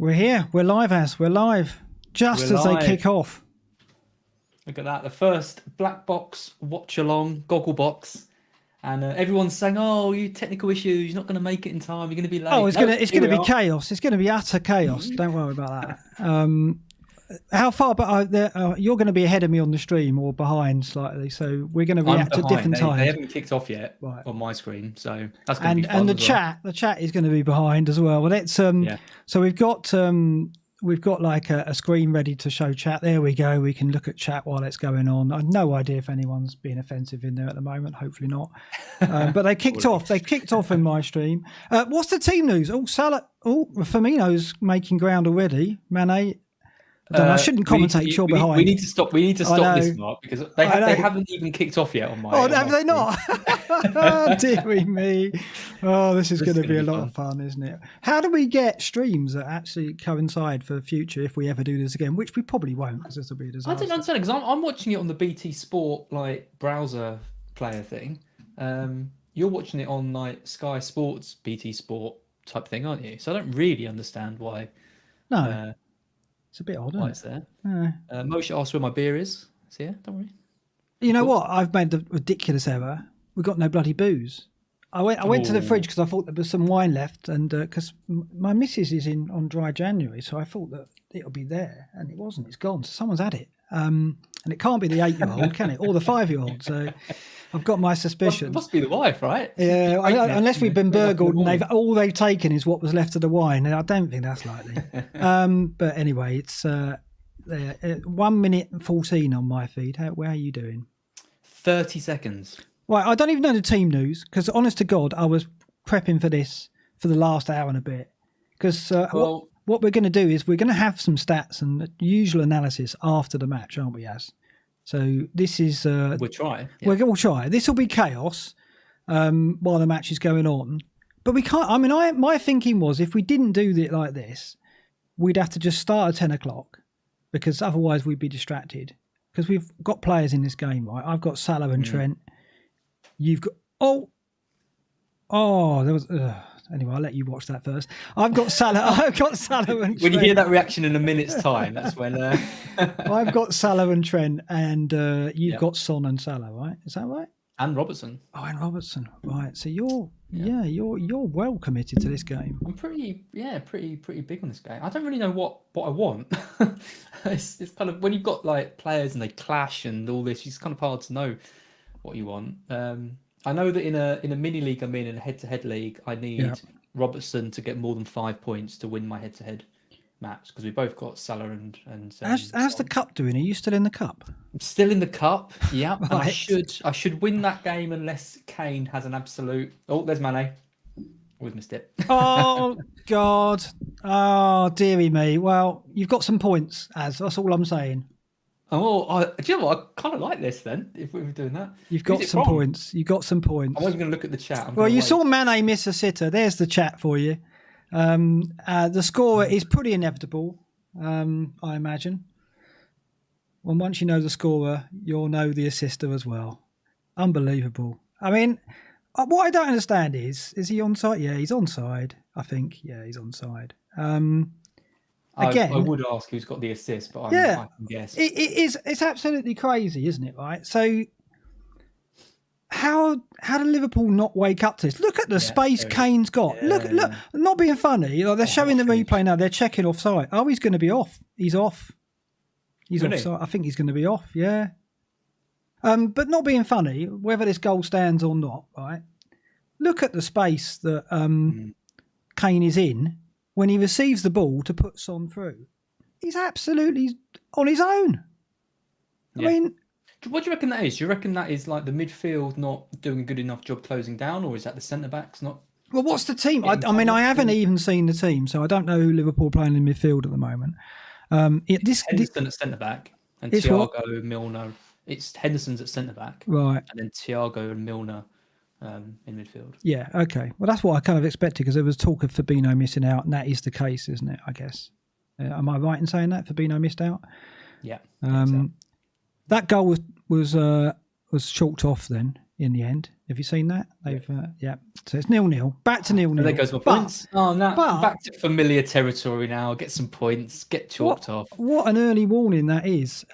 We're here. We're live, We're live. Just as they kick off. Look at that. The first BlackBox watch-along, GoggleBox. And everyone's saying, oh, you technical issues, you're not going to make it in time, you're going to be late. Oh, it's going to be chaos. It's going to be utter chaos. Don't worry about that. How far? But you're going to be ahead of me on the stream or behind slightly, so we're going to react at different times. They haven't kicked off yet on my screen, so that's going to be fun. And the chat is going to be behind as well. Well, it's so we've got like a screen ready to show chat. There we go. We can look at chat while it's going on. I have no idea if anyone's being offensive in there at the moment. Hopefully not. But they kicked off. They kicked off in my stream. What's the team news? Oh, Salah. Oh, Firmino's making ground already. Mane. I shouldn't commentate. You're behind. We need to stop. We need to stop this, Mark, because they haven't even kicked off yet on my. Oh, have they not? Oh, dearie me. Oh, this is going to be a lot of fun, isn't it? How do we get streams that actually coincide for the future if we ever do this again? Which we probably won't, because this will be a disaster. I don't understand, because I'm watching it on the BT Sport browser player thing. You're watching it on like Sky Sports BT Sport type thing, aren't you? So I don't really understand why. No. It's a bit odd, isn't it? It's there. Moshe asked where my beer is. It's here, don't worry. You know what? I've made the ridiculous error. We've got no bloody booze. I went to the fridge because I thought there was some wine left, and because my missus is in on dry January, so I thought that it'll be there, and it wasn't. It's gone. So someone's had it. And it can't be the 8-year-old, can it? Or the 5-year-old. So I've got my suspicions. It must be the wife, right? Yeah, unless we've been burgled and all they've taken is what was left of the wine. I don't think that's likely. But anyway, it's 1 minute and 14 on my feed. Where are you doing? 30 seconds. Right, I don't even know the team news because, honest to God, I was prepping for this for the last hour and a bit. Because what we're going to do is we're going to have some stats and usual analysis after the match, aren't we, Az? So this is... we'll try. Yeah. We'll try. This will be chaos while the match is going on. But we can't... I mean, my thinking was if we didn't do it like this, we'd have to just start at 10 o'clock because otherwise we'd be distracted. Because we've got players in this game, right? I've got Salah and Trent. You've got... Oh, there was... Anyway, I'll let you watch that first. I've got Salah and Trent. When you hear that reaction in a minute's time, that's when... I've got Salah and Trent, and you've got Son and Salah, right? Is that right? And Robertson. Oh, and Robertson, right? So you're well committed to this game. I'm pretty big on this game. I don't really know what I want. It's kind of when you've got like players and they clash and all this, it's kind of hard to know what you want. I know that in a mini league I'm in a head-to-head league, I need Robertson to get more than 5 points to win my head-to-head match because we both got Salah and how's the cup doing? Are you still in the cup? I'm still in the cup. Yeah, Right. I should win that game unless Kane has an absolute. Oh, there's Mane. Always missed it. Oh God! Oh dearie me. Well, you've got some points, Az. That's all I'm saying. Oh, do you know what? I kind of like this then, if we were doing that. You've got some points. You've got some points. I wasn't going to look at the chat. Well, you saw Mane miss a sitter. There's the chat for you. The score is pretty inevitable, I imagine. Well, once you know the scorer, you'll know the assister as well. Unbelievable. I mean, what I don't understand is he onside? Yeah, he's onside, I think. Yeah, he's onside. Again, I would ask who's got the assist, but I can guess. It's absolutely crazy, isn't it? Right. So how did Liverpool not wake up to this? Look at the space Kane's got. Look. Not being funny. Like they're showing the replay now. They're checking offside. Oh, he's going to be off. He's off. He's offside. I think he's going to be off. Yeah. But not being funny, whether this goal stands or not, right? Look at the space that Kane is in. When he receives the ball to put Son through, he's absolutely on his own. I mean, what do you reckon that is? Do you reckon that is like the midfield not doing a good enough job closing down, or is that the centre backs not? Well, what's the team? I mean, I haven't even seen the team, so I don't know who Liverpool are playing in midfield at the moment. Henderson at centre back and Thiago Milner. It's Henderson's at centre back, right, and then Thiago and Milner. In midfield. Yeah, okay. Well, that's what I kind of expected because there was talk of Fabinho missing out, and that is the case, isn't it? I guess. Am I right in saying that Fabinho missed out? Yeah. That goal was chalked off then in the end. Have you seen that? They've yeah. So it's 0-0. Back to 0-0. There goes my points. Oh no! Back to familiar territory now. Get some points. Get chalked off. What an early warning that is.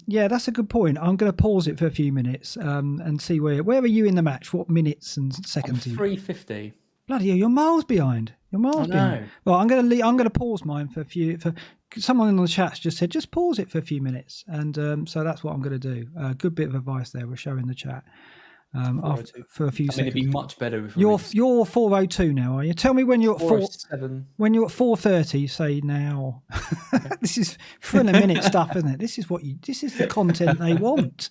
Yeah, that's a good point. I'm going to pause it for a few minutes and see where are you in the match? What minutes and seconds? 350. Bloody hell, you're miles behind. Behind. Well, I'm going to pause mine for a few. For someone in the chat just said just pause it for a few minutes, and so that's what I'm going to do. Good bit of advice there. We're showing the chat. For a few seconds. It'd be much better if you're 4:02 now, are you? Tell me when you're at 4:30. Say now. Okay. This is for the minute stuff, isn't it? This is the content they want.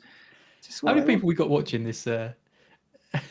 How many people we got watching this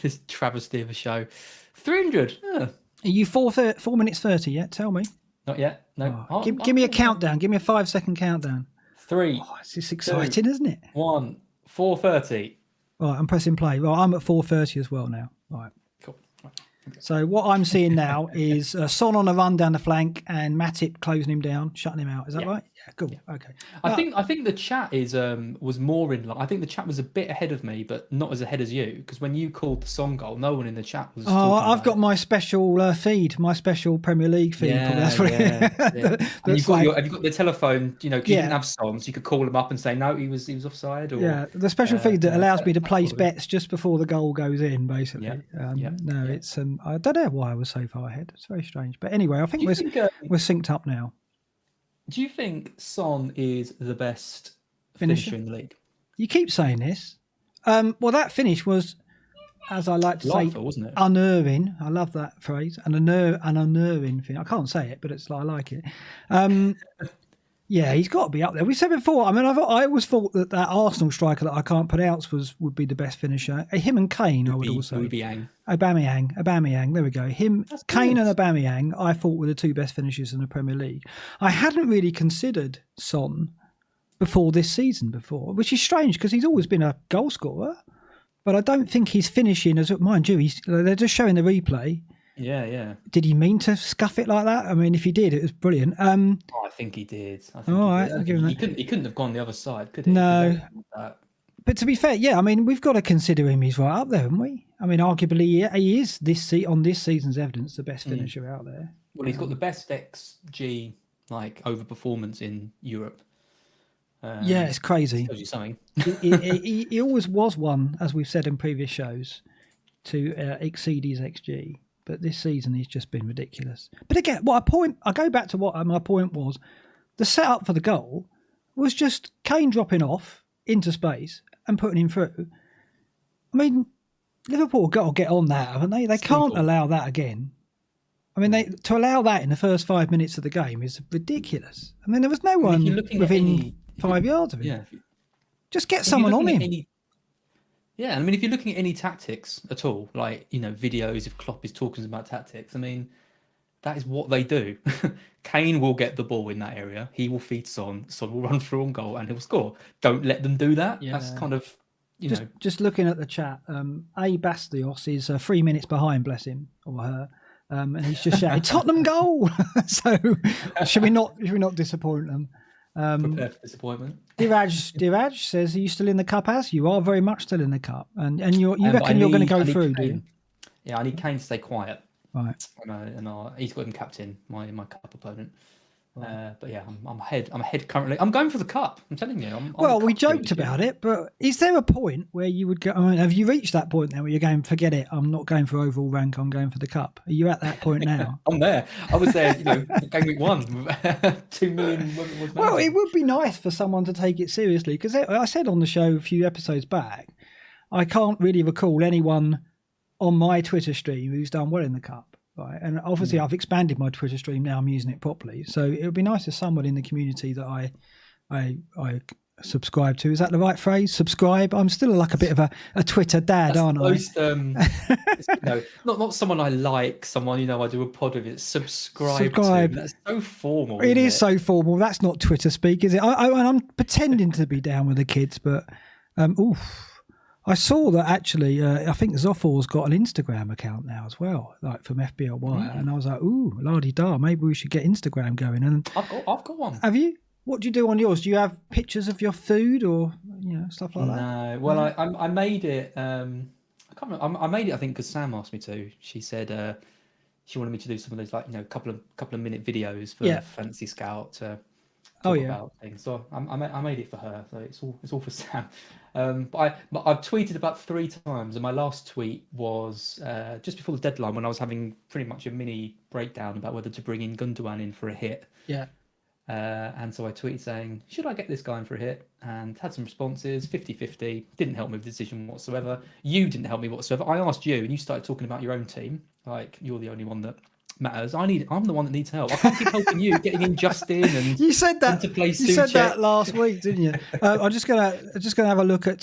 this travesty of a show? 300. Are you 4 minutes 30 yet? Tell me. Not yet. No. Give me a countdown. Give me a 5-second countdown. 3. Oh, it's exciting, isn't it? 1. 4:30. Right, I'm pressing play. Well, I'm at 4:30 as well now. Right. Cool. Right. Okay. So what I'm seeing now is Son on a run down the flank and Matip closing him down, shutting him out. Is that right? Yeah, cool. Yeah. Okay. I think the chat was more in line. I think the chat was a bit ahead of me, but not as ahead as you, because when you called the Son goal, no one in the chat was. Oh, I've got my special feed, my special Premier League feed. That's what have you got the telephone? You didn't have Son, so you could call him up and say no, he was offside. Or, the special feed that allows me to place bets just before the goal goes in, basically. It's I don't know why I was so far ahead. It's very strange, but anyway, I think we're synced up now. Do you think Son is the best finisher in the league? You keep saying this. Well, that finish was, as I like to say, wasn't it? Unnerving. I love that phrase. An unnerving thing. I can't say it, but I like it. Yeah, he's got to be up there. We said before. I mean, I always thought that Arsenal striker that I can't pronounce would be the best finisher. Him and Kane, I would also. Aubameyang. There we go. Kane and Aubameyang, I thought were the two best finishers in the Premier League. I hadn't really considered Son before this season, which is strange because he's always been a goal scorer, but I don't think he's finishing as mind you. They're just showing the replay. Yeah. Did he mean to scuff it like that? I mean, if he did, it was brilliant. I think he did. He couldn't have gone the other side, could he? No. But to be fair, I mean, we've got to consider him. He's right up there, haven't we? I mean, arguably, he is on this season's evidence the best finisher out there. Well, he's got the best XG over performance in Europe. It's crazy. Tells you something. he always was one, as we've said in previous shows, to exceed his XG. But this season, he's just been ridiculous. But again, I go back to what my point was. The setup for the goal was just Kane dropping off into space and putting him through. I mean, Liverpool got to get on that, haven't they? They can't allow that again. I mean, to allow that in the first 5 minutes of the game is ridiculous. I mean, there was no one within 5 yards of him. Yeah, just get someone on him. Yeah, I mean, if you're looking at any tactics at all, videos if Klopp is talking about tactics, I mean, that is what they do. Kane will get the ball in that area. He will feed Son. Son will run through on goal and he'll score. Don't let them do that. Yeah. That's kind of, Just looking at the chat, A. Bastios is 3 minutes behind, bless him, or her. And he's just shouting, Tottenham goal! So should we not disappoint them? Prepare for disappointment. Diraj says, "Are you still in the cup? As you are very much still in the cup, and you reckon you're going to go through, do you?" Yeah, I need Kane to stay quiet. Right. And he's got him captain, my cup opponent. But yeah, I'm ahead currently. I'm going for the cup. I'm telling you. We joked about it, but is there a point where you would go? I mean, have you reached that point now where you're going? Forget it. I'm not going for overall rank. I'm going for the cup. Are you at that point now? I'm there. I was there. Game week 1, 2 million. Well, it would be nice for someone to take it seriously because I said on the show a few episodes back, I can't really recall anyone on my Twitter stream who's done well in the cup. Right, and obviously I've expanded my Twitter stream now. I'm using it properly, so it would be nice if someone in the community that I subscribe to. Is that the right phrase? Subscribe. I'm still like a bit of a Twitter dad, aren't I? Not someone I like. Someone I do a pod with. It's subscribe. To. That's so formal. It is so formal. That's not Twitter speak, is it? I'm pretending to be down with the kids, but I saw that actually, I think Zoffor's got an Instagram account now as well, like from FPL BlackBox. And I was like, ooh, la-di-da, maybe we should get Instagram going. And I've got one. Have you? What do you do on yours? Do you have pictures of your food or stuff like that? No. Well, I made it. I I can't remember. I made it, I think, because Sam asked me to. She said she wanted me to do some of those, like, couple of minute videos for Fantasy Scout to talk about things. So I made it for her. So it's all for Sam. But I've tweeted about 3 times, and my last tweet was just before the deadline, when I was having pretty much a mini breakdown about whether to bring in Gundogan in for a hit. Yeah. And so I tweeted saying, should I get this guy in for a hit? And had some responses, 50-50. Didn't help me with the decision whatsoever. You didn't help me whatsoever. I asked you, and you started talking about your own team. Like, you're the only one that matters. I'm the one that needs help. I can't keep helping you, getting in Justin and you said that. You said that last week, didn't you? I'm just gonna have a look at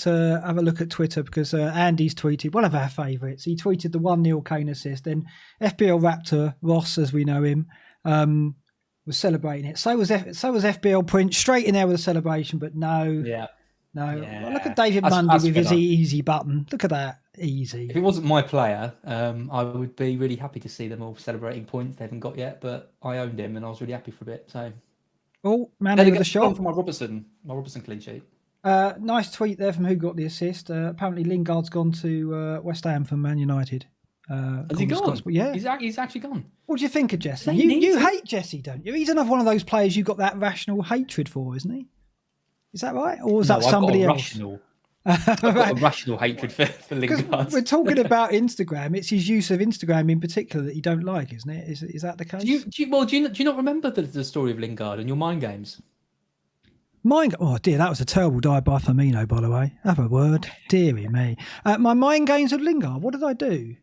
Twitter, because Andy's tweeted one of our favourites. He tweeted the 1-0 Kane assist. Then FPL Raptor Ross, as we know him, was celebrating it. So was FBL Prince, straight in there with a celebration, but no. Yeah. Well, look at David Mundy with his easy button. Look at that, easy. If it wasn't my player, I would be really happy to see them all celebrating points they haven't got yet. But I owned him, and I was really happy for a bit. So, man with the shot for my Robertson clean sheet. Nice tweet there from who got the assist. Apparently, Lingard's gone to West Ham from Man United. Has he gone? Yeah, he's actually gone. What do you think of Jesse? You hate Jesse, don't you? He's another one of those players you've got that rational hatred for, isn't he? Is that right, or was that somebody else? I've got a rational hatred for Lingard. We're talking about Instagram. It's his use of Instagram in particular that you don't like, isn't it? Is that the case? Do you not remember the story of Lingard and your mind games? Oh dear, that was a terrible dive by Firmino, by the way. Have a word, dearie me. My mind games with Lingard. What did I do?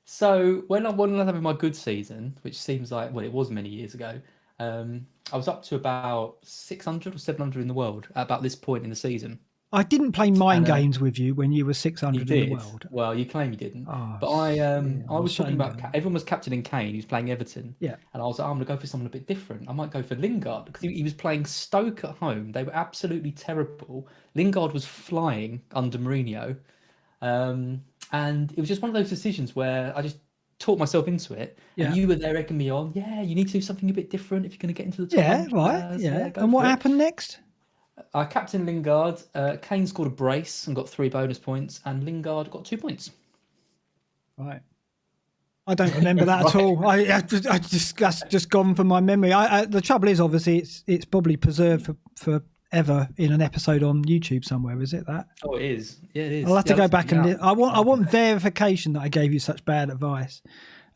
So when I was having my good season, which seems like, well, it was many years ago, I was up to about 600 or 700 in the world at about this point in the season. I didn't play mind games with you when you were 600 in the world. Well, you claim you didn't. But I was talking about, everyone was captaining Kane, he was playing Everton. Yeah. And I was like, I'm going to go for someone a bit different. I might go for Lingard, because he was playing Stoke at home. They were absolutely terrible. Lingard was flying under Mourinho. And it was just one of those decisions where I just talked myself into it. Yeah. And you were there egging me on. Yeah, you need to do something a bit different if you're going to get into the top. Yeah, right. Yeah. And what happened next? I captained Lingard. Kane scored a brace and got 3 bonus points, and Lingard got 2 points. Right. I don't remember that at all. That's just gone from my memory. The trouble is, obviously, it's probably preserved for ever in an episode on YouTube somewhere. Is it that? Oh, it is. Yeah, it is. I'll have to go back and I want verification that I gave you such bad advice.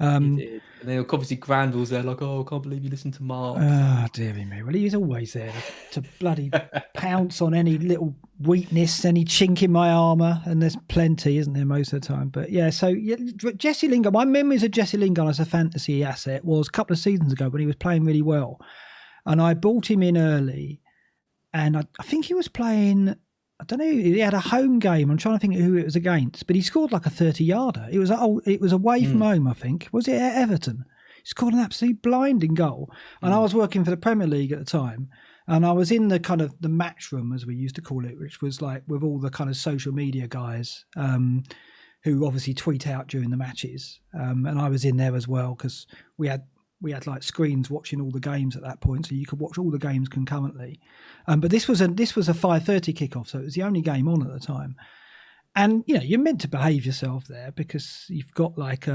You did. And then obviously Granville's there, like, oh, I can't believe you listened to Mark. Oh, dearie me. Well, he's always there to bloody pounce on any little weakness, any chink in my armour, and there's plenty, isn't there, most of the time? But yeah, so Jesse Lingard, my memories of Jesse Lingard as a fantasy asset was a couple of seasons ago when he was playing really well. And I bought him in early, and I think he was playing, I don't know, he had a home game. I'm trying to think who it was against, but he scored like a 30-yarder. It was away from home, I think. Was it at Everton? He scored an absolute blinding goal. And I was working for the Premier League at the time, and I was in the kind of the match room, as we used to call it, which was like with all the kind of social media guys who obviously tweet out during the matches. And I was in there as well, because we had like screens watching all the games at that point, so you could watch all the games concurrently. But this was a 5:30 kickoff, so it was the only game on at the time. And you're meant to behave yourself there, because you've got like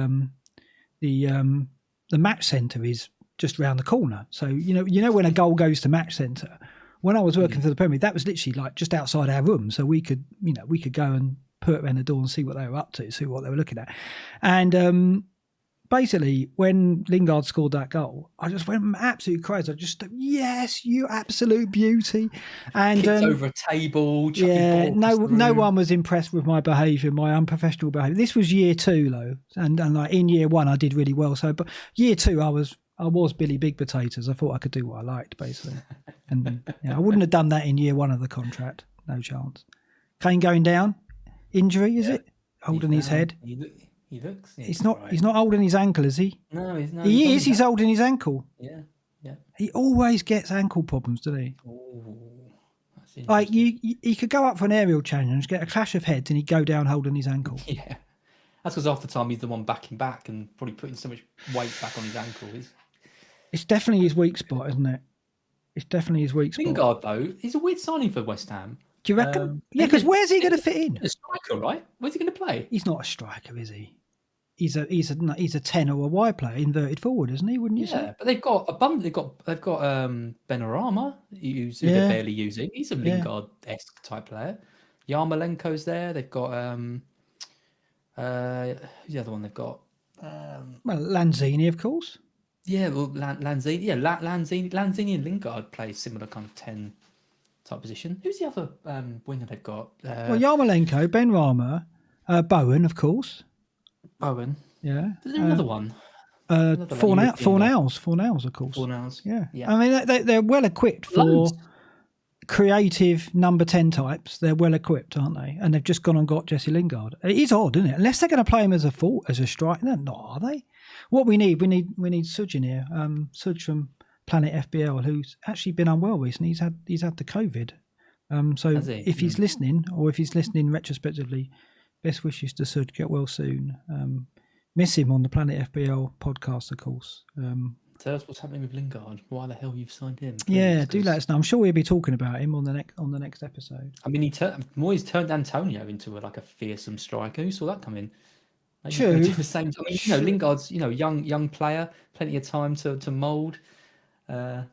the match centre is just round the corner. So when a goal goes to match centre, when I was working for the Premier League, that was literally like just outside our room, so we could go and put around the door and see what they were up to, see what they were looking at. And basically, when Lingard scored that goal, I just went absolutely crazy. I just, yes, you absolute beauty. And kicked over a table. Yeah, no one was impressed with my behaviour, my unprofessional behaviour. This was year 2, though, and like in year 1, I did really well. So, but year 2, I was Billy Big Potatoes. I thought I could do what I liked, basically. And I wouldn't have done that in year 1 of the contract. No chance. Kane going down, injury, is it? Holding his head. He looks. He's not holding his ankle, is he? No, he's not. He is. He's holding his ankle. Yeah. He always gets ankle problems, doesn't he? Oh, that's like he could go up for an aerial challenge, get a clash of heads, and he'd go down holding his ankle. Yeah, that's because half the time he's the one backing back and probably putting so much weight back on his ankle. It's definitely his weak spot, isn't it? It's definitely his weak spot. Lingard, though, he's a weird signing for West Ham. Do you reckon? Yeah, because where's he going to fit in? A striker, right? Where's he going to play? He's not a striker, is he? He's a 10 or a wide player, inverted forward, isn't he? Wouldn't you say? Yeah, but they've got a bump. They've got Benrahma, who they're barely using. He's a Lingard-esque type player. Yarmolenko's there. They've got who's the other one they've got? Well, Lanzini, of course. Yeah, well, Lanzini. Yeah, Lanzini and Lingard play similar kind of 10 type position. Who's the other winger they've got? Well, Yarmolenko, Benrahma, Bowen, of course. Bowen. Yeah. Is there another one? Fornals, of course. Fornals. Yeah. I mean, they're well equipped for creative number 10 types. They're well equipped, aren't they? And they've just gone and got Jesse Lingard. It is odd, isn't it? Unless they're going to play him as a striker. They're not, are they? What we need Suj in here. Suj from Planet FBL, who's actually been unwell recently. He's had the COVID. So if he's listening, or if he's listening retrospectively, best wishes to Suj. Get well soon. Miss him on the Planet FBL podcast, of course. Tell us what's happening with Lingard. Why the hell you've signed him? Please, do let us know. I'm sure we'll be talking about him on the next episode. I mean, Moyes turned Antonio into a fearsome striker. Who saw that come in? Maybe True. Do the same. I mean, Lingard's young player, plenty of time to mould. But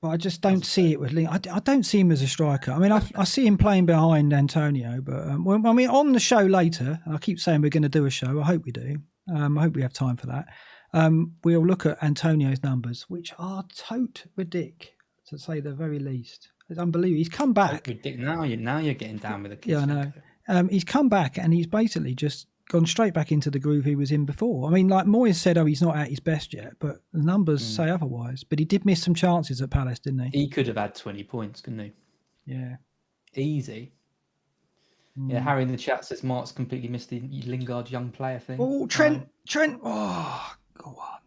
I just don't see it with Lingard. I don't see him as a striker. I mean, I see him playing behind Antonio, but on the show later, I keep saying we're going to do a show. I hope we do. I hope we have time for that. We'll look at Antonio's numbers, which are tote ridic, to say the very least. It's unbelievable. He's come back. Now you're getting down with the kids. Yeah, I know. He's come back and he's basically just gone straight back into the groove he was in before. I mean, like Moyes said, he's not at his best yet, but the numbers say otherwise. But he did miss some chances at Palace, didn't he? He could have had 20 points, couldn't he? Yeah. Easy. Yeah, Harry in the chat says Mark's completely missed the Lingard young player thing. Oh, Trent. Oh, go on.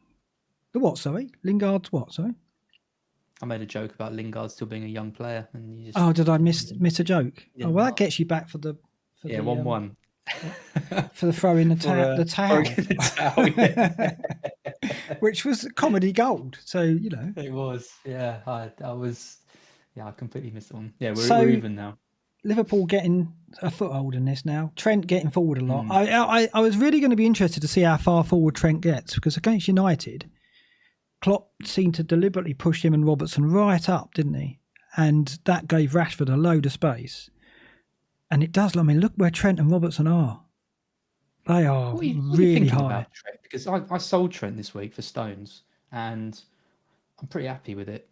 The what, sorry? Lingard's what, sorry? I made a joke about Lingard still being a young player. And you just... Oh, did I miss a joke? Yeah, well, that gets you back for the... 1-1. For the throw in the towel. Which was comedy gold. So, It was, yeah. I completely missed one. Yeah, we're even now. Liverpool getting a foothold in this now. Trent getting forward a lot. I was really going to be interested to see how far forward Trent gets, because against United, Klopp seemed to deliberately push him and Robertson right up, didn't he? And that gave Rashford a load of space. And it does. I mean, look where Trent and Robertson are. They are really high. About Trent? Because I sold Trent this week for Stones, and I'm pretty happy with it.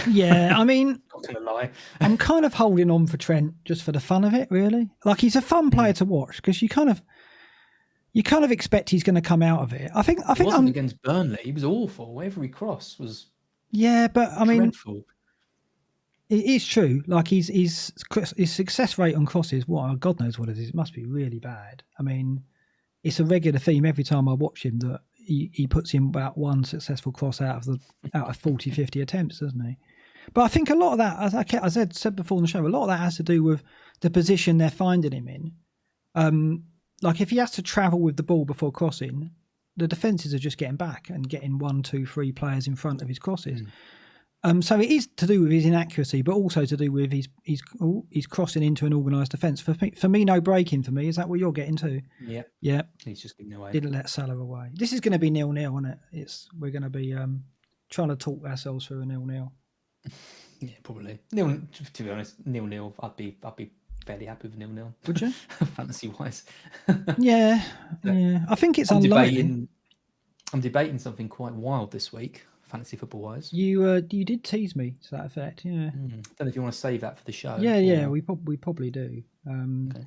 Yeah, I mean, not gonna lie, I'm kind of holding on for Trent just for the fun of it, really. Like, he's a fun player to watch, because you kind of expect he's going to come out of it. I think wasn't against Burnley. He was awful. Every cross was. Yeah, but I mean, dreadful. It is true. Like, his success rate on crosses, God knows what it is. It must be really bad. I mean, it's a regular theme every time I watch him that he puts in about one successful cross out of 40, 50 attempts, doesn't he? But I think a lot of that, as I said before in the show, a lot of that has to do with the position they're finding him in. Like, if he has to travel with the ball before crossing, the defences are just getting back and getting 1, 2, 3 players in front of his crosses. So it is to do with his inaccuracy, but also to do with he's crossing into an organised defence. For me, no breaking for me. Is that what you're getting to? Yeah. Yeah. He's just giving away. Didn't let Salah away. This is going to be 0-0, isn't it? We're going to be trying to talk ourselves through a 0-0. Yeah, probably. To be honest, 0-0. I'd be fairly happy with 0-0. Would you? Fantasy wise. Yeah. I think it's unlikely. I'm debating something quite wild this week, fantasy football wise. You did tease me to that effect, yeah. I don't know if you want to save that for the show. Yeah, we probably do. Okay.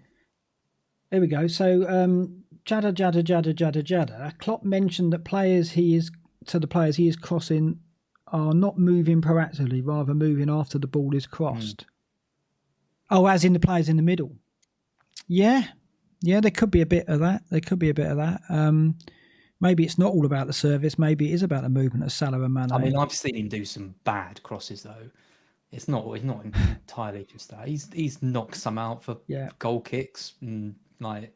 There we go. So Jada. Klopp mentioned that the players he is crossing are not moving proactively, rather moving after the ball is crossed. Oh, as in the players in the middle. Yeah, there could be a bit of that. Maybe it's not all about the service. Maybe it is about the movement of Salah and Mane. I mean, I've seen him do some bad crosses though. It's not entirely just that. He's knocked some out for goal kicks and I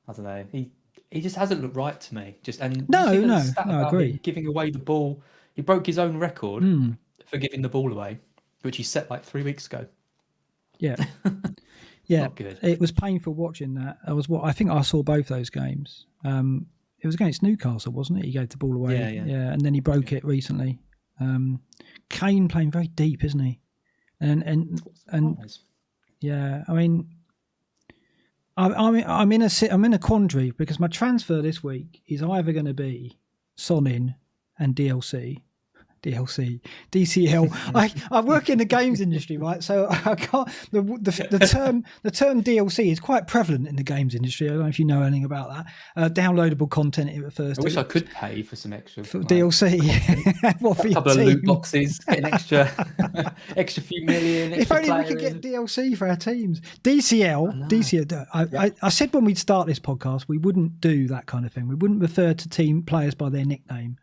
don't know. He just hasn't looked right to me. I agree. Giving away the ball, he broke his own record for giving the ball away, which he set like 3 weeks ago. Yeah. Yeah, not good. It was painful watching that. I think I saw both those games. It was against Newcastle, wasn't it? He gave the ball away. Yeah, and then he broke it recently. Kane playing very deep, isn't he? And yeah, I mean, I'm in a quandary because my transfer this week is either going to be Son in and DCL. I work in the games industry, right? So I can't. The term DLC is quite prevalent in the games industry. I don't know if you know anything about that. Downloadable content it refers to. I wish I could pay for some extra for DLC. What for a couple of loot boxes, get an extra few million. If only we could get DLC for our teams. DCL. I said when we'd start this podcast, we wouldn't do that kind of thing. We wouldn't refer to team players by their nickname.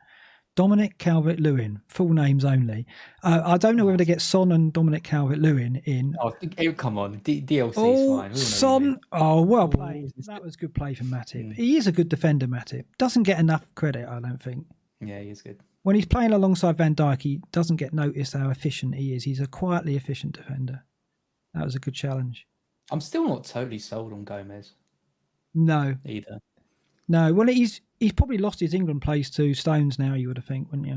Dominic Calvert-Lewin, full names only. I don't know whether to get Son and Dominic Calvert-Lewin in. Oh, come on, DLC is fine. Son, well played. That was good play from Matip. He is a good defender, Matip. Doesn't get enough credit, I don't think. Yeah, he is good. When he's playing alongside Van Dijk, he doesn't get noticed how efficient he is. He's a quietly efficient defender. That was a good challenge. I'm still not totally sold on Gomez. No. Either. No, well, he's probably lost his England place to Stones now, you would have think, wouldn't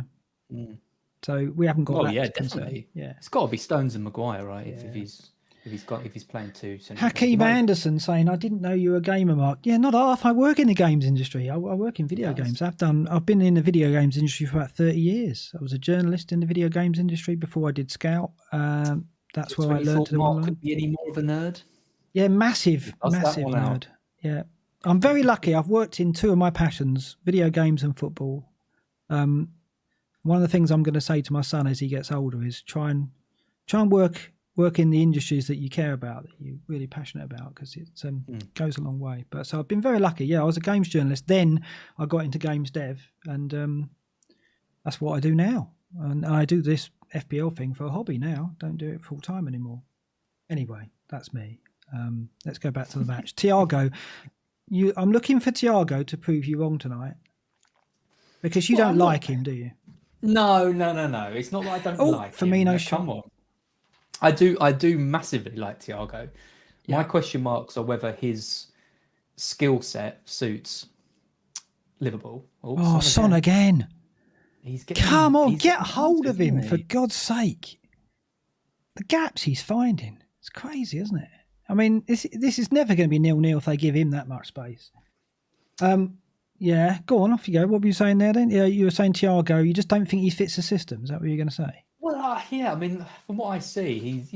you? So we haven't got that. Yeah, definitely. Yeah, it's got to be Stones and Maguire, right? Yeah. If he's playing two. Hakeem Anderson saying, "I didn't know you were a gamer, Mark." Yeah, not half. I work in the games industry. I work in video games. I've been in the video games industry for about 30 years. I was a journalist in the video games industry before I did Scout. That's where I learned to do Mark could be any more of a nerd. Yeah, massive nerd. Yeah. I'm very lucky. I've worked in two of my passions, video games and football. One of the things I'm going to say to my son as he gets older is try and work in the industries that you care about, that you're really passionate about, because it goes a long way. But so I've been very lucky. Yeah, I was a games journalist. Then I got into games dev, and that's what I do now. And I do this FPL thing for a hobby now. Don't do it full time anymore. Anyway, that's me. Let's go back to the match. Thiago. I'm looking for Thiago to prove you wrong tonight, because you don't like him, do you? No. It's not that I don't like him. Firmino, come on. I do massively like Thiago. My question marks are whether his skill set suits Liverpool. Son again. Come on, get hold of him, for God's sake. The gaps he's finding. It's crazy, isn't it? I mean, this is never going to be 0-0 if they give him that much space. Yeah, go on, off you go. What were you saying there then? Yeah, you were saying Thiago, you just don't think he fits the system. Is that what you're going to say? Well, yeah, I mean, from what I see, he's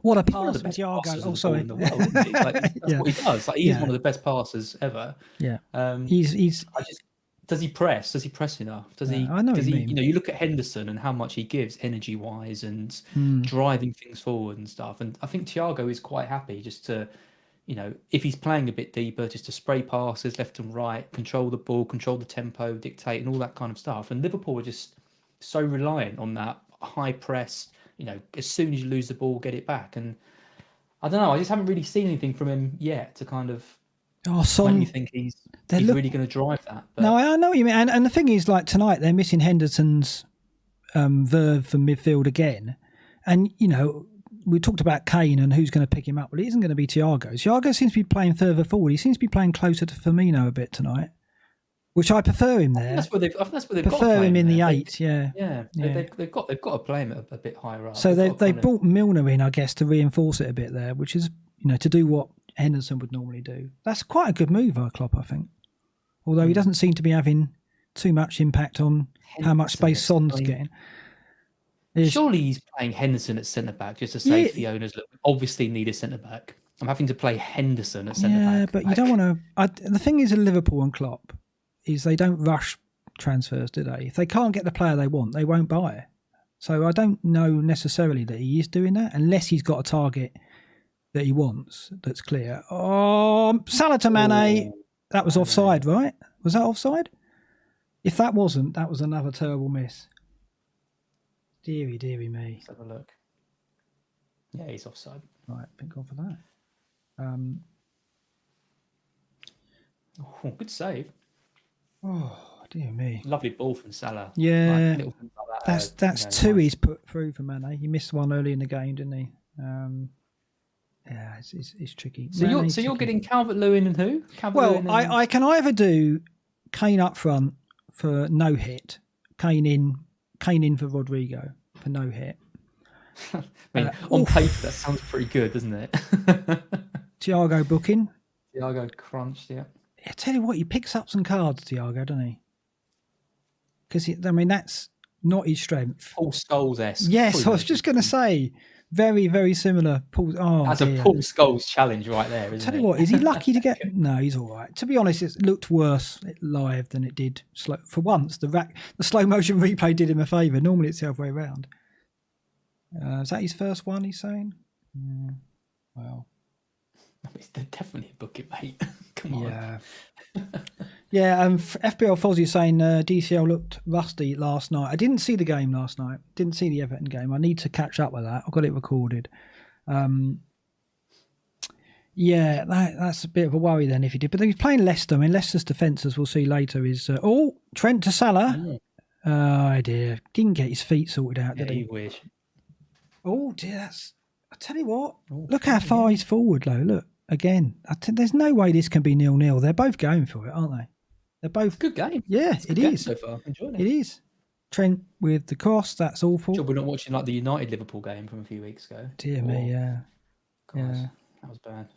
what a pass from Thiago. Oh, sorry. In the world, that's what he does. Like, he's one of the best passers ever. Yeah. Does he press? Does he press enough? Does he? I know does what he? You mean. You look at Henderson and how much he gives energy-wise and driving things forward and stuff. And I think Thiago is quite happy just to, if he's playing a bit deeper, just to spray passes left and right, control the ball, control the tempo, dictate, and all that kind of stuff. And Liverpool are just so reliant on that high press. As soon as you lose the ball, get it back. And I don't know. I just haven't really seen anything from him yet to kind of. Son, you think he's really going to drive that? But... No, I know what you mean. And the thing is, like tonight, they're missing Henderson's verve from midfield again. And, we talked about Kane and who's going to pick him up. Well, it isn't going to be Thiago. Thiago seems to be playing further forward. He seems to be playing closer to Firmino a bit tonight, which I prefer him there. That's where they've prefer him in the 8, yeah. They've got to play him a bit higher up. So they brought Milner in, I guess, to reinforce it a bit there, which is, to do what Henderson would normally do. That's quite a good move by Klopp, I think. Although he doesn't seem to be having too much impact on how much space Son's getting. Surely he's playing Henderson at centre-back just to say to the owners, look, we obviously need a centre-back. I'm having to play Henderson at centre-back. Yeah, but you don't want to... The thing is with Liverpool and Klopp is they don't rush transfers, do they? If they can't get the player they want, they won't buy. So I don't know necessarily that he is doing that, unless he's got a target that he wants that's clear. Salah to Mane. That was offside, right? Was that offside? If that wasn't, that was another terrible miss. Deary me. Let's have a look. Yeah, he's offside. Right, thank God for that. Good save. Oh, dear me. Lovely ball from Salah. Yeah. Like that's two he's put through for Mane. He missed one early in the game, didn't he? Yeah, it's tricky. So you're getting Calvert-Lewin and who? I can either do Kane up front for no hit, Kane in for Rodrigo for no hit. I mean, on paper that sounds pretty good, doesn't it? Thiago booking. Thiago crunched, yeah. I tell you what, he picks up some cards, Thiago, doesn't he? Because that's not his strength. Paul Scholes-esque. Yes, I was just going to say, very, very similar. That's a Paul Scholes challenge right there, isn't it? Tell you what, is he lucky to get... No, he's all right. To be honest, it looked worse live than it did. For once, the slow motion replay did him a favour. Normally it's the other way around. Is that his first one, he's saying? Well... It's definitely a booking, mate. Come on. Yeah. Yeah, FPL Fozzie saying DCL looked rusty last night. I didn't see the game last night. Didn't see the Everton game. I need to catch up with that. I've got it recorded. Yeah, that's a bit of a worry then if he did. But he's playing Leicester. I mean, Leicester's defence, as we'll see later, is... Trent to Salah. Oh, dear. Didn't get his feet sorted out, did he? You wish. Oh, dear, that's... I tell you what. Look how far he's forward, though. Look. Again, there's no way this can be 0-0. They're both going for it, aren't they? They're both good game. Yeah, it is so far. Enjoying it. It is. Trent with the cross. That's awful. Sure, we're not watching like the United Liverpool game from a few weeks ago. Dear me, yeah. God, that was bad.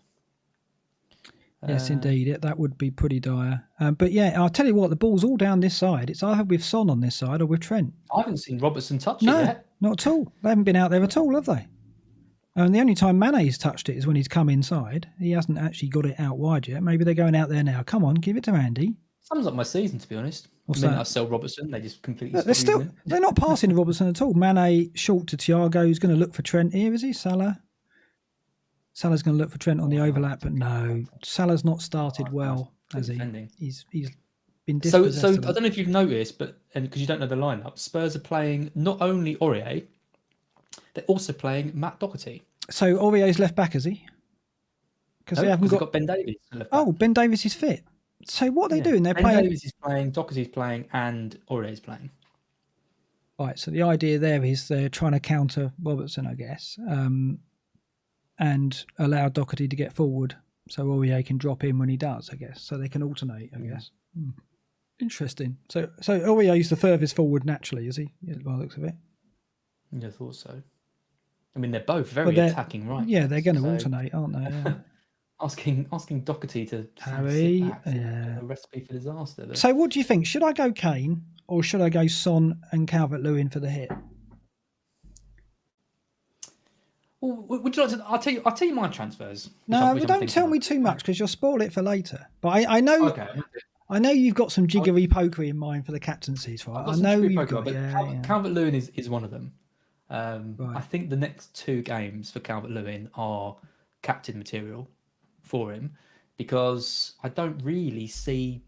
Yes, indeed. That would be pretty dire. But yeah, I'll tell you what. The ball's all down this side. It's either with Son on this side or with Trent. I haven't seen Robertson touch it yet. No, not at all. They haven't been out there at all, have they? And the only time Mane's touched it is when he's come inside. He hasn't actually got it out wide yet. Maybe they're going out there now. Come on, give it to Andy. Sums up my season, to be honest. What's the minute that? I sell Robertson, they just completely. They're not passing to Robertson at all. Mane short to Thiago. He's going to look for Trent here, is he? Salah's going to look for Trent on the overlap, but no, Salah's not started well, has he? He's been dispossessed. So I don't know if you've noticed, but because you don't know the lineup, Spurs are playing not only Aurier, they're also playing Matt Doherty. So Aurier's left back, is he? Because they haven't got Ben Davies left back. Oh, Ben Davies is fit. So what are they doing? They're Ben playing. Davies is playing, Doherty's playing, and Aurier's playing. Right. So the idea there is they're trying to counter Robertson, I guess, and allow Doherty to get forward, so Aurier can drop in when he does, I guess. So they can alternate, I guess. Interesting. So Aurier's the furthest forward naturally, is he? By the looks of it. Yeah, I thought so. I mean, they're both very attacking, right? Yeah, they're going to alternate, aren't they? Yeah. asking Doherty to Harry, sit back, a recipe for disaster. But... So, what do you think? Should I go Kane or should I go Son and Calvert-Lewin for the hit? Well, would you like to? I'll tell you my transfers. No, don't tell me too much because you'll spoil it for later. But I know. Okay. I know you've got some jiggery pokery in mind for the captaincies, right? I know you've got. Calvert-Lewin is one of them. Right. I think the next two games for Calvert-Lewin are captain material for him because I don't really see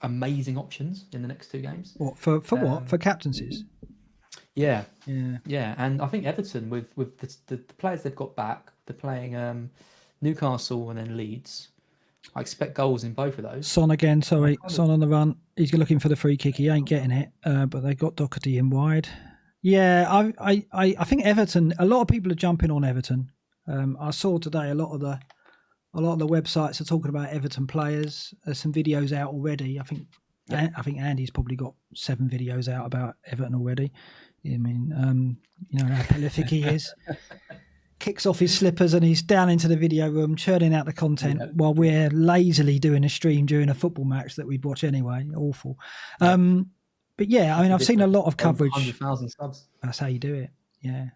amazing options in the next two games. What for what? For captaincies? Yeah. And I think Everton with the players they've got back, they're playing Newcastle and then Leeds. I expect goals in both of those. Son again, sorry. Son on the run. He's looking for the free kick. He ain't getting it, but they got Doherty in wide. Yeah, I think Everton. A lot of people are jumping on Everton. I saw today a lot of the websites are talking about Everton players. There's some videos out already. I think Andy's probably got 7 videos out about Everton already. I mean, you know how prolific he is. Kicks off his slippers and he's down into the video room churning out the content while we're lazily doing a stream during a football match that we'd watch anyway. Awful. But yeah, I mean, I've seen a lot of coverage. 100,000 subs. That's how you do it. Yeah.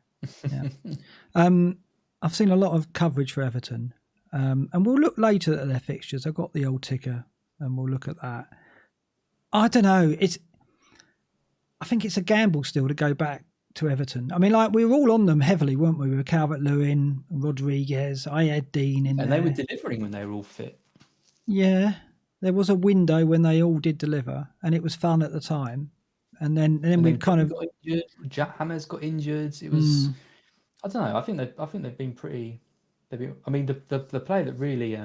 I've seen a lot of coverage for Everton. And we'll look later at their fixtures. I've got the old ticker and we'll look at that. I don't know. I think it's a gamble still to go back to Everton. I mean, like we were all on them heavily, weren't we? We were Calvert-Lewin, Rodriguez. I had Dean in there. And they were delivering when they were all fit. Yeah. There was a window when they all did deliver and it was fun at the time. And then we kind of... Jack Hammers got injured. It was... I don't know. I think they've been pretty... I mean, the player that really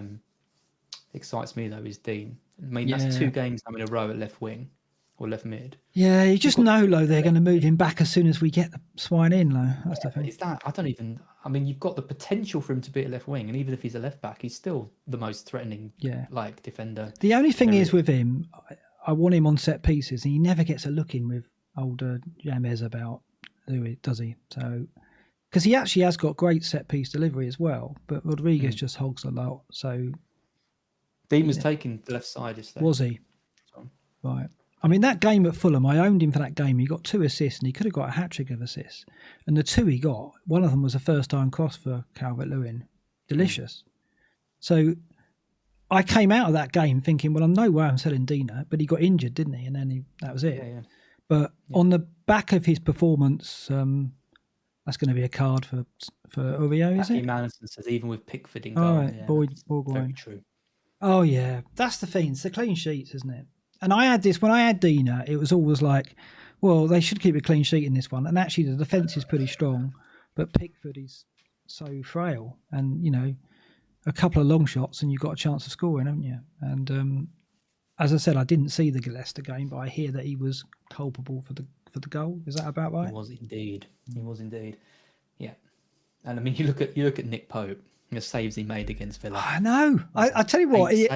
excites me, though, is Dean. I mean, that's 2 games in a row at left wing. or left mid. Yeah, you just know, though, they're going to move him back as soon as we get the swine in, though. That's the thing. Is that I mean, you've got the potential for him to be a left wing, and even if he's a left back, he's still the most threatening, defender. The only thing is with him, I want him on set pieces, and he never gets a look in with older James about, does he? So, because he actually has got great set piece delivery as well, but Rodriguez just hogs a lot. So, Dean was taking the left side yesterday. Was he? Right. I mean, that game at Fulham, I owned him for that game. He got 2 assists, and he could have got a hat-trick of assists. And the 2 he got, one of them was a first-time cross for Calvert-Lewin. Delicious. So I came out of that game thinking, well, I know why I'm selling Dina, but he got injured, didn't he? And then that was it. Yeah. But on the back of his performance, that's going to be a card for Uvio, is it? Madison says even with Pickford in goal. Right. Borgwijn. Very true. Oh, yeah. That's the thing. It's the clean sheets, isn't it? And I had this, when I had Dina, it was always like, well, they should keep a clean sheet in this one. And actually, the defence is pretty strong, but Pickford is so frail. And, a couple of long shots and you've got a chance of scoring, haven't you? And as I said, I didn't see the Leicester game, but I hear that he was culpable for the goal. Is that about right? He was indeed. Yeah. And I mean, you look at Nick Pope. The saves he made against Villa. I know. I tell you what, he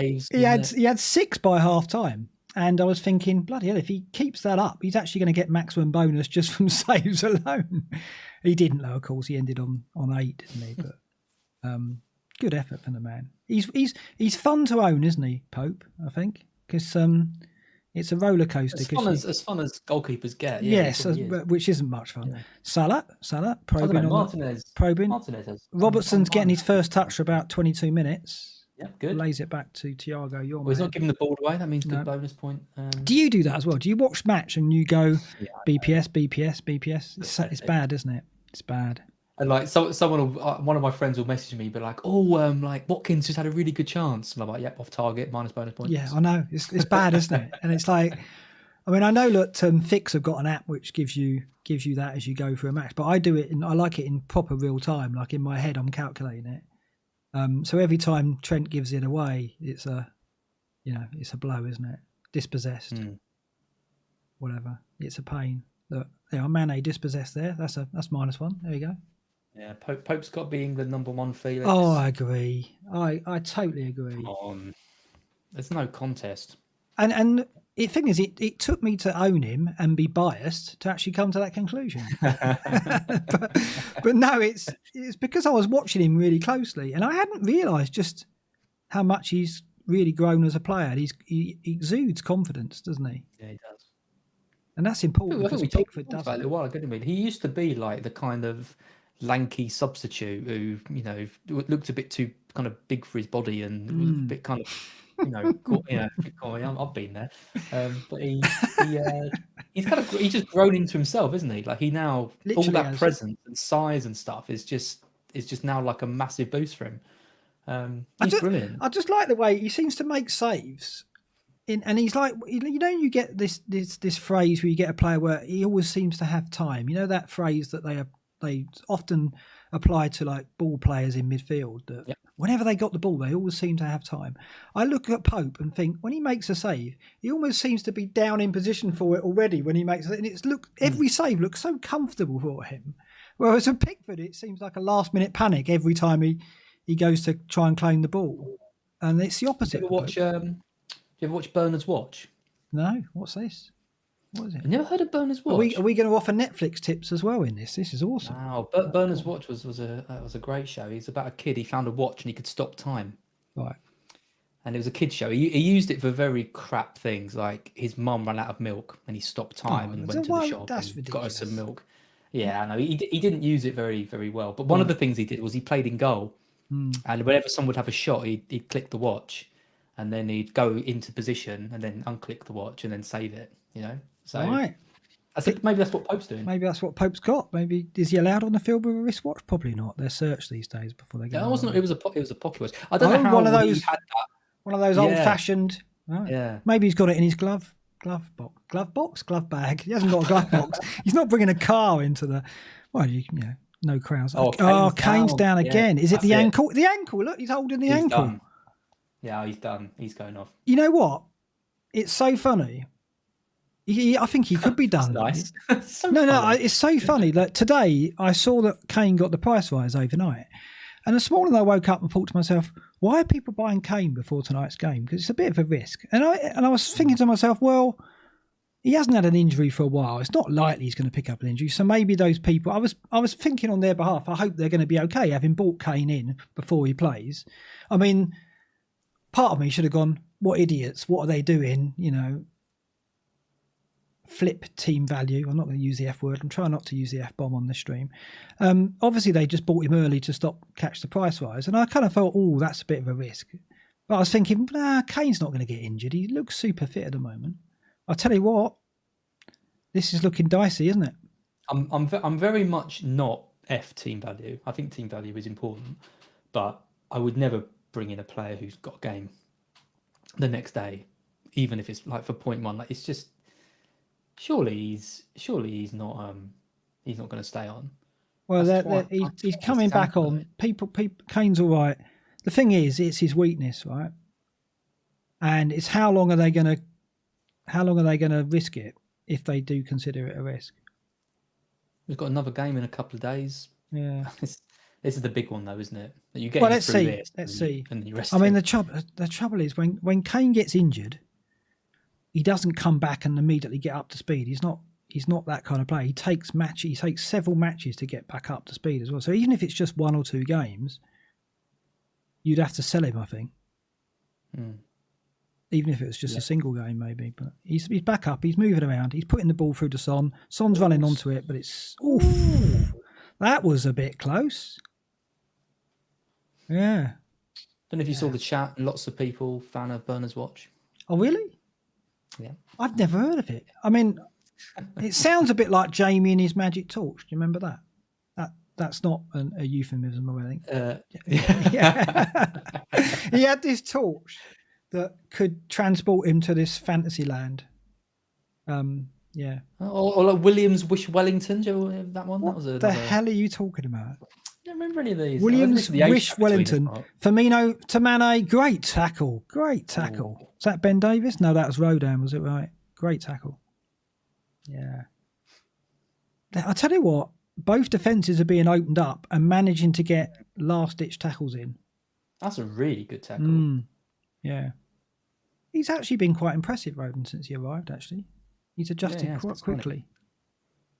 had 6 by half time. And I was thinking, bloody hell, if he keeps that up, he's actually going to get maximum bonus just from saves alone. He didn't, though, of course. He ended on 8, didn't he? But good effort from the man. He's fun to own, isn't he, Pope, I think? Because it's a roller coaster. As fun as goalkeepers get. Yeah, yes, which isn't much fun. Yeah. Salah, probing. Martinez has. Robertson's getting his first touch for about 22 minutes. Yeah, good. Lays it back to Thiago. He's not giving the ball away. That means good bonus point. Do you do that as well? Do you watch match and you go BPS? It's bad, isn't it? It's bad. And like one of my friends will message me, but like, like Watkins just had a really good chance, and I'm like, yep, off target, minus bonus points. Yeah, I know. It's bad, isn't it? And it's like, I mean, I know that Fix have got an app which gives you that as you go through a match, but I do it I like it in proper real time. Like in my head, I'm calculating it. So every time Trent gives it away, it's a blow, isn't it? Dispossessed, whatever. It's a pain. Look, Mane dispossessed there. That's -1. There you go. Yeah, Pope's got to be England #1, Felix. Oh, I agree. I totally agree. Come on. There's no contest. And the thing is, it took me to own him and be biased to actually come to that conclusion. but no, it's because I was watching him really closely, and I hadn't realised just how much he's really grown as a player. He exudes confidence, doesn't he? Yeah, he does. And that's important because Pickford does. A while ago, he used to be like the kind of lanky substitute who, looked a bit too kind of big for his body and was a bit kind of, I've been there. But he's just grown into himself, isn't he? Like he now literally all that presence and size and stuff is just now like a massive boost for him. He's brilliant. I just like the way he seems to make saves. And he's like, you get this phrase where you get a player where he always seems to have time. You know that phrase that they often apply to like ball players in midfield. That whenever they got the ball, they always seem to have time. I look at Pope and think when he makes a save, he almost seems to be down in position for it already when he makes it. And every save looks so comfortable for him. Whereas with Pickford, it seems like a last-minute panic every time he goes to try and claim the ball. And it's the opposite. Do you ever watch Bernard's Watch? No. What's this? What is it? I've never heard of Bernard's Watch. Are we going to offer Netflix tips as well in this? This is awesome. Wow, Bernard's Watch was a great show. He's about a kid. He found a watch and he could stop time. Right. And it was a kid's show. He used it for very crap things, like his mum ran out of milk and he stopped time and went to the shop and got her some milk. Yeah, I know. He didn't use it very, very well. But one of the things he did was he played in goal. And whenever someone would have a shot, he'd click the watch. And then he'd go into position and then unclick the watch and then save it, So right. I think maybe that's what Pope's doing. Maybe that's what Pope's got. Maybe is he allowed on the field with a wristwatch? Probably not. They're searched these days before they go. No, it was a popular. I don't know how one of those had that. One of those old-fashioned. Right. Yeah. Maybe he's got it in his glove bag. He hasn't got a glove box. He's not bringing a car into the. Well, no crowds. Kane's down again. Is it the ankle? The ankle. Look, he's holding the ankle. Done. Yeah, he's done. He's going off. You know what? It's so funny. I think he could be done. Nice. It's so funny. Like today, I saw that Kane got the price rise overnight, and this morning I woke up and thought to myself, why are people buying Kane before tonight's game? Because it's a bit of a risk. And I was thinking to myself, well, he hasn't had an injury for a while. It's not likely he's going to pick up an injury. So maybe those people, I was thinking on their behalf, I hope they're going to be okay, having bought Kane in before he plays. I mean, part of me should have gone, what idiots? What are they doing? You know, flip team value. I'm not going to use the F word. I'm trying not to use the F bomb on this stream. Obviously, they just bought him early to catch the price rise. And I kind of thought, oh, that's a bit of a risk. But I was thinking, Kane's not going to get injured. He looks super fit at the moment. I'll tell you what, this is looking dicey, isn't it? I'm very much not F team value. I think team value is important, but I would never bring in a player who's got a game the next day, even if it's like for 0.1. Like, it's just surely he's not going to stay on. Well, he's coming back on. People, Kane's all right. The thing is, it's his weakness, right? And it's how long are they going to risk it if they do consider it a risk? We've got another game in a couple of days. Yeah. This is the big one, though, isn't it? That you get let's see. And the rest. I mean, the trouble is when Kane gets injured, he doesn't come back and immediately get up to speed. He's not that kind of player. He takes several matches to get back up to speed as well. So even if it's just 1 or 2 games, you'd have to sell him, I think. Even if it was just a single game, maybe. But he's back up. He's moving around. He's putting the ball through to Son. Son's running onto it, but it's... Oof, that was a bit close. Yeah. Don't know if you saw the chat. Lots of people fan of Burner's Watch. Oh, really? Yeah. I've never heard of it. I mean, it sounds a bit like Jamie and his magic torch. Do you remember that? That's not a euphemism or anything. Yeah. He had this torch that could transport him to this fantasy land. Yeah. Or like Williams Wish Wellington. Do you remember that one? What the hell are you talking about? I don't remember any of these. Williams Wish Wellington. Firmino to Mane. Great tackle. Great tackle. Oh. Is that Ben Davis? No, that was Rodan. Was it right? Great tackle. Yeah. I'll tell you what. Both defences are being opened up and managing to get last-ditch tackles in. That's a really good tackle. Yeah. He's actually been quite impressive, Rodan, since he arrived, actually. He's adjusted quite quickly.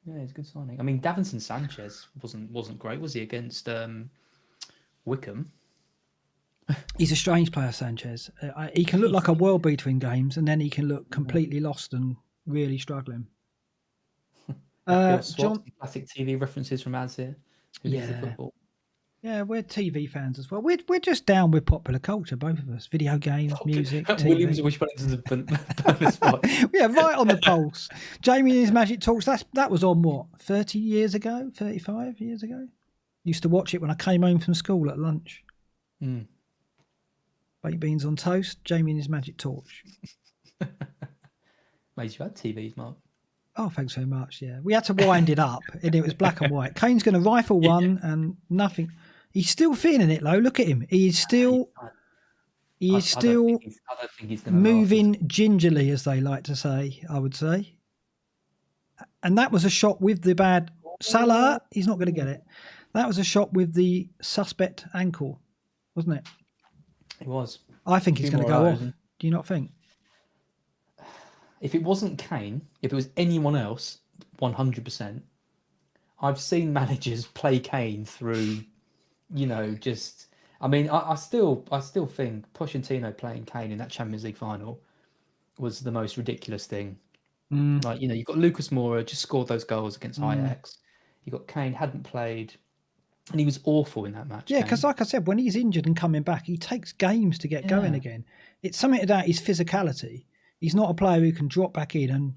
Yeah, it's a good signing. I mean, Davinson Sanchez wasn't great, was he, against Wickham? He's a strange player, Sanchez. He can look like a world beater in games, and then he can look completely lost and really struggling. John, classic TV references from Az here. Who loves the football. Yeah, we're TV fans as well. We're just down with popular culture, both of us. Video games, music, TV. Williams Wish Wellington's a spot. Yeah, right on the pulse. Jamie and his magic talks. That was on what, 30 years ago, 35 years ago. Used to watch it when I came home from school at lunch. Baked beans on toast. Jamie and his magic torch. Mate, you had TVs, Mark. Oh, thanks very much. Yeah, we had to wind it up, and it was black and white. Kane's going to rifle one, and nothing. He's still feeling it, though. Look at him. He's still moving gingerly, as they like to say. I would say. And that was a shot with the bad Salah. He's not going to get it. That was a shot with the suspect ankle, wasn't it? It was. I think he's going to go off. Do you not think? If it wasn't Kane, if it was anyone else, 100%. I've seen managers play Kane through, just. I mean, I still think Pochettino playing Kane in that Champions League final was the most ridiculous thing. Like, you've got Lucas Moura just scored those goals against Ajax. You got Kane hadn't played, and he was awful in that match. Yeah, because like I said, when he's injured and coming back, he takes games to get going again. It's something about his physicality. He's not a player who can drop back in and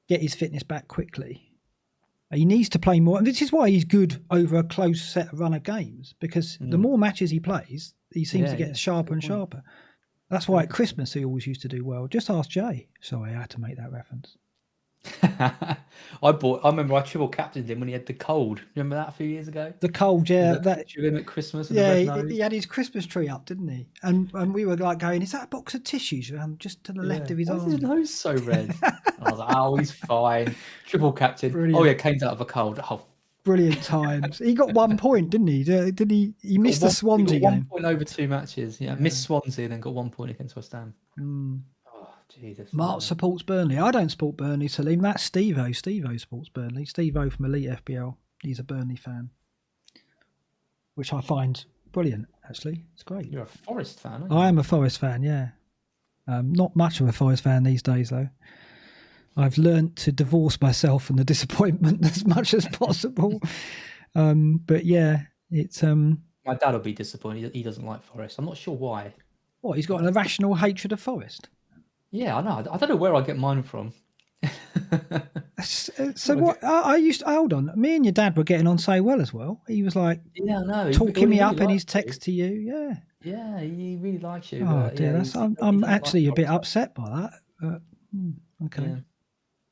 get his fitness back quickly. He needs to play more. And this is why he's good over a close set of run of games, because the more matches he plays, he seems to get sharper and sharper. That's why at Christmas he always used to do well. Just ask Jay. Sorry, I had to make that reference. I remember I triple captained him when he had the cold. Remember that a few years ago? The cold, yeah. That picture of him at Christmas with yeah, the red nose. he had his Christmas tree up, didn't he? And we were like going, is that a box of tissues? Just to the left of his arm. Why is his nose so red? I was like, oh, he's fine. Triple captain. Brilliant. Oh yeah, Kane's out of a cold. Oh, brilliant times. He got 1 point, didn't he? Did he? He missed the Swansea game. 1 point over 2 matches. Yeah, missed Swansea and then got 1 point against West Ham. Oh Jesus. Mark supports Burnley. I don't support Burnley, Salim. That's Steve-O. Steve-O supports Burnley. Steve-O from Elite FPL. He's a Burnley fan, which I find brilliant. Actually, it's great. You're a Forest fan, aren't you? I am a Forest fan. Yeah, not much of a Forest fan these days, though. I've learnt to divorce myself from the disappointment as much as possible. But yeah, it's my dad will be disappointed. He doesn't like Forest. I'm not sure why. What, he's got an irrational hatred of Forest? Yeah, I know. I don't know where I get mine from. So what? Hold on. Me and your dad were getting on so well as well. He was like, yeah, I know, talking me up in his text to you. Yeah, he really likes you. Oh dear, I'm actually a bit upset by that. Okay. Yeah.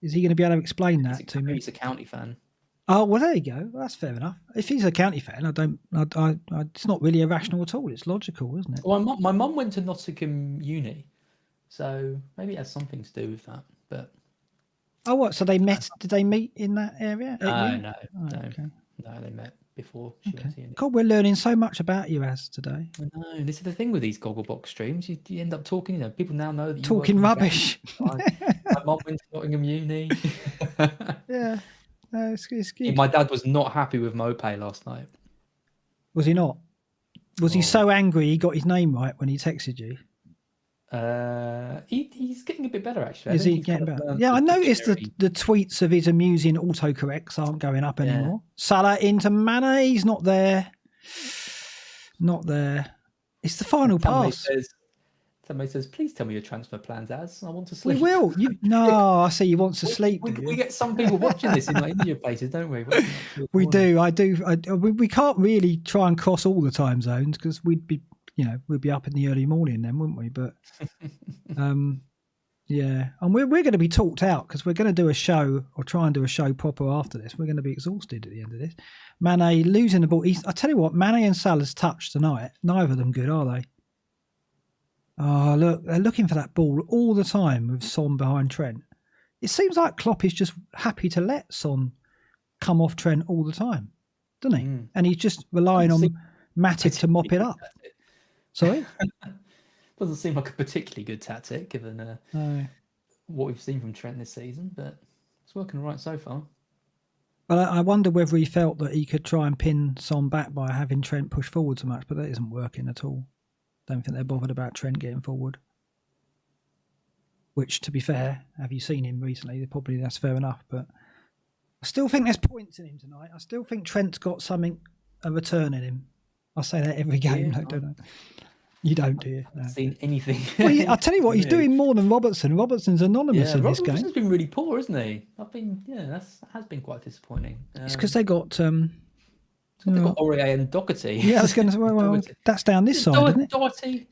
Is he going to be able to explain that to me? He's a County fan. Oh well, there you go. That's fair enough. If he's a County fan, it's not really irrational at all. It's logical, isn't it? Well, my mum went to Nottingham Uni, so maybe it has something to do with that. But what? So they met? Did they meet in that area? No. Okay. No, they met before she went to uni. God, we're learning so much about you as today. I know. This is the thing with these GoggleBox streams. You end up talking. People now know that you're talking rubbish. My mum went to Nottingham Uni. Yeah. No, it's good. My dad was not happy with Mopay last night. Was he not? Was he so angry he got his name right when he texted you? He's getting a bit better, actually. Is he getting better? Yeah, I noticed that the tweets of his amusing autocorrects aren't going up anymore. Salah into Mane, he's not there. Not there. It's the final pass. Somebody says, please tell me your transfer plans, Az. I want to sleep. We will. No, I see you want to sleep. We get some people watching this in India places, don't we? We do. I do. We can't really try and cross all the time zones because we'd be up in the early morning then, wouldn't we? But yeah, and we're going to be talked out because we're going to do a show or try and do a show proper after this. We're going to be exhausted at the end of this. Mane losing the ball. I tell you what, Mane and Salah's touch tonight. Neither of them good, are they? Oh, look, they're looking for that ball all the time with Son behind Trent. It seems like Klopp is just happy to let Son come off Trent all the time, doesn't he? And he's just relying on Matip to mop it up. Sorry? Doesn't seem like a particularly good tactic, given what we've seen from Trent this season, but it's working all right so far. But I wonder whether he felt that he could try and pin Son back by having Trent push forward so much, but that isn't working at all. Don't think they're bothered about Trent getting forward. Which, to be fair, have you seen him recently? Probably that's fair enough, but I still think there's points in him tonight. I still think Trent's got a return in him. I say that every game, don't I? You don't, do you? I haven't seen anything. Well, I'll tell you what, he's doing more than Robertson. Robertson's anonymous in this game. Robertson's been really poor, isn't he? That has been quite disappointing. It's because they got... they've got Aurier and Doherty. Yeah, I was going to say, well, that's down this side, isn't it? Doherty.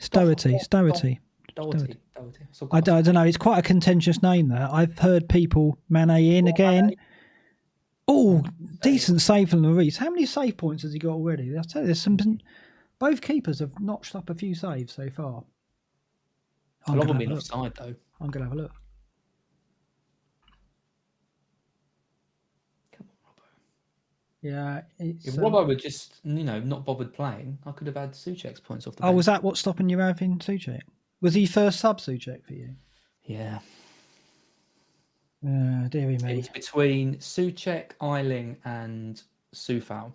I don't know. It's quite a contentious name there. I've heard people, Mane in again. Oh, decent save from Lloris. How many save points has he got already? I'll tell you, there's some... Both keepers have notched up a few saves so far. A lot of them been offside, though. I'm going to have a look. Come on, Robbo. Yeah. If Robbo were just, not bothered playing, I could have had Souček's points off the bench. Oh, was that what's stopping you having Souček? Was he first sub Souček for you? Yeah. Dearie me. It was between Souček, Eiling, and Soufal.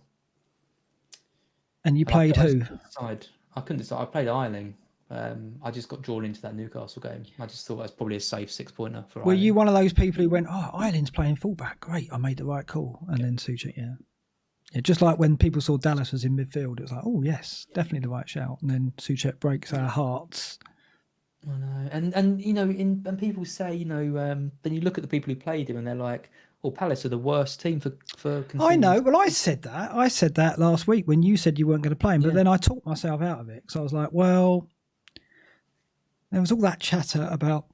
And you played who? I couldn't decide. I played Eiling. I just got drawn into that Newcastle game. I just thought that was probably a safe 6-pointer for Eiling. Were you one of those people who went, oh, Eiling's playing fullback. Great, I made the right call. And then Souček, yeah. Just like when people saw Dallas was in midfield, it was like, oh, yes, definitely the right shout. And then Souček breaks our hearts. I know. And people say, then you look at the people who played him and they're like, well, Palace are the worst team for conceding. I know. Well, I said that last week when you said you weren't going to play him, but then I talked myself out of it because I was like, well, there was all that chatter about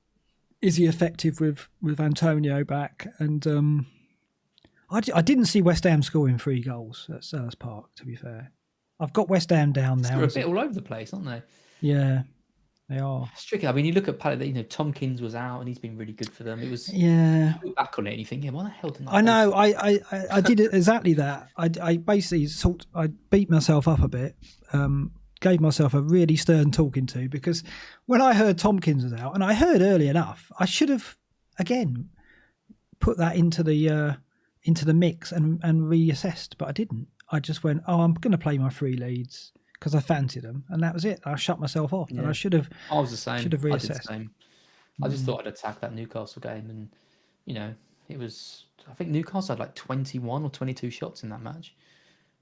is he effective with Antonio back? And I didn't see West Ham scoring 3 goals at Selhurst Park, to be fair. I've got West Ham down now. They're a bit all over the place, aren't they? Yeah, they are. It's tricky. I mean, you look at Palace, Tompkins was out and he's been really good for them. It was you look back on it and you think, why the hell didn't I know. I did exactly that. I basically I beat myself up a bit. Gave myself a really stern talking to, because when I heard Tompkins was out, and I heard early enough, I should have again put that into the mix and reassessed, but I didn't. I just went, I'm going to play my 3 leads because I fancied them, and that was it. I shut myself off, and I should have. I was the same. Should have reassessed. I did the same. I just thought I'd attack that Newcastle game, and it was. I think Newcastle had like 21 or 22 shots in that match.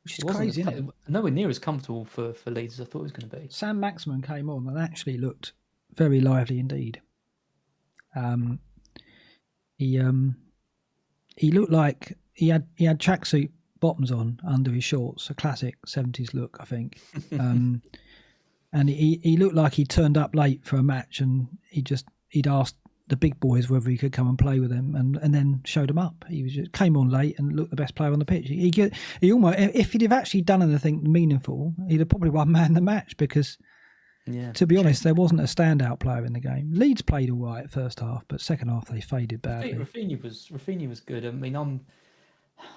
Which is crazy, isn't it? Nowhere near as comfortable for Leeds as I thought it was going to be. Sam Maximin came on and actually looked very lively indeed. He looked like he had tracksuit bottoms on under his shorts, a classic 70s look, I think. And he looked like he turned up late for a match, and he'd asked the big boys whether he could come and play with him, and then showed him up. He just came on late and looked the best player on the pitch. He almost, if he'd have actually done anything meaningful, he'd have probably won man the match, because to be honest, there wasn't a standout player in the game. Leeds played all right first half, but second half they faded badly. Rafinha was good. I mean,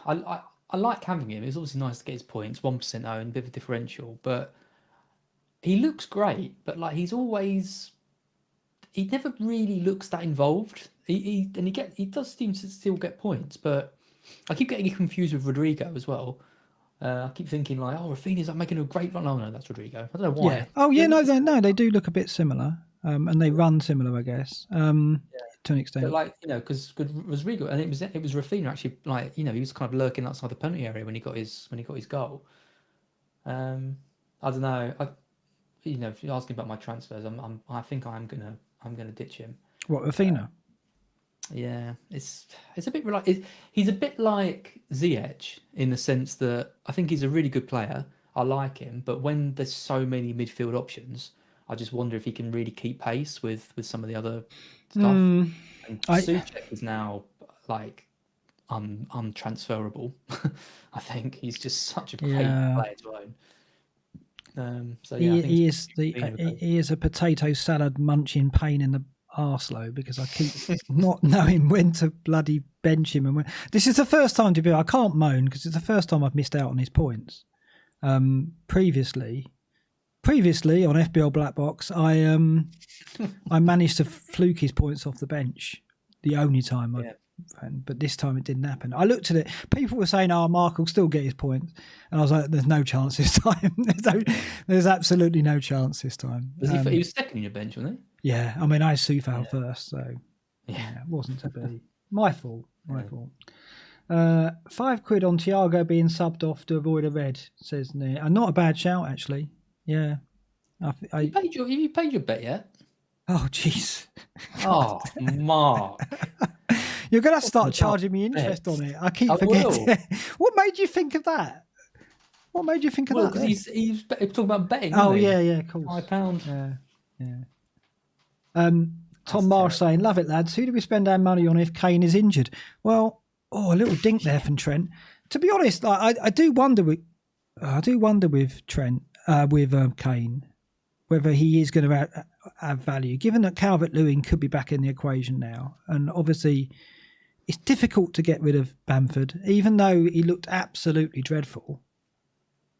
I like having him. It's obviously nice to get his points, 1% owned, a bit of a differential, but he looks great. But like he never really looks that involved. He does seem to still get points, but I keep getting confused with Rodrigo as well. I keep thinking like, Rafinha's like making a great run. Oh no, that's Rodrigo. I don't know why. Yeah. Oh yeah, no, they do look a bit similar, and they run similar, I guess, to an extent. But because Rodrigo, and it was Rafinha actually, he was kind of lurking outside the penalty area when he got his goal. I don't know. If you're asking about my transfers, I think I'm gonna ditch him. What, Rafinha? Yeah, it's a bit like he's a bit like Ziyech in the sense that I think he's a really good player. I like him, but when there's so many midfield options, I just wonder if he can really keep pace with some of the other stuff. And Souček is now like untransferable. I think he's just such a great player to own. He is a potato salad munching pain in the arselo, because I keep not knowing when to bloody bench him. And this is the first time I can't moan, because it's the first time I've missed out on his points. Previously on FPL BlackBox, I managed to fluke his points off the bench. The only time but this time it didn't happen. I looked at it. People were saying, Mark will still get his points. And I was like, there's no chance this time. There's absolutely no chance this time. He was second in your bench, wasn't he? Yeah. I mean, I Soufal first, so it wasn't to be. My fault. £5 on Thiago being subbed off to avoid a red, says Neil. And not a bad shout, actually. Yeah. Have you paid your bet yet? Oh, jeez. Oh, Mark. You're going to start charging me interest on it. I keep forgetting. What made you think of that? Because he's talking about betting. Oh, yeah, of course. £5. Yeah. Tom Marsh saying, love it, lads. Who do we spend our money on if Kane is injured? Well, a little dink there from Trent. To be honest, I do wonder with Trent, with Kane, whether he is going to have value, given that Calvert-Lewin could be back in the equation now. And obviously, it's difficult to get rid of Bamford, even though he looked absolutely dreadful.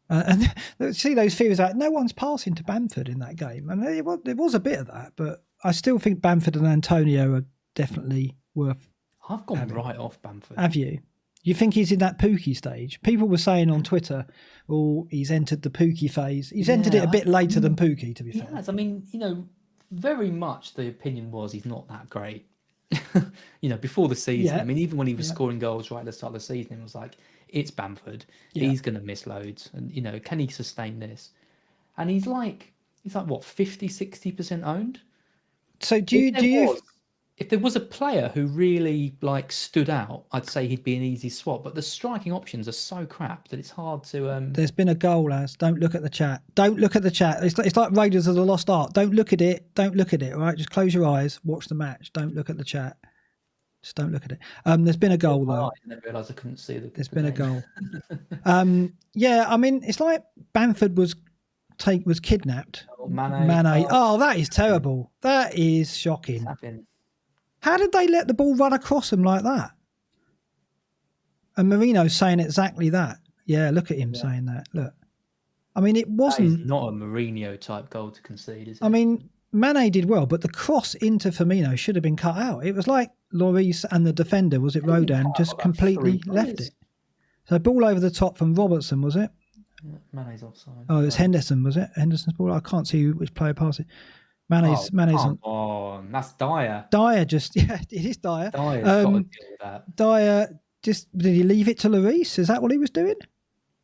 And see those fears out. No one's passing to Bamford in that game. And there was a bit of that, but I still think Bamford and Antonio are definitely worth I've gone right off Bamford. Have you? You think he's in that Pookie stage? People were saying on Twitter, he's entered the Pookie phase. He's entered it a bit later than Pookie, to be fair. Yes, I mean, very much the opinion was he's not that great. Before the season. Yeah. I mean, even when he was scoring goals right at the start of the season, it was like, it's Bamford. Yeah. He's going to miss loads. And, can he sustain this? And he's like what, 50, 60% owned? So do you if there was a player who really like stood out, I'd say he'd be an easy swap. But the striking options are so crap that it's hard to. There's been a goal, lads. Don't look at the chat. Don't look at the chat. It's like Raiders of the Lost Ark. Don't look at it. Don't look at it. All right, just close your eyes. Watch the match. Don't look at the chat. Just don't look at it. There's been a goal though. I didn't realise I couldn't see the. There's been a goal. Yeah, I mean, it's like Bamford was kidnapped. Mane. Oh, that is terrible. That is shocking. How did they let the ball run across them like that? And Marino's saying exactly that. Yeah, look at him saying that. Look. I mean, it wasn't... That is not a Mourinho type goal to concede, is it? I mean, Mane did well, but the cross into Firmino should have been cut out. It was like Lloris and the defender, was it Rodan, just completely left it. So ball over the top from Robertson, was it? Mane's offside. Oh, it was Henderson, was it? Henderson's ball? I can't see which player passed it. Mane's on. That's Dyer. Dyer just, yeah, it is Dyer. Dyer's got to deal with that. Dyer just, did he leave it to Lloris? Is that what he was doing?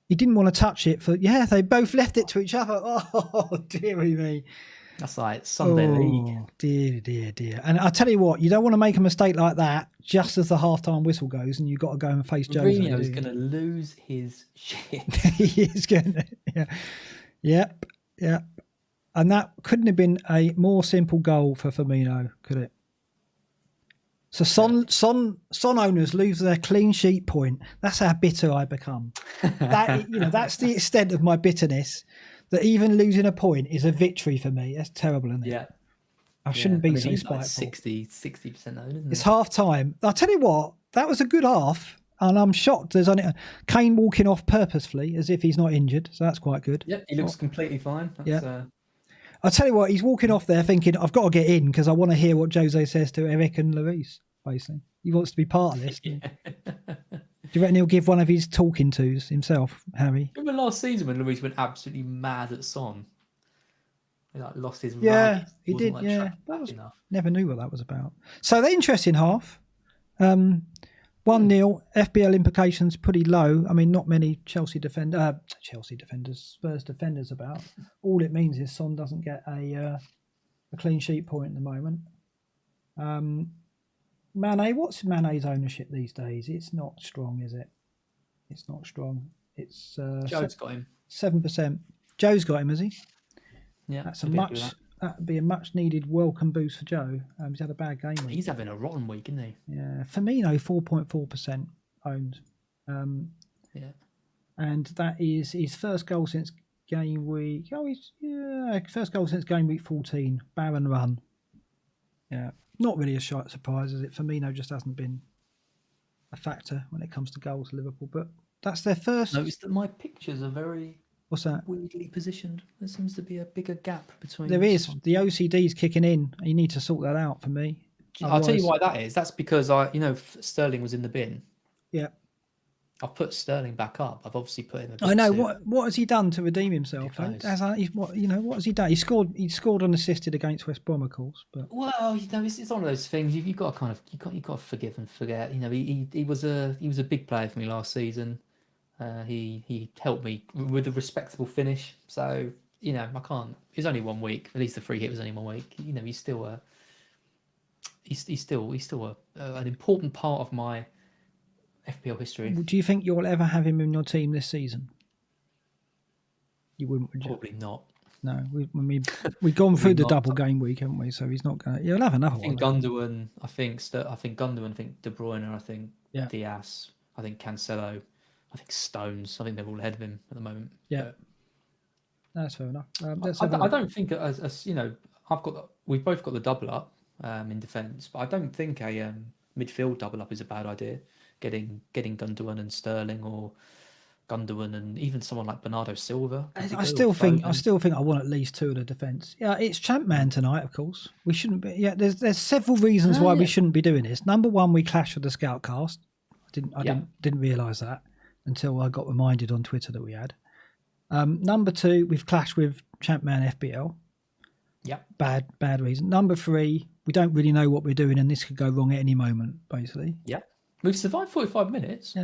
He didn't want to touch it they both left it to each other. Oh, dearie me. That's like Sunday League. Dear. And I tell you what, you don't want to make a mistake like that just as the half-time whistle goes and you've got to go and face Jose. Mourinho's going to lose his shit. He is going to, yeah. Yep. And that couldn't have been a more simple goal for Firmino, could it? So Son owners lose their clean sheet point. That's how bitter I become. That's the extent of my bitterness. That even losing a point is a victory for me. That's terrible, isn't it? Yeah. I shouldn't be so spiteful. Like 60% owned, isn't it? It's half time. I'll tell you what, that was a good half. And I'm shocked there's only Kane walking off purposefully as if he's not injured. So that's quite good. Yeah, he looks completely fine. I'll tell you what, he's walking off there thinking, I've got to get in because I want to hear what Jose says to Eric and Lloris, basically. He wants to be part of this. Do you reckon he'll give one of his talking tos himself, Harry? Remember last season when Lloris went absolutely mad at Son? He lost his rag. He did, never knew what that was about. So the interesting half. 1-0, FPL implications pretty low. I mean, not many Spurs defenders about. All it means is Son doesn't get a clean sheet point at the moment. Mane, what's Mane's ownership these days? It's not strong, is it? It's not strong. It's Joe's got him 7%. Joe's got him, has he? Yeah, that'd be a much needed welcome boost for Joe. He's had a bad game week. He's having a rotten week, isn't he? Yeah, Firmino 4.4% owned. And that is his first goal since game week. First goal since game week 14. Barren run. Yeah, not really a surprise, is it? Firmino just hasn't been a factor when it comes to goals to Liverpool, but that's their first. Notice that my pictures are very. What's that? Weirdly positioned. There seems to be a bigger gap between. There is. The OCD's kicking in. You need to sort that out for me. I'll tell you why that is. That's because Sterling was in the bin. Yeah. I've put Sterling back up. I've obviously put him. I know. What has he done to redeem himself? What has he done? He scored unassisted against West Brom, of course. But it's one of those things. You've got to you've got to forgive and forget. He was a big player for me last season. He helped me with a respectable finish. So, I can't. It's only 1 week. At least the free hit was only 1 week. He's still an important part of my FPL history. Do you think you'll ever have him in your team this season? You wouldn't, would you? Probably not. No, we've gone through the double game week, haven't we? So he's not going to. He'll have another one. Gundogan. I think Gundogan. I think De Bruyne. I think Diaz. I think Cancelo. I think Stones. I think they're all ahead of him at the moment. Yeah, that's fair enough. I don't think as we've both got the double up in defence, but I don't think a midfield double up is a bad idea. Getting Gundogan and Sterling, or Gundogan and even someone like Bernardo Silva. I still think I want at least two of the defence. Yeah, it's Champman tonight, of course. We shouldn't be. Yeah, there's several reasons why we shouldn't be doing this. Number one, we clash with the Scoutcast. I didn't realise that until I got reminded on Twitter that we had. Number two, we've clashed with Champman FBL. Yeah. Bad reason. Number three, we don't really know what we're doing and this could go wrong at any moment, basically. Yeah. We've survived 45 minutes.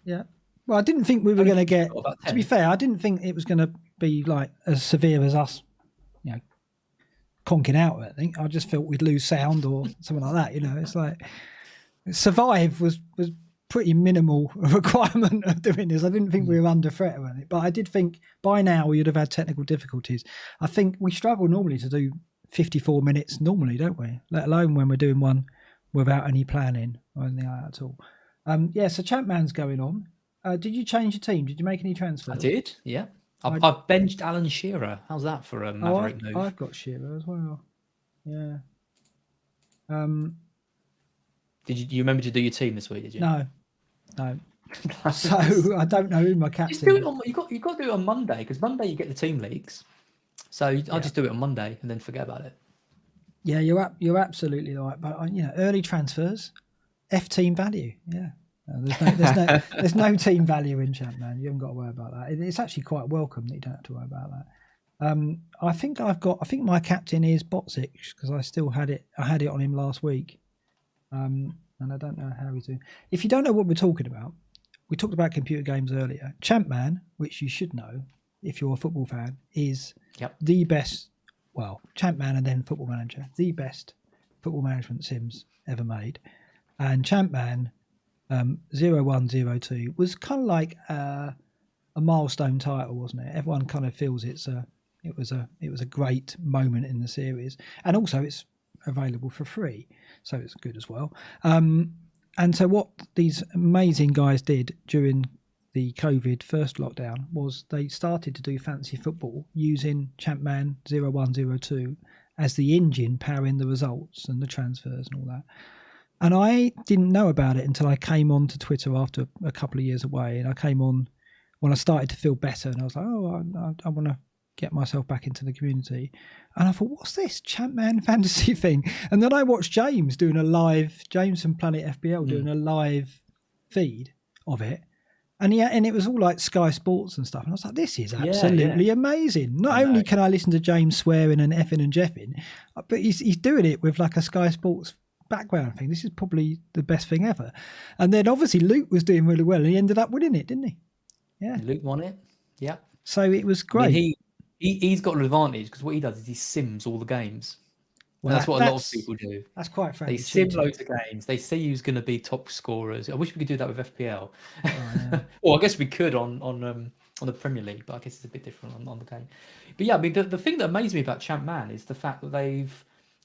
Yeah. Well, I didn't think we were going to get... To be fair, I didn't think it was going to be like as severe as us, conking out. I think I just felt we'd lose sound or something like that. It's like survive was pretty minimal requirement of doing this. I didn't think we were under threat or anything, but I did think by now we would have had technical difficulties. I think we struggle normally to do 54 minutes normally, don't we? Let alone when we're doing one without any planning or anything like that at all. So Champman's going on. Did you change your team? Did you make any transfers? I did, yeah. I've benched Alan Shearer. How's that for a maverick move? I've got Shearer as well. Yeah. Did you remember to do your team this week? Did you? No. So I don't know who my captain. Just do it on. You got to do it on Monday, because Monday you get the team leagues. So I'll just do it on Monday and then forget about it. Yeah, you're absolutely right. But early transfers, team value. Yeah. There's no team value in Champman. You haven't got to worry about that. It's actually quite welcome that you don't have to worry about that. I think my captain is Botsic, because I still had it. I had it on him last week, and I don't know how he's doing. If you don't know what we're talking about, we talked about computer games earlier. Champman, which you should know if you're a football fan, is the best. Well, Champman and then Football Manager, the best football management sims ever made, and Champman 0102 was kind of like a milestone title, wasn't it? Everyone kind of feels it was a great moment in the series, and also it's available for free, so it's good as well. And so what these amazing guys did during the COVID first lockdown was they started to do fantasy football using Champman 0102 as the engine powering the results and the transfers and all that. And I didn't know about it until I came on to Twitter after a couple of years away. And I came on when I started to feel better. And I was like, I want to get myself back into the community. And I thought, what's this Champman fantasy thing? And then I watched James from Planet FPL doing a live feed of it. And it was all like Sky Sports and stuff. And I was like, this is absolutely amazing. Not only can I listen to James swearing and effing and jeffing, but he's doing it with like a Sky Sports background thing. This is probably the best thing ever. And then obviously Luke was doing really well and he ended up winning it, didn't he? Yeah. Luke won it. Yeah. So it was great. I mean, he's got an advantage because what he does is he sims all the games. Well, that's what a lot of people do. That's quite frankly. They sim loads of games. They see who's going to be top scorers. I wish we could do that with FPL. Oh, yeah. Well, I guess we could on the Premier League, but I guess it's a bit different on the game. But yeah, I mean, the thing that amazed me about Champman is the fact that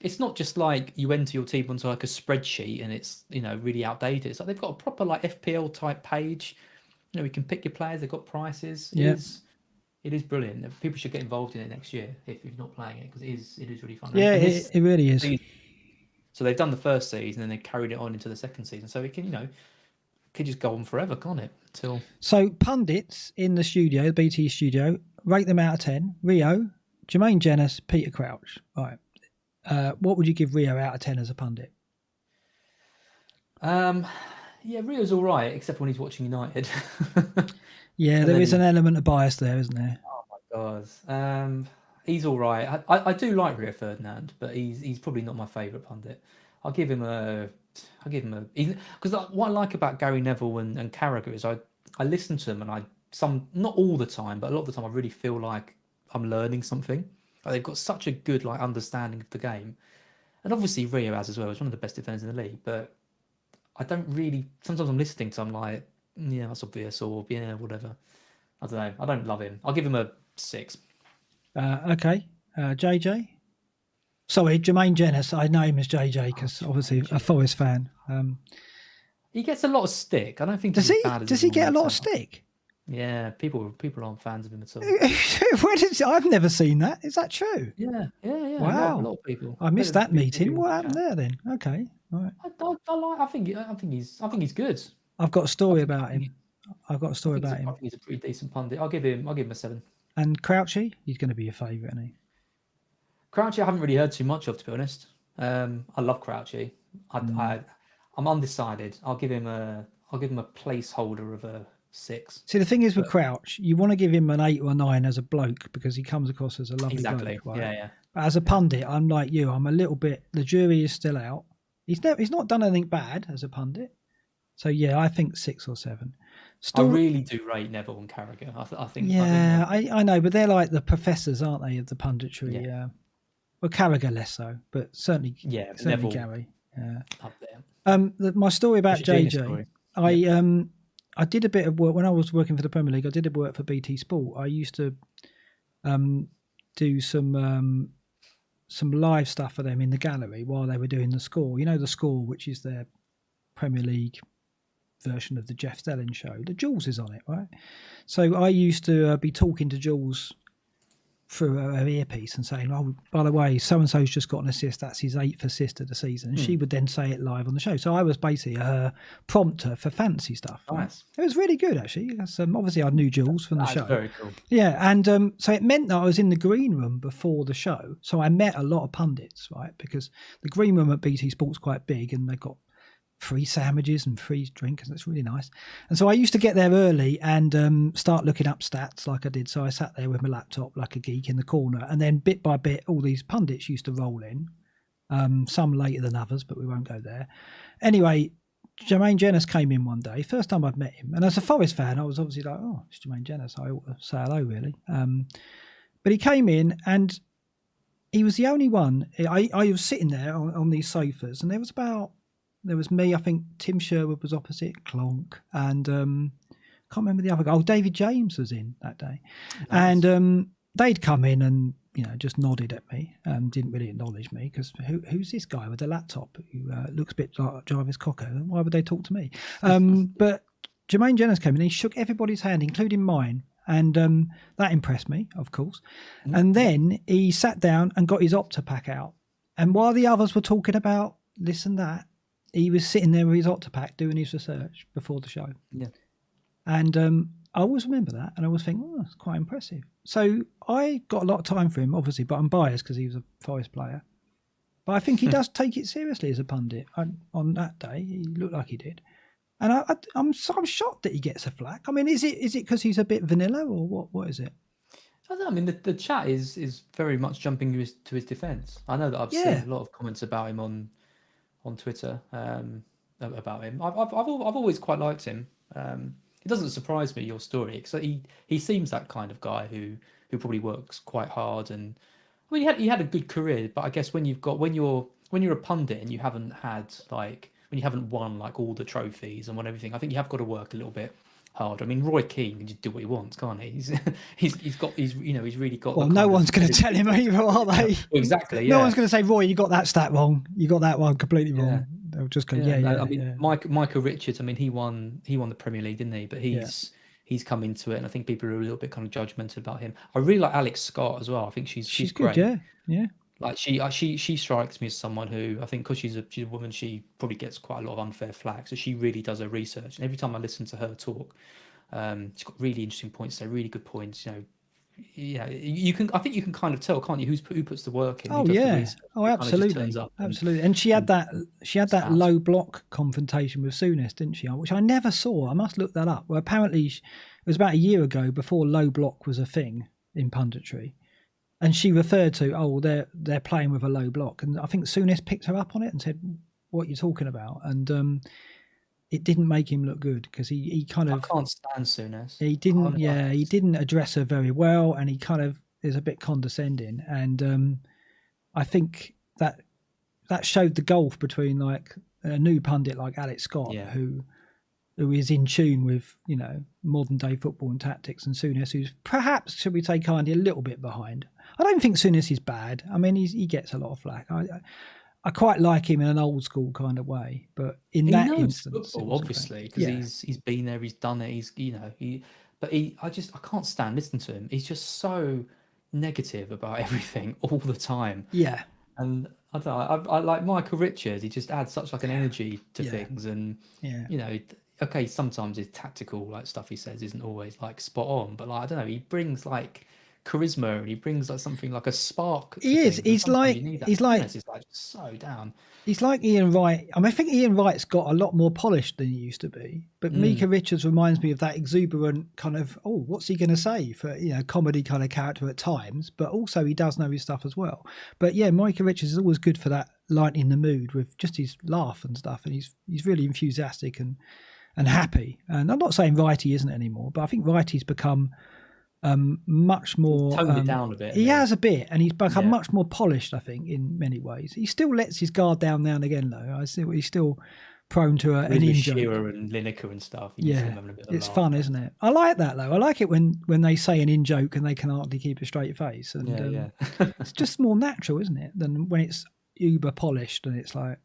it's not just like you enter your team onto like a spreadsheet and it's really outdated. It's like they've got a proper like FPL type page. We can pick your players. They've got prices. Yeah. It is brilliant. People should get involved in it next year if you're not playing it, because it is really fun. Yeah, it really is. So they've done the first season and they carried it on into the second season. So it can just go on forever, can't it? So pundits in the studio, the BT studio, rate them out of 10. Rio, Jermaine Jenas, Peter Crouch. All right. What would you give Rio out of 10 as a pundit? Yeah, Rio's all right, except when he's watching United. Yeah, there is an element of bias there, isn't there? Oh my god, he's all right. I do like Rio Ferdinand, but he's probably not my favourite pundit. I'll give him a because what I like about Gary Neville and Carragher is I listen to them and not all the time, but a lot of the time I really feel like I'm learning something. Like they've got such a good understanding of the game, and obviously Rio has as well. He's one of the best defenders in the league, but I don't really. Sometimes I'm listening to him like, yeah, that's obvious, or yeah, whatever. I don't know. I don't love him. I'll give him a 6. Okay. JJ? Sorry, Jermaine Jenas. I know him as JJ because obviously a Forest fan. He gets a lot of stick. I don't think does he get a lot of stick? Yeah, people aren't fans of him at all. I've never seen that. Is that true? Yeah. Wow. A lot of people. I missed that meeting. What happened there then? Okay. All right. I think he's good. I've got a story about him. I think he's a pretty decent pundit. I'll give him a 7. And Crouchy, he's going to be your favourite, isn't he? Crouchy, I haven't really heard too much of, to be honest. I love Crouchy. I'm undecided. I'll give him a placeholder of a 6. See, the thing is with Crouch, you want to give him an 8 or a 9 as a bloke because he comes across as a lovely bloke. Right? Yeah. But as a pundit, I'm like you. I'm a little bit. The jury is still out. He's not done anything bad as a pundit. So yeah, I think 6 or 7. I really do rate Neville and Carragher. I think. Yeah, I know, but they're like the professors, aren't they, of the punditry? Yeah. Well, Carragher less so, but certainly Neville Gary. up there. My story about JJ, story. I did a bit of work when I was working for the Premier League. I did a work for BT Sport. I used to do some live stuff for them in the gallery while they were doing the Score. You know, the Score, which is their Premier League version of the Jeff Stelling show. The Jules is on it, right? So I used to be talking to Jules through her earpiece and saying, "Oh, by the way, so and so's just got an assist. That's his 8th assist of the season." And she would then say it live on the show. So I was basically her prompter for fantasy stuff. Nice. Right? It was really good, actually. Obviously, I knew Jules from the show. Very cool. Yeah, and so it meant that I was in the green room before the show. So I met a lot of pundits, right? Because the green room at BT Sport's quite big, and they've got free sandwiches and free drinks. That's really nice. And so I used to get there early and start looking up stats like I did. So I sat there with my laptop like a geek in the corner, and then bit by bit, all these pundits used to roll in. Some later than others, but we won't go there. Anyway, Jermaine Jenas came in one day, first time I'd met him. And as a Forest fan, I was obviously like, oh, it's Jermaine Jenas. I ought to say hello, really. But he came in and he was the only one. I was sitting there on these sofas, and there was me, I think Tim Sherwood was opposite, Clonk, and can't remember the other guy. Oh, David James was in that day. Nice. And they'd come in and, just nodded at me, didn't really acknowledge me, because who's this guy with the laptop who looks a bit like Jarvis Cocker? Why would they talk to me? But Jermaine Jenas came in and he shook everybody's hand, including mine. And that impressed me, of course. Mm-hmm. And then he sat down and got his Opta pack out. And while the others were talking about this and that, he was sitting there with his Octopack doing his research before the show. Yeah. And I always remember that, and I always think, oh, that's quite impressive. So I got a lot of time for him, obviously, but I'm biased because he was a Forest player. But I think he does take it seriously as a pundit. On that day, he looked like he did. And I'm shocked that he gets a flack. I mean, is it because he's a bit vanilla, or what is it? I don't know. I mean, the chat is very much jumping to his defence. I know that I've seen a lot of comments about him on Twitter about him. I've always quite liked him. It doesn't surprise me, your story, because he seems that kind of guy who probably works quite hard. And I mean, he had a good career, but I guess when you're a pundit and you haven't had when you haven't won like all the trophies and won everything, I think you have got to work a little bit hard. I mean, Roy Keane can just do what he wants, can't he? He's really got. Well, no one's going to tell him either, are they? Exactly. Yeah. No one's going to say, Roy, you got that stat wrong. You got that one completely wrong. Yeah. They'll just go, I mean, Micah Richards. I mean, he won the Premier League, didn't he? But he's come into it, and I think people are a little bit kind of judgmental about him. I really like Alex Scott as well. I think she's good, great. Yeah. Like she strikes me as someone who, I think because she's a woman, she probably gets quite a lot of unfair flack. So she really does her research, and every time I listen to her talk, she's got really interesting points. They're really good points. You can. I think you can kind of tell, can't you? Who puts the work in? Oh yeah. Oh, absolutely. Absolutely. And she had that low block confrontation with Souness, didn't she? Which I never saw. I must look that up. Well, apparently it was about a year ago, before low block was a thing in punditry. And she referred to, they're playing with a low block. And I think Souness picked her up on it and said, what are you talking about? And it didn't make him look good, because he kind of... I can't stand Souness. He didn't, he didn't address her very well, and he kind of is a bit condescending. And I think that showed the gulf between like a new pundit like Alex Scott, who is in tune with, modern day football and tactics, and Souness, who's perhaps, should we say kindly, a little bit behind. I don't think Souness is bad. I mean, he gets a lot of flack. I quite like him in an old school kind of way, but in that instance, football, obviously, because he's been there, he's done it. I can't stand listening to him. He's just so negative about everything all the time. Yeah, and I don't know. I like Michael Richards. He just adds such like an energy to things, and okay, sometimes his tactical like stuff he says isn't always like spot on, but like I don't know, he brings like charisma, and he brings like something like a spark. He's like so down. He's like Ian Wright. I mean, I think Ian Wright's got a lot more polished than he used to be, but Micah Richards reminds me of that exuberant kind of, what's he going to say, for comedy kind of character at times, but also he does know his stuff as well. But yeah, Micah Richards is always good for that lightening the mood with just his laugh and stuff, and he's really enthusiastic and happy. And I'm not saying Wrighty isn't anymore, but I think Wrighty's become much more. Toned it down a bit. He has a bit, and he's become much more polished, I think, in many ways. He still lets his guard down now and again, though. He's still prone to an in-joke. Shearer and Lineker and stuff. It's fun, isn't it? I like that, though. I like it when they say an in-joke and they can hardly keep a straight face. And it's just more natural, isn't it, than when it's uber polished and it's like,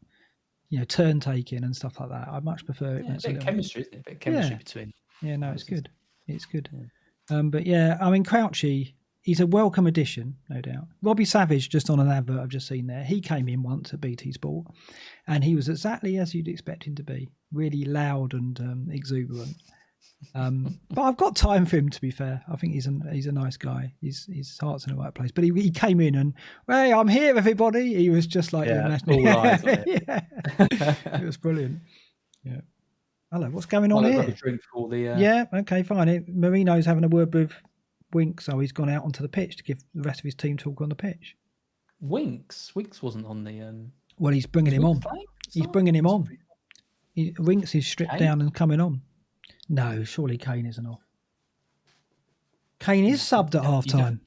turn taking and stuff like that. I much prefer it. Yeah, a bit of chemistry, isn't it? A bit of chemistry between. Yeah, no, it's good. It's good. But yeah, I mean, Crouchy, he's a welcome addition, no doubt. Robbie Savage, just on an advert I've just seen there, he came in once at BT Sport, and he was exactly as you'd expect him to be, really loud and exuberant. But I've got time for him, to be fair. I think he's a nice guy. His heart's in the right place. But he came in and, hey, I'm here, everybody. He was just like, all eyes on it. It was brilliant. Yeah. Hello, what's going on here? A drink for all the, Yeah, okay, fine. Marino's having a word with Winks, so he's gone out onto the pitch to give the rest of his team talk on the pitch. Winks wasn't on the. Well, he's bringing him on. He's bringing him on. Winks is stripped down and coming on. No, surely Kane isn't off. Kane is subbed at half time.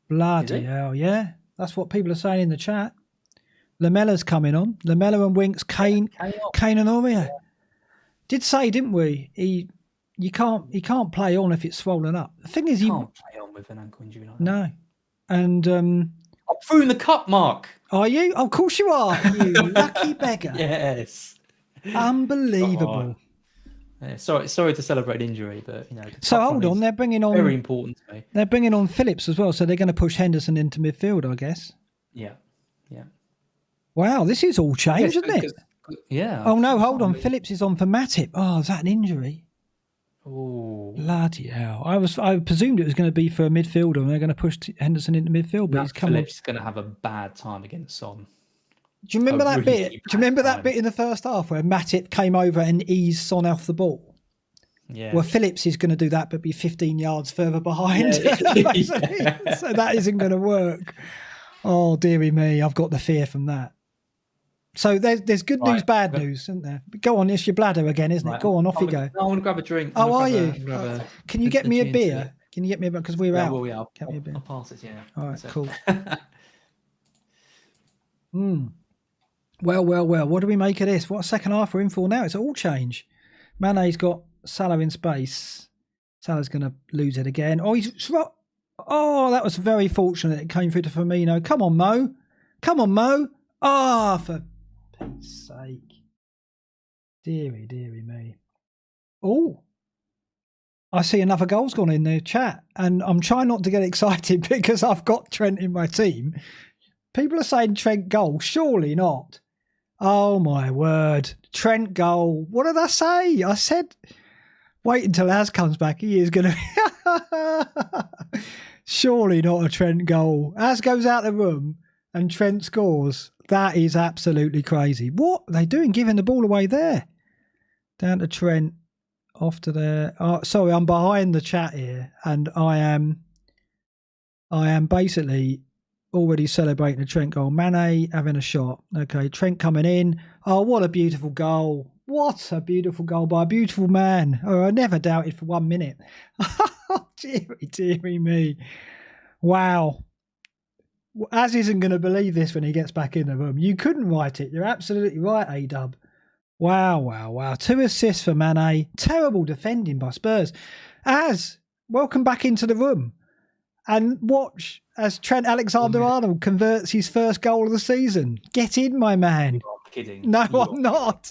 Bloody hell, yeah. That's what people are saying in the chat. Lamella's coming on. Lamella and Winks, Kane and Aurier. Did say, didn't we? He can't play on if it's swollen up. The thing is, he can't play on with an ankle injury like that. No, and I'm through in the cup, Mark. Are you? Oh, of course you are. You lucky beggar. Yes. Unbelievable. Yeah, sorry to celebrate injury, but So hold on, they're bringing on very important to me. They're bringing on Phillips as well, so they're going to push Henderson into midfield, I guess. Yeah. Wow, this is all change, isn't it? Yeah. Oh no, hold on. Phillips is on for Matip. Oh, is that an injury? Oh, bloody hell! I presumed it was going to be for a midfielder, and they're going to push Henderson into midfield. But he's come. Phillips is going to have a bad time against Son. Do you remember that bit? Do you remember that bit in the first half where Matip came over and eased Son off the ball? Yeah. Well, Phillips is going to do that, but be 15 yards further behind. So that isn't going to work. Oh dearie me! I've got the fear from that. So there's good news, bad news, isn't there? Go on, it's your bladder again, isn't it? Go on, off you go. I want to grab a drink. Oh, are you? Can you get me a beer? Can you get me a beer? Because we're out. Yeah, I'll pass it, yeah. All right, cool. Well. What do we make of this? What second half we're in for now? It's all change. Mane's got Salah in space. Salah's going to lose it again. Oh, that was very fortunate. It came through to Firmino. Come on, Mo. Oh, for Pete's sake. Deary me. Oh, I see another goal's gone in the chat, and I'm trying not to get excited because I've got Trent in my team. People are saying Trent goal. Surely not. Oh, my word. Trent goal. What did I say? I said, wait until Az comes back. He is going to... Surely not a Trent goal. Az goes out the room and Trent scores. That is absolutely crazy. What are they doing, giving the ball away there? Down to Trent, off to there. Oh, sorry, I'm behind the chat here, and I am basically already celebrating a Trent goal. Mane having a shot. Okay, Trent coming in. Oh, what a beautiful goal. What a beautiful goal by a beautiful man. Oh, I never doubted for 1 minute. Oh, dearie me. Wow. Az isn't going to believe this when he gets back in the room. You couldn't write it. You're absolutely right, A-Dub. Wow. 2 assists for Mane. Terrible defending by Spurs. Az, welcome back into the room. And watch as Trent Alexander-Arnold converts his first goal of the season. Get in, my man. You're not kidding. No, I'm not.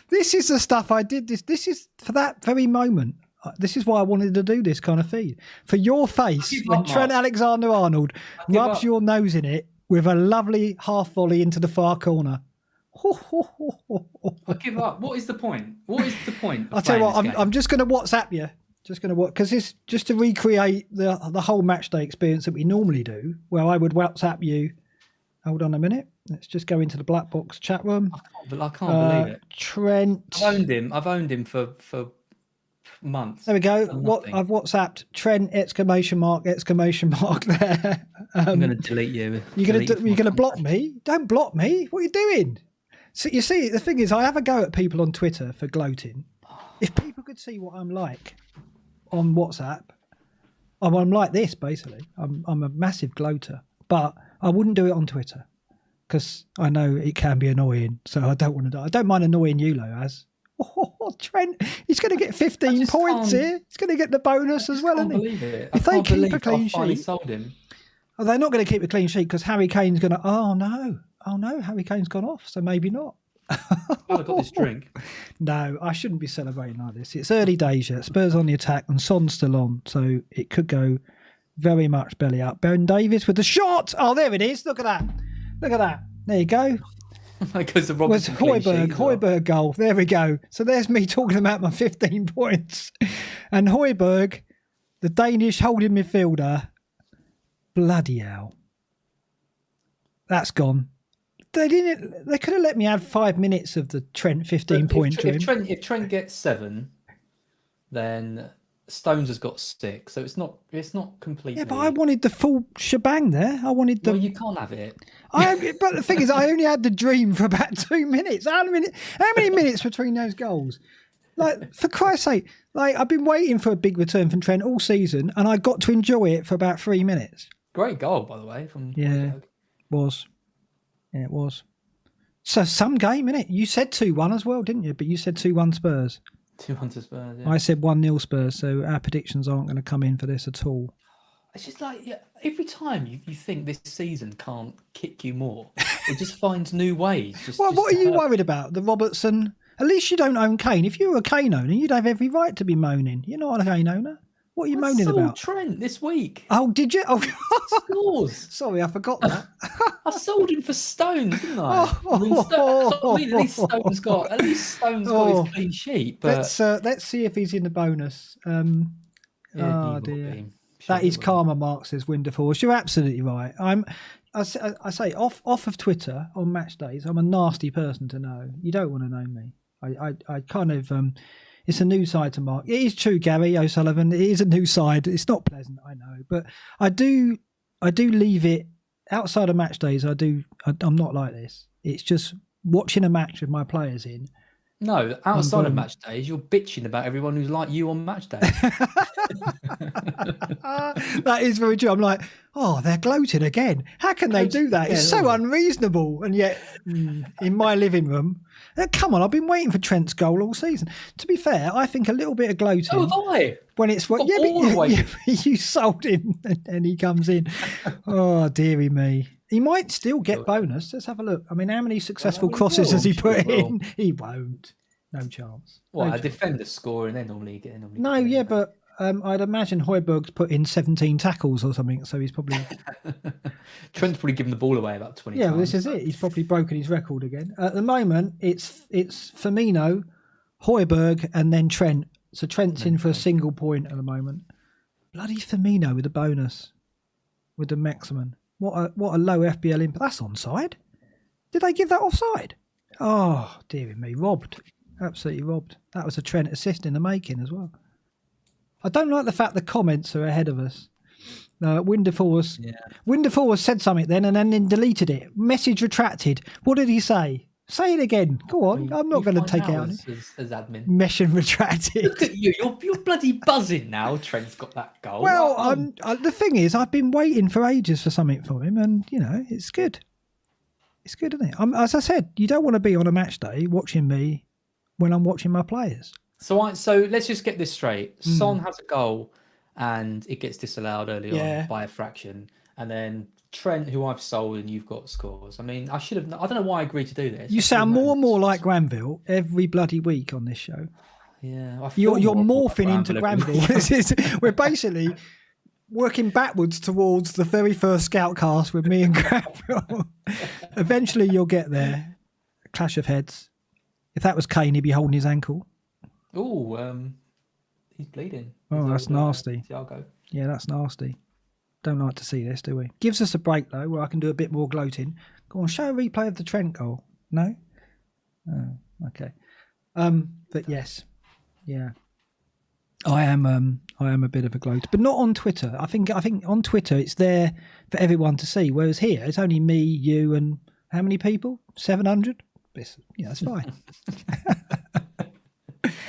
This is the stuff I did. This is for that very moment. This is why I wanted to do this kind of feed. For your face, when Trent Alexander-Arnold rubs your nose in it with a lovely half volley into the far corner. I give up. What is the point? I'll tell you what, I'm just going to WhatsApp you. Because it's just to recreate the whole match day experience that we normally do, where I would WhatsApp you. Hold on a minute. Let's just go into the BlackBox chat room. I can't believe it. Trent. I've owned him for months. There we go. I've WhatsApped Trent ! There. I'm going to delete you. You're going to block me? Don't block me. What are you doing? So you see, the thing is, I have a go at people on Twitter for gloating. If people could see what I'm like on WhatsApp, I'm like this, basically. I'm a massive gloater. But I wouldn't do it on Twitter because I know it can be annoying. So I don't want to do it. I don't mind annoying you, Az. Oh, Trent, he's going to get 15 points here. He's going to get the bonus as well, isn't he? Believe it. If they keep a clean sheet, sold him. Oh, they're not going to keep a clean sheet because Harry Kane's going to. Oh no, Harry Kane's gone off. So maybe not. I've got this drink. No, I shouldn't be celebrating like this. It's early days yet. Spurs on the attack and Son's still on, so it could go very much belly up. Ben Davies with the shot. Oh, there it is. Look at that. Look at that. There you go. That goes to Robertson. Højbjerg goal. There we go. So there's me talking about my 15 points. And Højbjerg, the Danish holding midfielder, bloody hell. That's gone. They didn't. They could have let me have 5 minutes of the Trent 15-point dream. If Trent gets 7, then Stones has got 6. So it's not completely. Yeah, but I wanted the full shebang there. I wanted the. Well, you can't have it. But the thing is, I only had the dream for about 2 minutes. How many minutes between those goals? Like, for Christ's sake, like I've been waiting for a big return from Trent all season, and I got to enjoy it for about 3 minutes. Great goal, by the way, from Højbjerg. Yeah, it was. So some game, innit? You said 2-1 as well, didn't you? But you said 2-1 Spurs. 2-1 to Spurs, yeah. I said 1-0 Spurs, so our predictions aren't going to come in for this at all. It's just like, every time you think this season can't kick you more, it just finds new ways. What are you worried about? The Robertson? At least you don't own Kane. If you were a Kane owner, you'd have every right to be moaning. You're not a Kane owner. What are you moaning about? Trent this week. Oh, did you? Oh, scores. Sorry, I forgot that. I sold him for Stones, didn't I? At least Stones got his clean sheet. But let's see if he's in the bonus. Oh dear, that is karma. Mark says Winterforce. You're absolutely right. I say off of Twitter on match days. I'm a nasty person to know. You don't want to know me. I kind of. It's a new side to Mark. It is true, Gary O'Sullivan. It is a new side. It's not pleasant, I know, but I do leave it outside of match days. I'm not like this. It's just watching a match with my players in. No, outside of match days, you're bitching about everyone who's like you on match day. That is very true. I'm like, oh, they're gloating again. How can they do that? It's so unreasonable. And yet, in my living room, come on, I've been waiting for Trent's goal all season. To be fair, I think a little bit of gloating. So have I. When it's what? Yeah, but you sold him and he comes in. Oh, dearie me. He might still get bonus. Let's have a look. I mean, how many successful crosses has he put in? He won't. No chance. Well, a defender score and then normally get in. No, yeah, but I'd imagine Højbjerg's put in 17 tackles or something, so he's probably... Trent's probably given the ball away about 20 times. Yeah, well, this is it. He's probably broken his record again. At the moment, it's Firmino, Højbjerg, and then Trent. So Trent's in for a single point at the moment. Bloody Firmino with a bonus, with the maximum. What a low FPL impact. That's onside. Did they give that offside? Oh, dear me. Robbed. Absolutely robbed. That was a Trent assist in the making as well. I don't like the fact the comments are ahead of us. Winterforce said something then and then deleted it. Message retracted. What did he say? Say it again. Go on. I'm not going to take it out. As admin. Mesh and retracted. Look at you. You're bloody buzzing now. Trent's got that goal. Well, the thing is, I've been waiting for ages for something from him, and it's good. It's good, isn't it? As I said, you don't want to be on a match day watching me when I'm watching my players. So let's just get this straight. Son has a goal, and it gets disallowed early on by a fraction, and then Trent, who I've sold, and you've got scores. I mean, I don't know why I agreed to do this. You sound more and more like Granville every bloody week on this show. Yeah, you're morphing into Granville. We're basically working backwards towards the very first scout cast with me and Granville. Eventually, you'll get there. A clash of heads. If that was Kane, he'd be holding his ankle. Oh, he's bleeding. Oh, that's nasty. Thiago. Yeah, that's nasty. Don't like to see this, do we? Gives us a break, though, where I can do a bit more gloating. Go on, show a replay of the Trent goal. No? Oh, okay. But yes. Yeah. I am a bit of a gloat, but not on Twitter. I think on Twitter it's there for everyone to see, whereas here it's only me, you, and how many people? 700? Yeah, that's fine.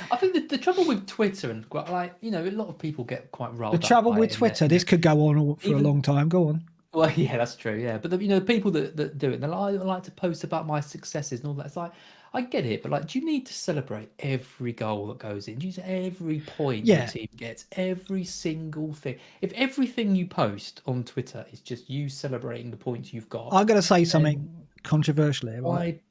I think the trouble with Twitter and like a lot of people get quite rolled up. The trouble with Twitter, this could go on for a long time. Go on. Well, yeah, that's true. Yeah, but the people that do it, they're like, I like to post about my successes and all that. It's like, I get it, but like, do you need to celebrate every goal that goes in? Do you every point your team gets, every single thing? If everything you post on Twitter is just you celebrating the points you've got, I'm going to say something controversial here. Right?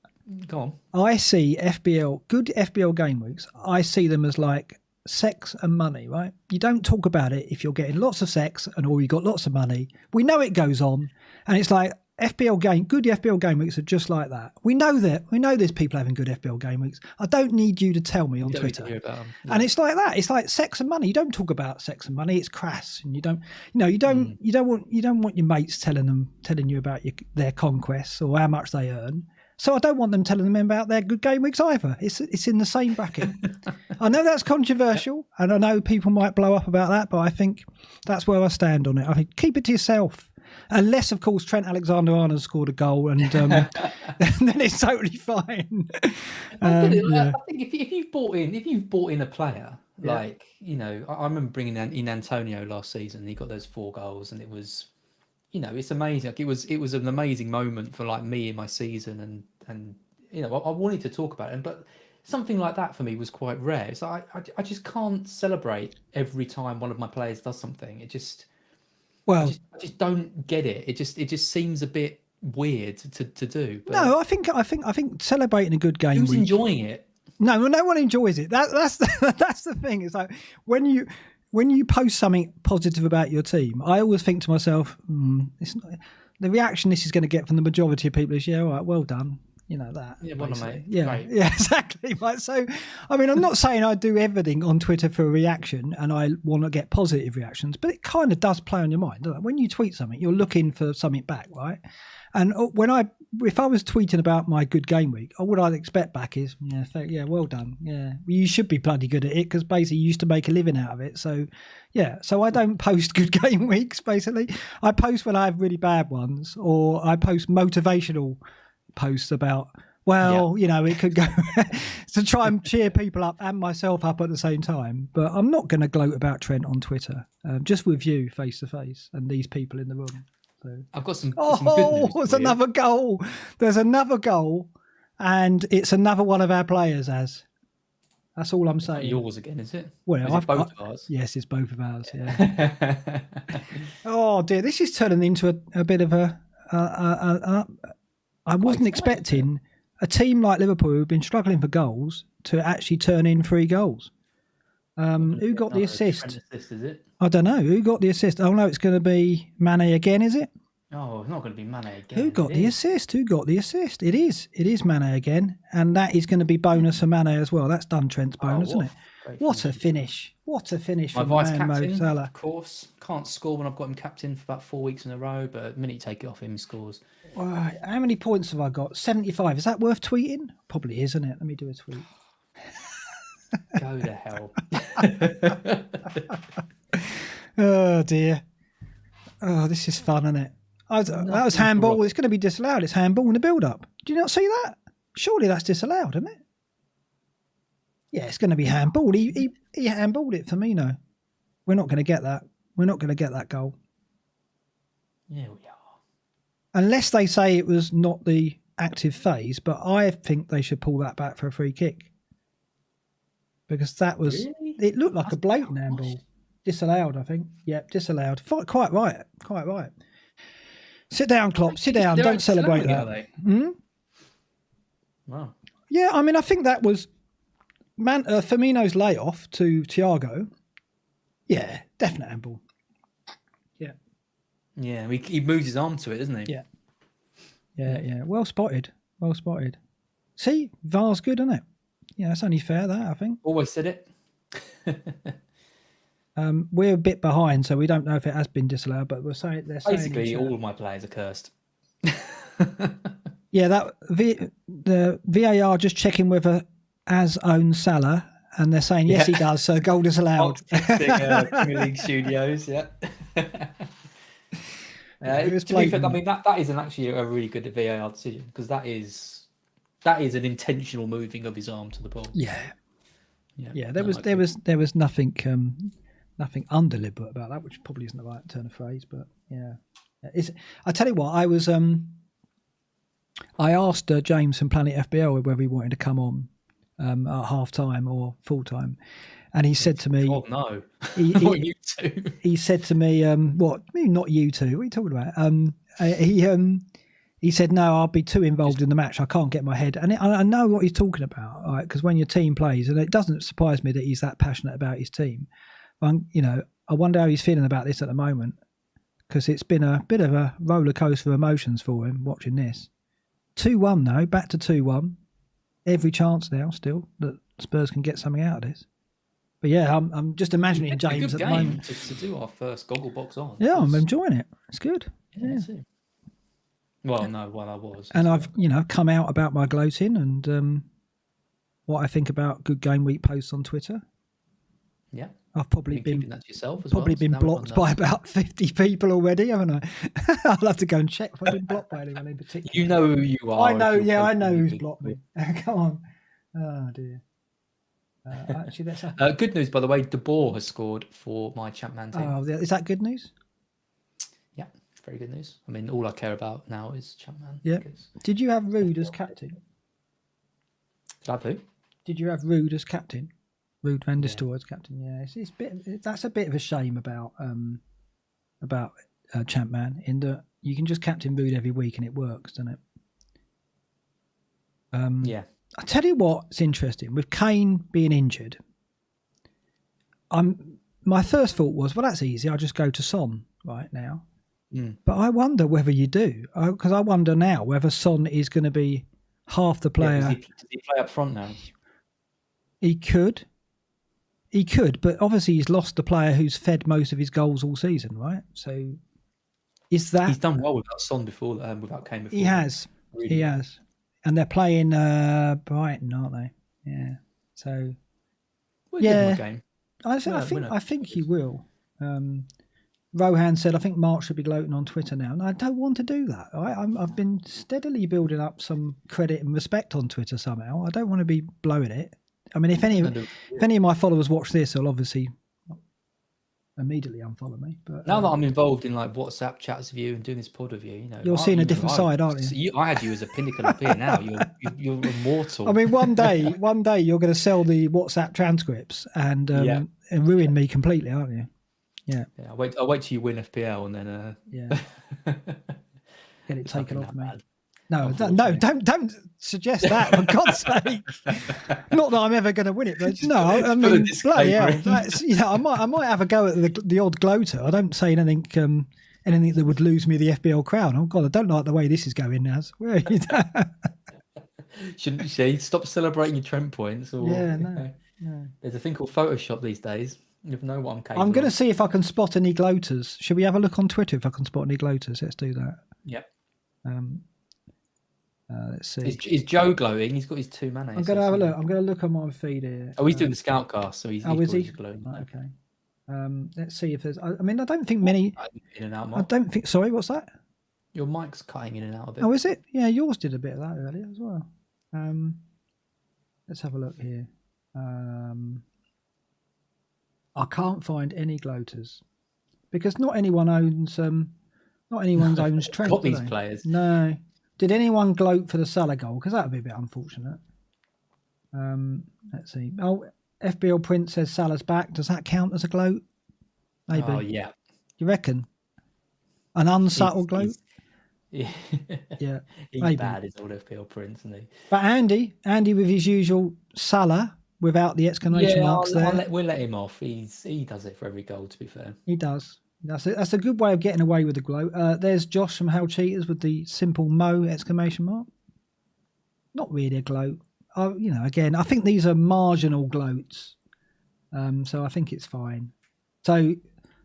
Go on. I see good FBL game weeks. I see them as like sex and money, right? You don't talk about it if you're getting lots of sex or you got lots of money. We know it goes on, and it's like good FBL game weeks are just like that. We know there's people having good FBL game weeks. I don't need you to tell me on Twitter. And it's like that. It's like sex and money. You don't talk about sex and money. It's crass, and you don't want your mates telling you about their conquests or how much they earn. So I don't want them telling them about their good game weeks either. It's in the same bracket. I know that's controversial, and I know people might blow up about that, but I think that's where I stand on it. I think keep it to yourself. Unless, of course, Trent Alexander-Arnold scored a goal, and then it's totally fine. I think if you've bought in a player, like I remember bringing in Antonio last season. He got those 4 goals, and it was, it's amazing. Like it was an amazing moment for like me in my season, and I wanted to talk about it, but something like that for me was quite rare. So I just can't celebrate every time one of my players does something. It just. Well, I just don't get it. It just seems a bit weird to do. But no, I think celebrating a good game. Who's enjoying it? No one enjoys it. That's the thing. It's like when you post something positive about your team, I always think to myself, the reaction this is going to get from the majority of people is, yeah, all right, well done. That. Yeah, well, mate. Yeah, exactly. Right. So, I mean, I'm not saying I do everything on Twitter for a reaction and I want to get positive reactions, but it kind of does play on your mind. Doesn't it? When you tweet something, you're looking for something back, right? And if I was tweeting about my good game week, what I'd expect back is, well done. Yeah, you should be bloody good at it because basically you used to make a living out of it. So, yeah. So I don't post good game weeks, basically. I post when I have really bad ones, or I post motivational posts about it could go to try and cheer people up and myself up at the same time, but I'm not going to gloat about Trent on Twitter, just with you face to face and these people in the room. So I've got some good news. There's another goal. There's another goal, and it's another one of our players. That's all I'm saying. Yours again, is it? Well, is it both of ours? Yes, it's both of ours. Yeah. Oh dear, this is turning into a bit of a I wasn't expecting a team like Liverpool, who've been struggling for goals, to actually turn in 3 goals. Who got the assist? Is it? I don't know. Who got the assist? Oh, no, it's going to be Mane again, is it? Oh, it's not going to be Mane again. Who got the assist? It is Mane again. And that is going to be bonus for Mane as well. That's done Trent's bonus, isn't it? What a finish. What a finish my from vice Mo captain, Salah. Of course. Can't score when I've got him captain for about 4 weeks in a row, but the minute you take it off him, he scores. Right. How many points have I got? 75. Is that worth tweeting? Probably is, isn't it? Let me do a tweet. Go to hell. Oh, dear. Oh, this is fun, isn't it? That was handball. It's going to be disallowed. It's handball in the build-up. Do you not see that? Surely that's disallowed, isn't it? Yeah, it's going to be handball. He handballed it for Firmino. We're not going to get that. We're not going to get that goal. Yeah, we are. Unless they say it was not the active phase, but I think they should pull that back for a free kick. Because that was... Really? It looked like a blatant handball. Disallowed, I think. Yep, disallowed. Quite right. Quite right. Sit down, Klopp. Sit down. Don't celebrate that. Wow. Yeah, I mean, I think that was Firmino's layoff to Thiago. Yeah, definite handball. Yeah. Yeah, he moves his arm to it, doesn't he? Yeah. Yeah. Well spotted. Well spotted. See, VAR's good, isn't it? Yeah, it's only fair, that, I think. Always said it. We're a bit behind, so we don't know if it has been disallowed, but they're saying basically all of my players are cursed. Yeah, the VAR just checking whether Az owns Salah, and they're saying yes, he does. So goal disallowed. Premier League studios, yeah. To be fair, I mean that isn't actually a really good VAR decision because that is an intentional moving of his arm to the ball. Yeah. Yeah, there was nothing undeliberate about that, which probably isn't the right turn of phrase, but yeah. I tell you what, I asked James from Planet FBL whether he wanted to come on at half time or full time, and he said to me, "Oh no, not you two." He said to me, "What? Maybe not you two. What are you talking about?" He said, "No, I'll be too involved in the match. I can't get my head." And I know what he's talking about, right? Because when your team plays, and it doesn't surprise me that he's that passionate about his team. I wonder how he's feeling about this at the moment, because it's been a bit of a roller coaster of emotions for him watching this. 2-1 though, back to 2-1. Every chance now still that Spurs can get something out of this. But yeah, I'm just imagining James at the moment. To do our first GoggleBox on. Yeah, I'm enjoying it. It's good. Yeah. Well, no, I was. And I've come out about my gloating and what I think about good game week posts on Twitter. Yeah. I've probably been keeping that to yourself as probably been blocked by about 50 people already, haven't I? I'll have to go and check if I've been blocked by anyone in particular. You know who you are. I know who's blocked me. Come on. Oh dear. Actually, that's good news, by the way. De Boer has scored for my Champman team. Oh, is that good news? Yeah, very good news. I mean, all I care about now is Champman. Yeah. Did you have Rude as captain? Did I have who? Did you have Rude as captain? Rude van der Stor as captain. Yeah, that's a bit of a shame about Champman, in that you can just captain Rude every week and it works, doesn't it? Yeah. I tell you what's interesting with Kane being injured. My first thought was, well, that's easy. I'll just go to Son right now. But I wonder whether you do, because I wonder now whether Son is going to be half the player. Does he play up front now? He could, but obviously he's lost the player who's fed most of his goals all season, right? So is that... He's done well without Son before, without Kane before. He has. Really he has. And they're playing Brighton, aren't they? Yeah. So, we'll give him a game. I think he will. Rohan said, I think Mark should be gloating on Twitter now. And I don't want to do that. I've been steadily building up some credit and respect on Twitter somehow. I don't want to be blowing it. I mean, if any of my followers watch this, they'll obviously immediately unfollow me. But now that I'm involved in like WhatsApp chats with you and doing this pod with you, you're seeing a different side, aren't you? I had you as a pinnacle up here. Now you're immortal. I mean, one day you're going to sell the WhatsApp transcripts and ruin me completely, aren't you? Yeah. I'll wait till you win FPL and then get it taken off me. Bad. No, don't suggest that, for God's sake. Not that I'm ever going to win it, but no, I mean, bloody hell. I might have a go at the odd gloater. I don't say anything that would lose me the FBL crown. Oh God, I don't like the way this is going, Naz. Where are you? Shouldn't you say stop celebrating your Trent points? Or, no. There's a thing called Photoshop these days. You never know what I'm capable. I'm going to see if I can spot any gloaters. Should we have a look on Twitter if I can spot any gloaters? Let's do that. Yep. Let's see. Is Joe gloating? He's got his 2 mana. I'm going to have a look. I'm going to look on my feed here. Oh, he's doing the Scoutcast, so he's gloating. Right, okay. Let's see if there's... I mean, I don't think many... In and out, I don't think... Sorry, what's that? Your mic's cutting in and out a bit. Oh, is it? Yeah, yours did a bit of that earlier as well. Let's have a look here. I can't find any gloaters because not anyone owns owns Trent. Got these players? No. Did anyone gloat for the Salah goal? Because that would be a bit unfortunate. Let's see. Oh, FBL Print says Salah's back. Does that count as a gloat? Maybe. Oh yeah. You reckon? An unsubtle gloat? Yeah. He's maybe. Bad. It's all FPL Print, isn't he? But Andy with his usual Salah without the exclamation marks there. We'll let him off. He does it for every goal, to be fair. He does. That's a good way of getting away with the gloat. There's Josh from How Cheaters with the simple Mo exclamation mark. Not really a gloat. Again, I think these are marginal gloats. So I think it's fine. So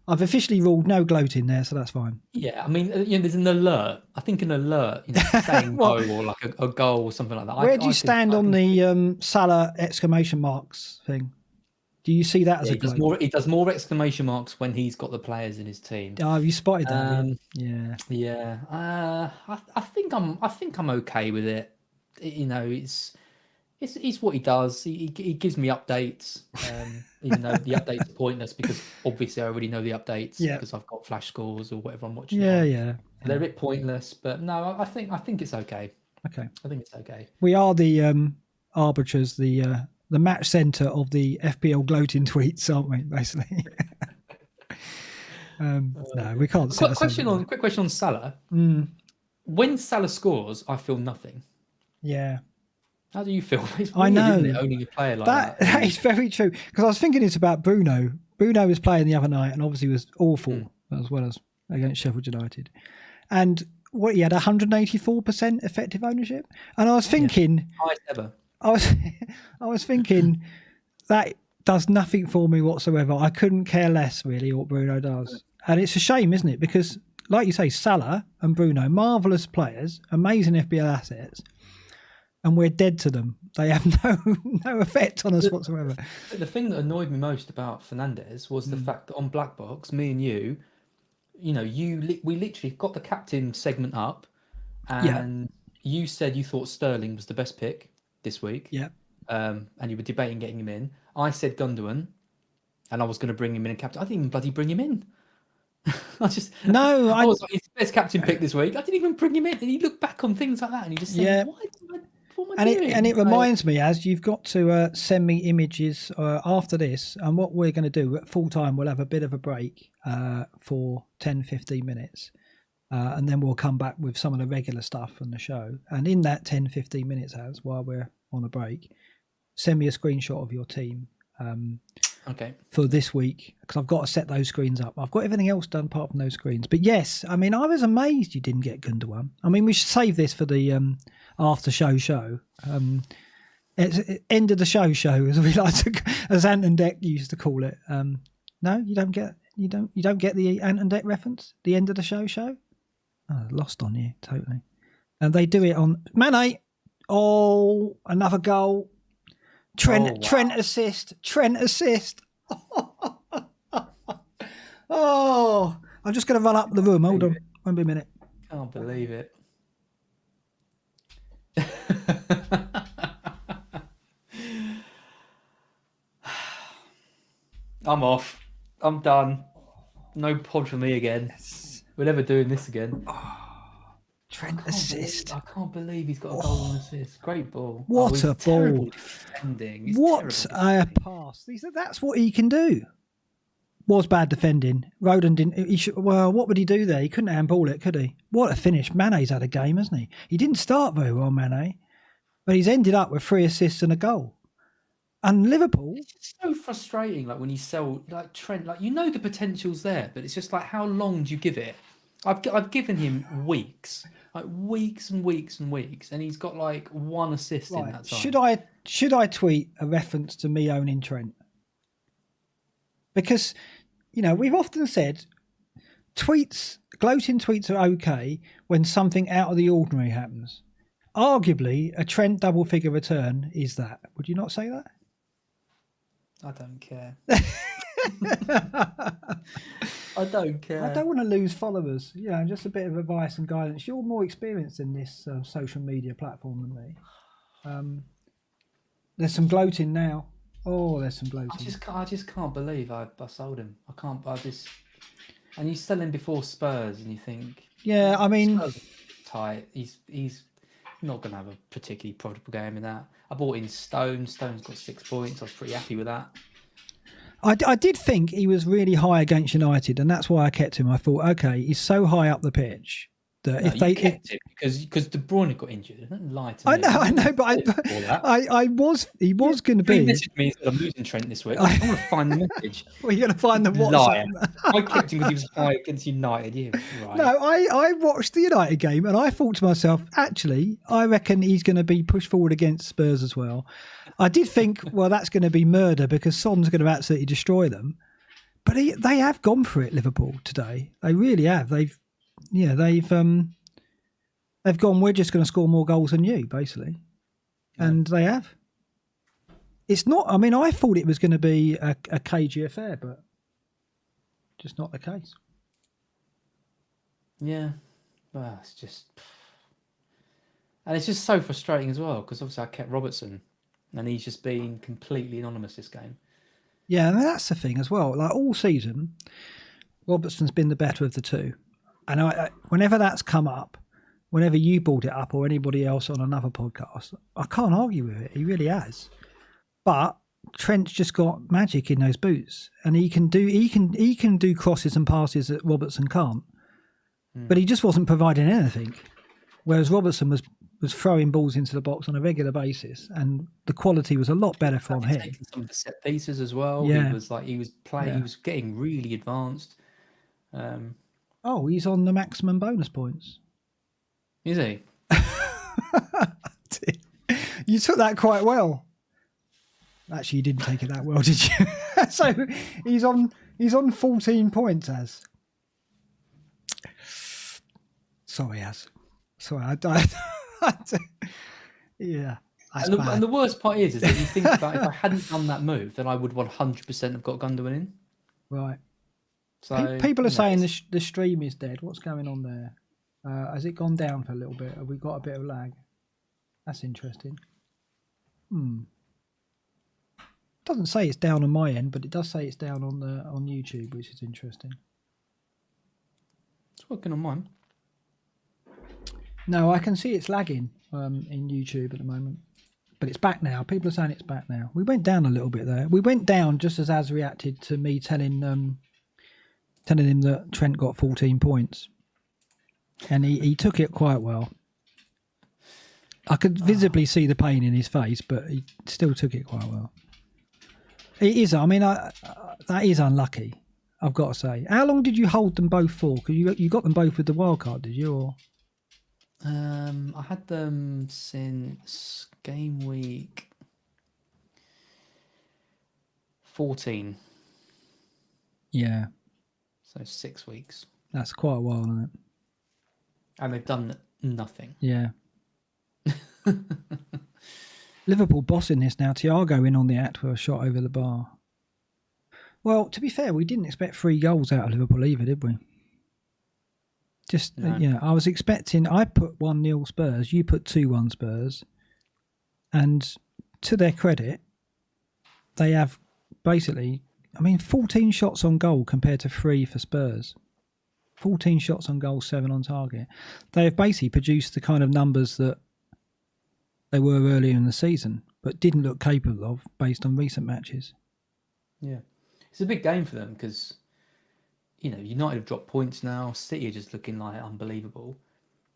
I've officially ruled no gloating there, so that's fine. Yeah, I mean, there's an alert. I think an alert, saying no or like a goal or something like that. Where do you stand on the Salah exclamation marks thing? Do you see that as a gloat? He does more exclamation marks when he's got the players in his team. Oh, have you spotted that? Yeah. I think I'm okay with it. It's It's what he does. He gives me updates, even though the updates are pointless because obviously I already know the updates because I've got flash scores or whatever I'm watching. Yeah. They're a bit pointless, but no, I think it's okay. Okay. I think it's okay. We are the arbiters, the match centre of the FPL gloating tweets, aren't we? Basically. No, we can't. Quick question on Salah. When Salah scores, I feel nothing. Yeah. How do you feel? It's weird, I know. isn't it, owning a player like that? That is very true. Because I was thinking it's about Bruno. Bruno was playing the other night and obviously was awful as well as against Sheffield United. And what he had 184% effective ownership. And I was thinking, highest ever. I was thinking that does nothing for me whatsoever. I couldn't care less really what Bruno does. And it's a shame, isn't it? Because like you say, Salah and Bruno, marvellous players, amazing FPL assets. And we're dead to them. They have no effect on us whatsoever. The thing that annoyed me most about Fernandes was the fact that on BlackBox, me and you, we literally got the captain segment up, and you said you thought Sterling was the best pick this week. Yeah. And you were debating getting him in. I said Gundogan, and I was going to bring him in and captain. I didn't even bloody bring him in. I was like, he's the best captain pick this week. I didn't even bring him in, and he looked back on things like that, and he just said, "Why?" It reminds me, as you've got to send me images after this, and what we're going to do at full time, we'll have a bit of a break for 10-15 minutes, and then we'll come back with some of the regular stuff from the show. And in that 10-15 minutes, while we're on a break, send me a screenshot of your team for this week, because I've got to set those screens up. I've got everything else done apart from those screens. But yes, I mean, I was amazed you didn't get Gundogan. I mean, we should save this for the after show. It's end of the show, as we like to, as Ant and Deck used to call it. No, you don't get the Ant and Deck reference. The end of the show. Oh, lost on you totally. And they do it on Mane. Oh, another goal. Trent assist. Oh, I'm just going to run up the room. Hold on, won't be a minute. Can't believe it. I'm off. I'm done. No pod for me again. Yes. We're never doing this again. Trent assist. I can't believe he's got a goal and assist. Great ball. What a ball. Defending. What a pass. That's what he can do. Was bad defending. Rodon didn't. What would he do there? He couldn't handball it, could he? What a finish. Mane's had a game, hasn't he? He didn't start very well, Mane, but he's ended up with 3 assists and a goal. And Liverpool. It's so frustrating, like when you sell like Trent, like the potential's there, but it's just like, how long do you give it? I've given him weeks, like weeks and weeks and weeks, and he's got like 1 assist in that time. Should I tweet a reference to me owning Trent? Because we've often said gloating tweets are okay when something out of the ordinary happens. Arguably, a Trent double figure return is that. Would you not say that? I don't care. I don't care. I don't want to lose followers. Just a bit of advice and guidance. You're more experienced in this social media platform than me. There's some gloating now. Oh, there's some gloating. I just can't believe I sold him. And you sell him before Spurs, and you think, yeah, I mean, Spurs are tight. He's not going to have a particularly profitable game in that. I bought in Stones. Stones got 6 points. I was pretty happy with that. I did think he was really high against United, and that's why I kept him. I thought, okay, he's so high up the pitch that kept him because De Bruyne got injured. Don't lie to me. I know, but he was going to be. This means that I'm losing Trent this week. I want to find the message. Well, you're going to find the WhatsApp. I kept him because he was high against United. Yeah, right. No, I watched the United game and I thought to myself, actually, I reckon he's going to be pushed forward against Spurs as well. I did think, well, that's going to be murder because Son's going to absolutely destroy them. But they have gone for it, Liverpool, today. They really have. They've gone, we're just going to score more goals than you, basically. Yeah. And they have. It's not, I mean, I thought it was going to be a cagey affair, but just not the case. Yeah. Well, it's just... And it's just so frustrating as well, because obviously I kept Robertson. and he's just been completely anonymous this game. Yeah, I mean, that's the thing as well. Like all season, Robertson's been the better of the two. And I whenever that's come up, whenever you brought it up or anybody else on another podcast, I can't argue with it. He really has. But Trent's just got magic in those boots, and he can do crosses and passes that Robertson can't. But he just wasn't providing anything. Whereas Robertson was throwing balls into the box on a regular basis, and the quality was a lot better from him. Taking some of the set pieces as well. Yeah. He was playing. Yeah. He was getting really advanced. Oh, he's on the maximum bonus points. Is he? You took that quite well. Actually, you didn't take it that well, did you? So he's on 14 points, Az. Sorry, Az. Sorry, yeah. And the worst part is that you think about if I hadn't done that move, then I would 100% have got Gundogan in. Right. So people are saying the stream is dead. What's going on there? Has it gone down for a little bit? Have we got a bit of lag? That's interesting. Doesn't say it's down on my end, but it does say it's down on YouTube, which is interesting. It's working on mine. No, I can see it's lagging in YouTube at the moment, but it's back now. People are saying it's back now. We went down a little bit there. We went down just as Az reacted to me telling him that Trent got 14 points, and he took it quite well. I could visibly see the pain in his face, but he still took it quite well. It is. I mean, that is unlucky, I've got to say. How long did you hold them both for? Because you got them both with the wild card, did you? Or I had them since game week 14. Yeah. So 6 weeks. That's quite a while, isn't it? And they've done nothing. Yeah. Liverpool bossing this now. Thiago in on the act for a shot over the bar. Well, to be fair, we didn't expect 3 goals out of Liverpool either, did we? Just, no. I was expecting... I put 1-0 Spurs. You put 2-1 Spurs. And to their credit, they have basically... 14 shots on goal compared to 3 for Spurs. 14 shots on goal, 7 on target. They have basically produced the kind of numbers that they were earlier in the season, but didn't look capable of based on recent matches. Yeah. It's a big game for them because, United have dropped points now. City are just looking like unbelievable.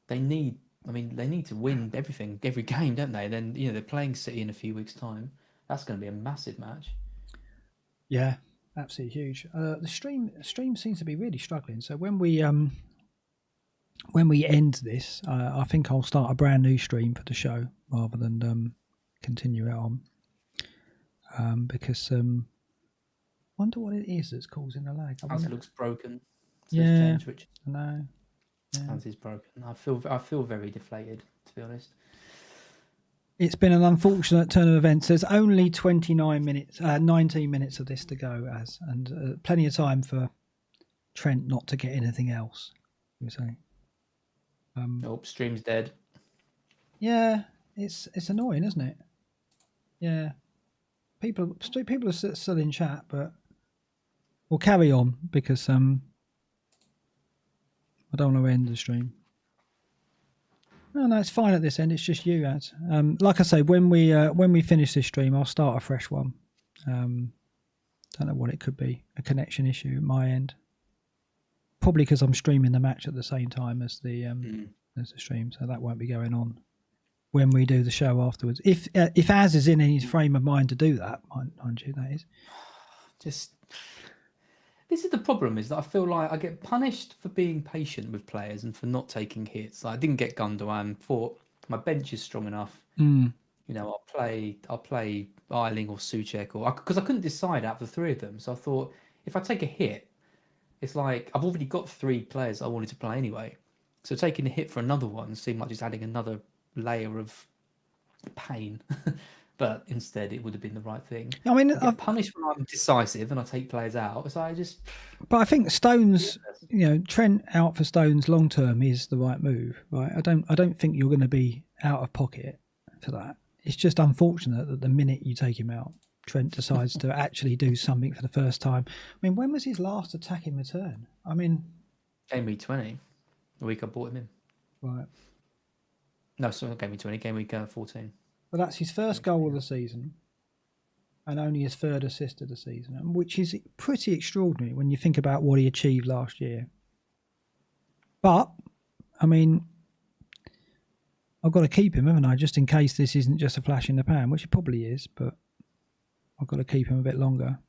They need to win everything, every game, don't they? Then, they're playing City in a few weeks' time. That's going to be a massive match. Yeah, absolutely huge. The stream seems to be really struggling. So when we end this, I think I'll start a brand new stream for the show rather than continue it on. Because I wonder what it is that's causing the lag. It looks broken. Yeah, no. As is broken. I feel very deflated, to be honest. It's been an unfortunate turn of events. There's only 19 minutes of this to go, and plenty of time for Trent not to get anything else. You say? Stream's dead. Yeah, it's annoying, isn't it? Yeah, people are still in chat, but we'll carry on because I don't want to end the stream. No, it's fine at this end. It's just you, Az. Like I say, when we finish this stream, I'll start a fresh one. Don't know what it could be. A connection issue at my end. Probably because I'm streaming the match at the same time as the stream, so that won't be going on when we do the show afterwards. If Az is in his frame of mind to do that, mind you, that is. This is the problem, is that I feel like I get punished for being patient with players and for not taking hits. Like, I didn't get Gundogan, thought my bench is strong enough. I'll play Eiling or Souček, because I couldn't decide out of the 3 of them. So I thought, if I take a hit, it's like I've already got 3 players I wanted to play anyway. So taking a hit for another one seemed like just adding another layer of pain. But instead, it would have been the right thing. I get punished when I'm decisive and I take players out. So But I think Stones, Trent out for Stones long term is the right move, right? I don't think you're going to be out of pocket for that. it's just unfortunate that the minute you take him out, Trent decides to actually do something for the first time. I mean, when was his last attacking return? I mean, game week 20, the week I bought him in. Right. No, sorry, not game week 20, game week 14. Well, that's his first goal of the season, and only his third assist of the season, which is pretty extraordinary when you think about what he achieved last year. But, I mean, I've got to keep him, haven't I? Just in case this isn't just a flash in the pan, which it probably is, but I've got to keep him a bit longer.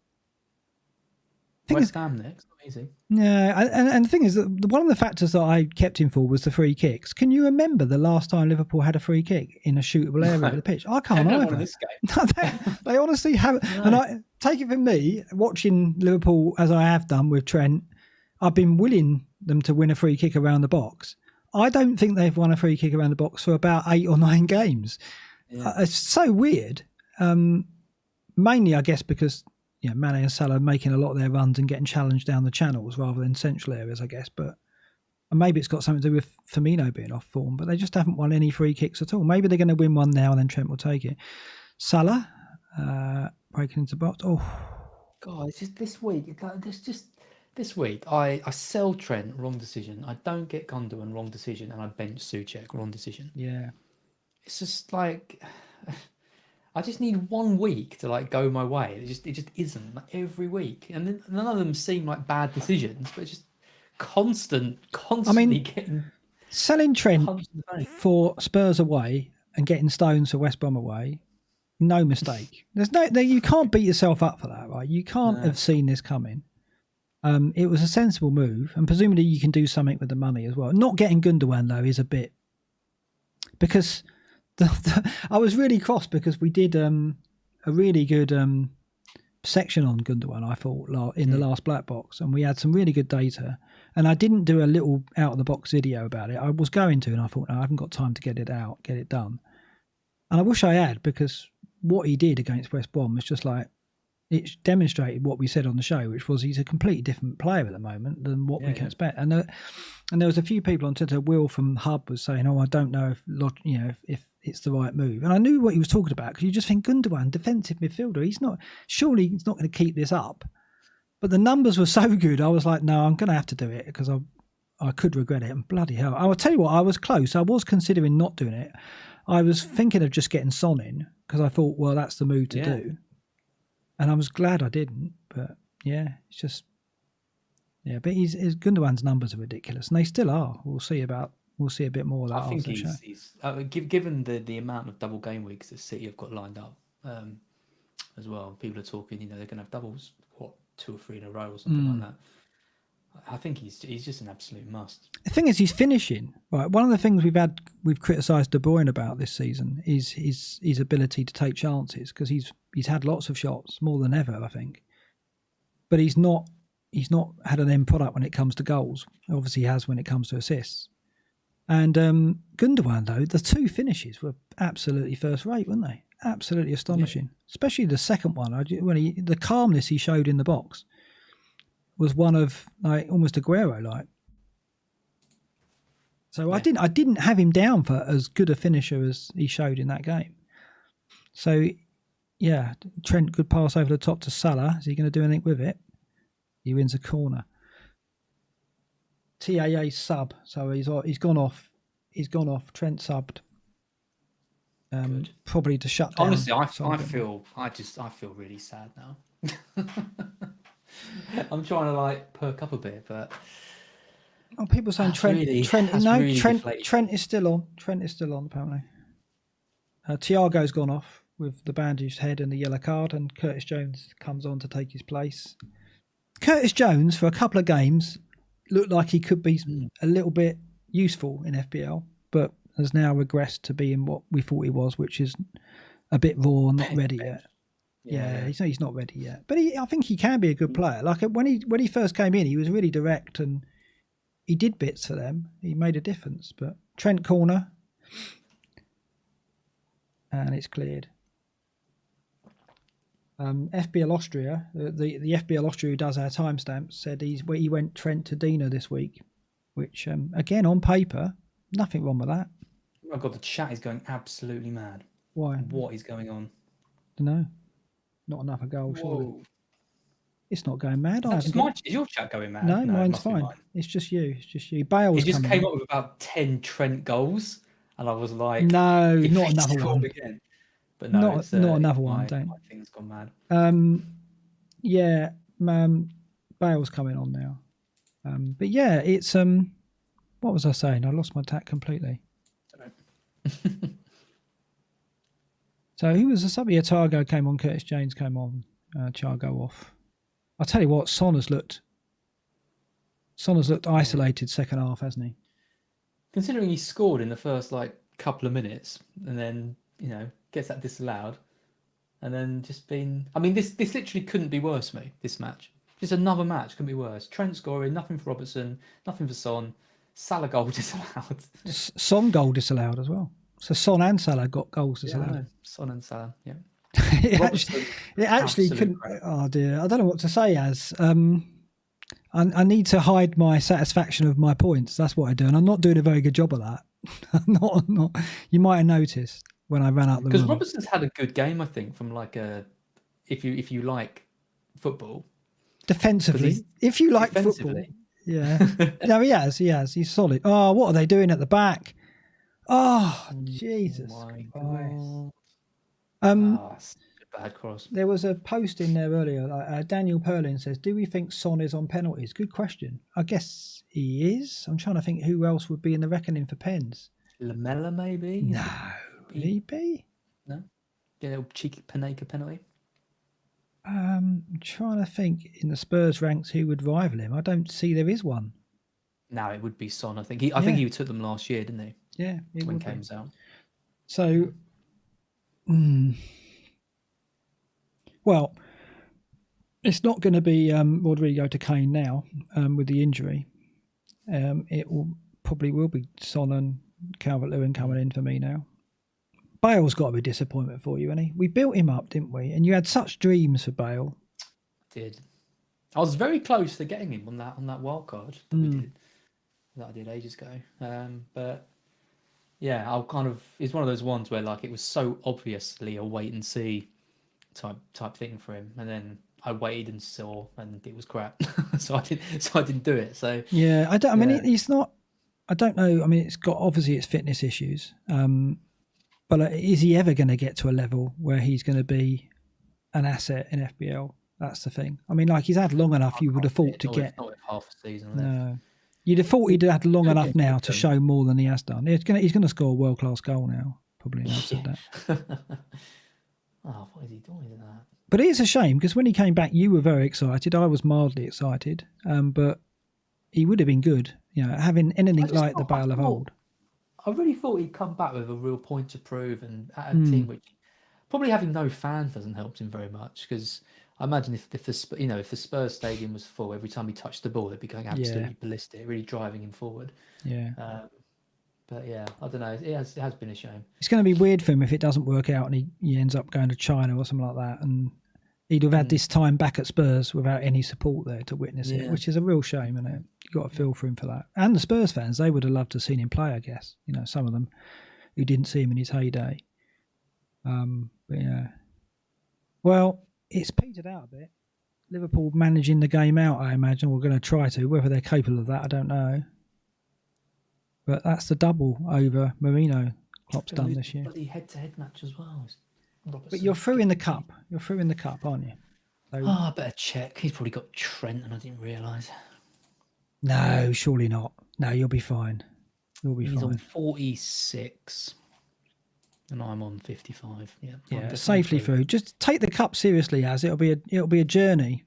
West Ham next, not easy. Yeah, and the thing is that one of the factors that I kept him for was the free kicks. Can you remember the last time Liverpool had a free kick in a shootable area of the pitch? I can't either. This game. they honestly haven't. No. And I take it from me, watching Liverpool as I have done with Trent, I've been willing them to win a free kick around the box. I don't think they've won a free kick around the box for about 8 or 9 games. Yeah. It's so weird. Mainly, I guess, because Mane and Salah making a lot of their runs and getting challenged down the channels rather than central areas, I guess. But maybe it's got something to do with Firmino being off form, but they just haven't won any free kicks at all. Maybe they're going to win one now and then Trent will take it. Salah breaking into box. Oh, God, it's just this week. This week, I sell Trent, wrong decision. I don't get Gundogan, wrong decision, and I bench Souček, wrong decision. Yeah, it's just like I just need 1 week to go my way. It just isn't every week, and then none of them seem like bad decisions, but it's just constantly getting selling Trent for Spurs away and getting Stones for West Brom away. No mistake. You can't beat yourself up for that, right? You can't have seen this coming. It was a sensible move, and presumably you can do something with the money as well. Not getting Gundogan though is a bit, because I was really cross because we did a really good section on Gundogan, I thought, in the last BlackBox, and we had some really good data. And I didn't do a little out of the box video about it. I was going to, and I thought, no, I haven't got time to get it done. And I wish I had, because what he did against West Brom was just it demonstrated what we said on the show, which was he's a completely different player at the moment than what we can expect. And there was a few people on Twitter. Will from Hub was saying, "Oh, I don't know if it's the right move." And I knew what he was talking about, because you just think Gundogan, defensive midfielder, surely he's not going to keep this up. But the numbers were so good, I was like, no, I'm going to have to do it, because I could regret it. And bloody hell, I will tell you what, I was close. I was considering not doing it. I was thinking of just getting Son in, because I thought, well, that's the move to do. And I was glad I didn't, but it's just, but his Gundogan's numbers are ridiculous, and they still are. We'll see a bit more of that. I think he's given the amount of double game weeks that City have got lined up as well. People are talking, they're going to have doubles, 2 or 3 in a row or something like that. I think he's just an absolute must. The thing is, he's finishing. Right, one of the things we've criticised De Bruyne about this season is his ability to take chances, because he's had lots of shots, more than ever, I think. But he's not had an end product when it comes to goals. Obviously, he has when it comes to assists. And Gundogan, though, the 2 finishes were absolutely first rate, weren't they? Absolutely astonishing, especially the second one. The calmness he showed in the box was one of almost Aguero-like. So I didn't have him down for as good a finisher as he showed in that game. So Trent could pass over the top to Salah. Is he going to do anything with it? He wins a corner. TAA sub, so he's gone off. Trent subbed. Probably to shut down. Honestly, I feel really sad now. I'm trying to perk up a bit, but people saying Trent is still on. Trent is still on, apparently. Thiago's gone off with the bandaged head and the yellow card, and Curtis Jones comes on to take his place. Curtis Jones, for a couple of games, looked like he could be a little bit useful in FPL, but has now regressed to being what we thought he was, which is a bit raw and not ready yet. Yeah, he's not ready yet. But I think he can be a good player. When he first came in, he was really direct and he did bits for them. He made a difference. But Trent corner, and it's cleared. FPL Austria, the FPL Austria who does our timestamps, said he went Trent to Dina this week, which again on paper, nothing wrong with that. Oh God, the chat is going absolutely mad. Why? What is going on? Don't know. Not enough a goal, surely. It's not going mad. Is your chat going mad? No, mine's fine. It's just you. Bale's It just coming came up with about 10 Trent goals, and I was like, no, not another one. Again. But no, not another one. My Don't. My thing's gone mad. Yeah, Bale's coming on now. But yeah, it's what was I saying? I lost my tack completely. So who was the sub? Yeah, Targo came on. Curtis James came on. Chargo off. I'll tell you what, Son has looked isolated second half, hasn't he? Considering he scored in the first couple of minutes, and then gets that disallowed, and then just been. I mean, this literally couldn't be worse, mate. This match, just another match couldn't be worse. Trent scoring, nothing for Robertson, nothing for Son. Salah goal disallowed. Son goal disallowed as well. So Son and Salah got goals disallowed. Yeah, Son and Salah, yeah. it actually couldn't. Crap. Oh dear, I don't know what to say. I need to hide my satisfaction of my points. That's what I do, and I'm not doing a very good job of that. I'm not. You might have noticed when I ran out the. Because Robertson's had a good game, I think, from if you like football. Defensively, if you like football, yeah. No, he has. He's solid. Oh, what are they doing at the back? Oh, Jesus Christ. That's a bad cross. There was a post in there earlier. Daniel Perlin says, do we think Son is on penalties? Good question. I guess he is. I'm trying to think who else would be in the reckoning for pens. Lamella, maybe? No. Would he be? No? Yeah, little cheeky Panenka penalty? I'm trying to think in the Spurs ranks who would rival him. I don't see there is one. No, it would be Son. I think he took them last year, didn't he? Yeah, when Kane was out. So, well, it's not going to be Rodrigo to Kane now with the injury. It probably will be Son and Calvert-Lewin coming in for me now. Bale's got to be a disappointment for you, hasn't he? We built him up, didn't we? And you had such dreams for Bale. I did. I was very close to getting him on that wild card that I did ages ago. But yeah, it's one of those ones where it was so obviously a wait and see type thing for him, and then I waited and saw, and it was crap. so I didn't do it. So yeah, I don't. I mean, he's not. I don't know. I mean, it's got obviously its fitness issues. But is he ever going to get to a level where he's going to be an asset in FPL? That's the thing. I mean, he's had long enough. You would have thought to get not half a season. No, you'd have thought he'd had long enough now to show more than he has done. He's going to score a world class goal now. Probably said that. Oh, what is he doing to that? But it is a shame because when he came back, you were very excited. I was mildly excited. But he would have been good. Having anything like the Bale of old. I really thought he'd come back with a real point to prove, and at a team which probably having no fans hasn't helped him very much. Because I imagine if the Spurs stadium was full, every time he touched the ball, they'd be going absolutely ballistic, really driving him forward. Yeah. But yeah, I don't know. It has been a shame. It's going to be weird for him if it doesn't work out and he ends up going to China or something like that, and he'd have had this time back at Spurs without any support there to witness it, which is a real shame, isn't it? You've got to feel for him for that. And the Spurs fans, they would have loved to have seen him play, I guess. Some of them who didn't see him in his heyday. But yeah. Well, it's petered out a bit. Liverpool managing the game out, I imagine, we're going to try to. Whether they're capable of that, I don't know. But that's the double over Mourinho Klopp's done this year. Bloody head-to-head match as well. But you're through in the cup. You're through in the cup, aren't you? So, I better check. He's probably got Trent, and I didn't realise. No, surely not. No, you'll be fine. He's on 46, and I'm on 55. Yeah, safely through. Just take the cup seriously, it'll be a journey.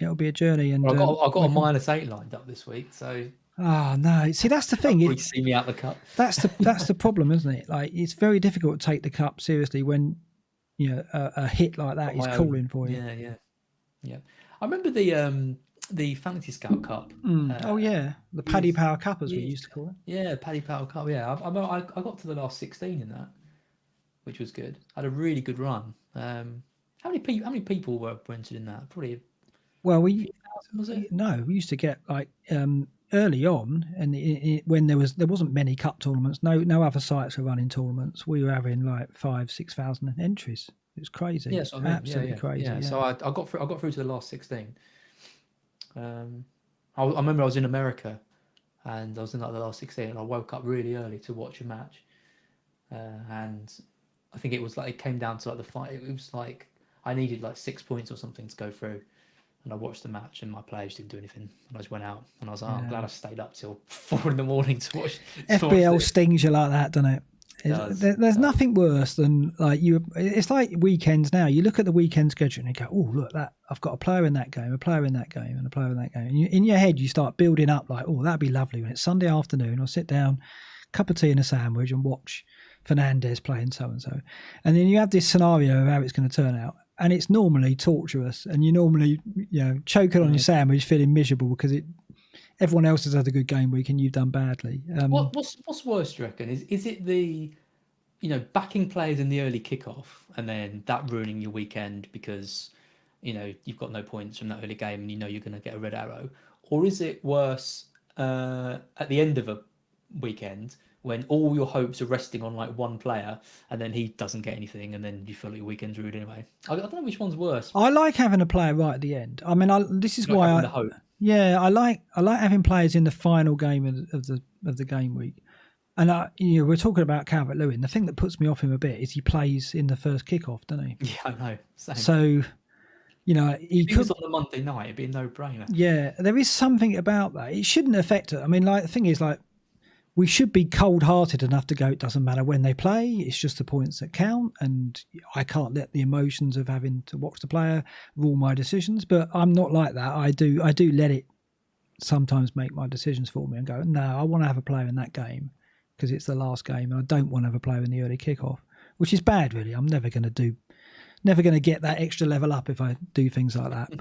It'll be a journey, and I've got a -8 lined up this week, so. Oh no! See, that's the thing. You see me out the cup. That's the problem, isn't it? It's very difficult to take the cup seriously when a hit like that is calling for you. Yeah. I remember the Fantasy Scout Cup. The Paddy Power Cup, as we used to call it. Yeah, Paddy Power Cup. Yeah, I got to the last 16 in that, which was good. I had a really good run. How many people were entered in that? Probably. Well, was it? No, we used to get early on, and when there wasn't many cup tournaments, no other sites were running tournaments. We were having like 5,000-6,000 entries. It was crazy. Yes, I mean, absolutely crazy. Yeah. So I got through to the last 16. I remember I was in America, and I was in like the last 16, and I woke up really early to watch a match, and I think it was like it came down to like the fight. It was like I needed like 6 points or something to go through. And I watched the match, and my players didn't do anything. And I just went out, and I was like, I'm glad I stayed up till 4 in the morning to watch. FPL stings you like that, doesn't it? There's nothing worse than like you. It's like weekends now. You look at the weekend schedule and you go, "Oh, look that I've got a player in that game, a player in that game, and a player in that game." And in your head, you start building up like, "Oh, that'd be lovely when it's Sunday afternoon. I'll sit down, cup of tea and a sandwich, and watch Fernandez playing so and so." And then you have this scenario of how it's going to turn out. And it's normally torturous, and you normally, choking on your sandwich, feeling miserable because everyone else has had a good game week and you've done badly. What's worse, do you reckon? Is it the, backing players in the early kickoff and then that ruining your weekend because, you've got no points from that early game and you're going to get a red arrow, or is it worse at the end of a weekend when all your hopes are resting on like one player and then he doesn't get anything and then you feel like your weekend's ruined anyway? I don't know which one's worse. I like having a player right at the end. I mean, this is why I like having players in the final game of the game week. And we're talking about Calvert-Lewin. The thing that puts me off him a bit is he plays in the first kickoff, doesn't he? Yeah, I know. Same. So, if he was on a Monday night, it'd be a no-brainer. Yeah, there is something about that. It shouldn't affect it. I mean, like the thing is, like, we should be cold-hearted enough to go, it doesn't matter when they play, it's just the points that count, and I can't let the emotions of having to watch the player rule my decisions, but I'm not like that. I do let it sometimes make my decisions for me and go, no, I want to have a player in that game because it's the last game, and I don't want to have a player in the early kickoff, which is bad, really. I'm never going to get that extra level up if I do things like that,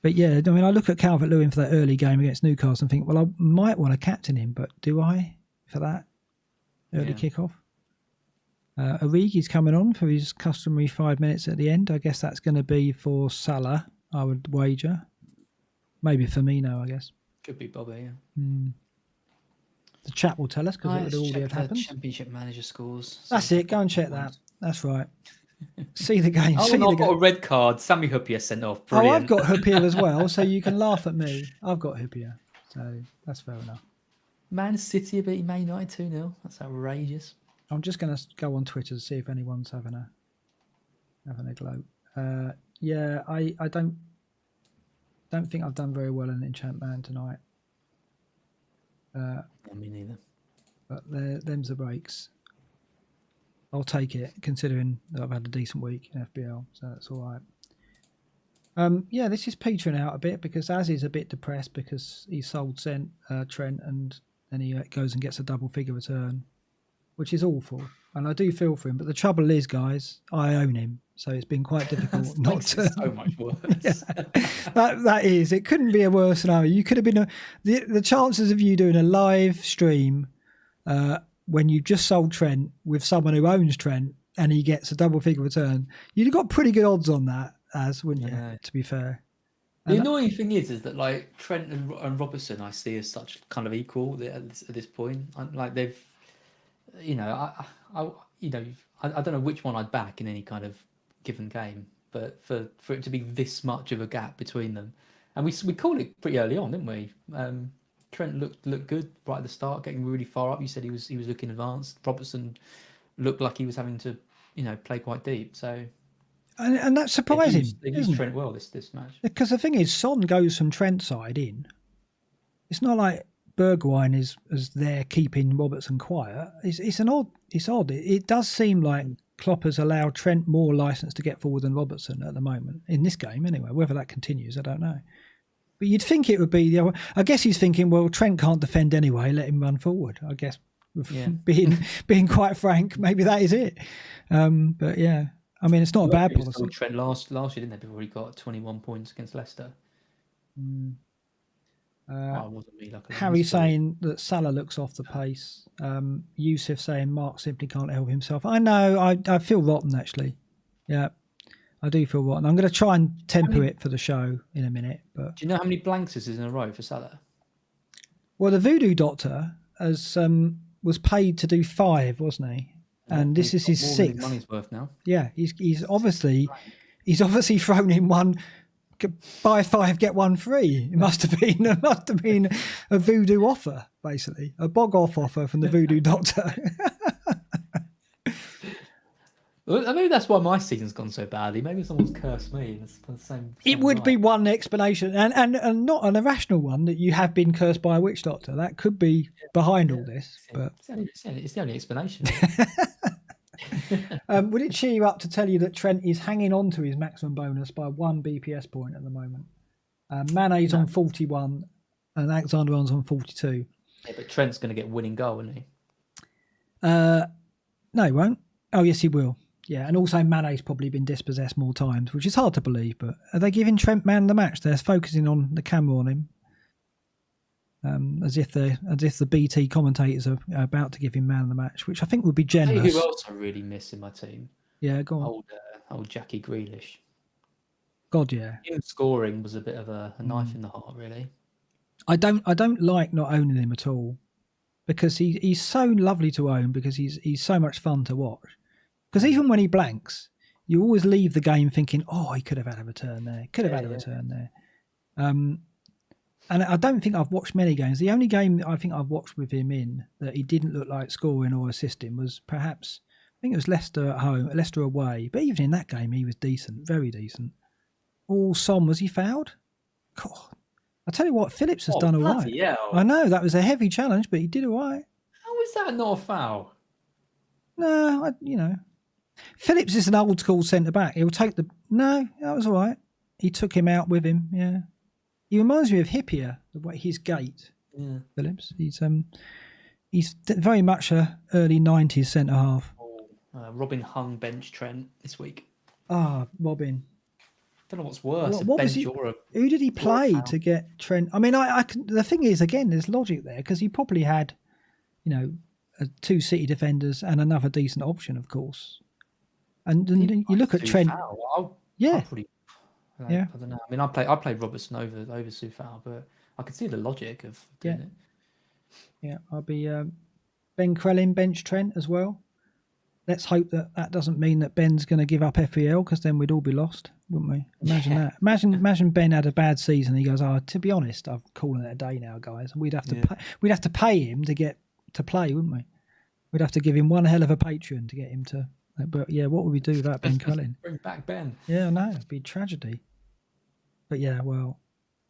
But yeah, I mean, I look at Calvert-Lewin for that early game against Newcastle and think, well, I might want to captain him, but do I for that early kickoff? Origi's coming on for his customary 5 minutes at the end. I guess that's going to be for Salah, I would wager. Maybe Firmino, I guess. Could be Bobby, yeah. The chat will tell us because it would already have happened. Championship manager scores. That's it. Go and check that. That's right. See the game. I've got a red card. Sammy Huppier sent off. Brilliant. Oh, I've got Huppier as well, so you can laugh at me. I've got Huppier, so that's fair enough. Man City beat Man United 2-0. That's outrageous. I'm just going to go on Twitter to see if anyone's having a gloat. Yeah, I don't think I've done very well in Enchant Man tonight. Me neither. But them's the breaks. I'll take it, considering that I've had a decent week in FPL, so that's all right. Yeah, this is petering out a bit because Az is a bit depressed because he sold Trent and then he goes and gets a double-figure return, which is awful. And I do feel for him. But the trouble is, guys, I own him, so it's been quite difficult not to. So much worse. Yeah, that is. It couldn't be a worse scenario. You could have been the chances of you doing a live stream. When you just sold Trent with someone who owns Trent and he gets a double-figure return, you'd have got pretty good odds on that, wouldn't you, to be fair? The annoying thing is that like Trent and Robertson I see as such kind of equal at this point. Like they've, I don't know which one I'd back in any kind of given game, but for it to be this much of a gap between them, and we called it pretty early on, didn't we? Trent looked good right at the start, getting really far up. You said he was looking advanced. Robertson looked like he was having to, play quite deep. So, and that's surprising. They used Trent well this match. Because the thing is, Son goes from Trent's side in. It's not like Bergwijn is there keeping Robertson quiet. It's odd. It does seem like Klopp has allowed Trent more license to get forward than Robertson at the moment in this game. Anyway, whether that continues, I don't know. But you'd think it would be the other. I guess he's thinking, well, Trent can't defend anyway. Let him run forward. I guess, being quite frank, maybe that is it. But yeah, I mean, it's not a bad policy. Trent last year, didn't they? Before he got 21 points against Leicester. Harry saying that Salah looks off the pace. Yusuf saying Mark simply can't help himself. I know. I feel rotten actually. Yeah. I do feel rotten. I'm going to try and temper it for the show in a minute. But do you know how many blanks this is in a row for Salah? Well, the Voodoo Doctor was paid to do 5, wasn't he? And this is his 6th. His money's worth now. Yeah, he's obviously thrown in one. Buy 5, get 1 free. It must have been a voodoo offer, basically a bog off offer from the Voodoo Doctor. I mean, that's why my season's gone so badly. Maybe someone's cursed me. It's the same it would be one explanation, and not an irrational one, that you have been cursed by a witch doctor. That could be behind all this. But it's the only explanation. Would it cheer you up to tell you that Trent is hanging on to his maximum bonus by 1 BPS point at the moment? Mane's on 41 and Alexander-Arnold's on 42. Yeah, but Trent's going to get winning goal, isn't he? No, he won't. Oh, yes, he will. Yeah, and also Mane's probably been dispossessed more times, which is hard to believe. But are they giving Trent man the match? They're focusing on the camera on him, as if the BT commentators are about to give him man of the match, which I think would be generous. I'll tell you who else I really miss in my team? Yeah, go on. Old Jackie Grealish. God, yeah. Him scoring was a bit of a knife in the heart, really. I don't like not owning him at all, because he's so lovely to own, because he's so much fun to watch. Because even when he blanks, you always leave the game thinking, oh, he could have had a return there. And I don't think I've watched many games. The only game I think I've watched with him in that he didn't look like scoring or assisting was perhaps, I think it was Leicester at home, Leicester away. But even in that game, he was decent, very decent. Son, was he fouled? God, I tell you what, Phillips has done all right. Hell. I know, that was a heavy challenge, but he did all right. How is that not a foul? No, Phillips is an old school centre back. He'll take no, that was all right. He took him out with him. Yeah, he reminds me of Hippier, the way his gait. Yeah. Phillips. He's very much a early 90s centre half. Robin hung bench Trent this week. Robin. Don't know what's worse. Who did he play to get Trent? I mean, the thing is, again, there's logic there, because he probably had, 2 City defenders and another decent option, of course. And then you look at Trent. I don't know. I mean, I played Robertson over Soufal, but I could see the logic of doing it. Yeah, I'll be Ben Crellin bench Trent as well. Let's hope that doesn't mean that Ben's going to give up FPL, because then we'd all be lost, wouldn't we? Imagine that. Imagine Ben had a bad season. He goes, to be honest, I'm calling it a day now, guys. And we'd have to pay him to get to play, wouldn't we? We'd have to give him one hell of a Patreon to get him to. But yeah, what would we do without Ben Crellin? Bring back Ben. Yeah, no, it'd be a tragedy. But yeah, well,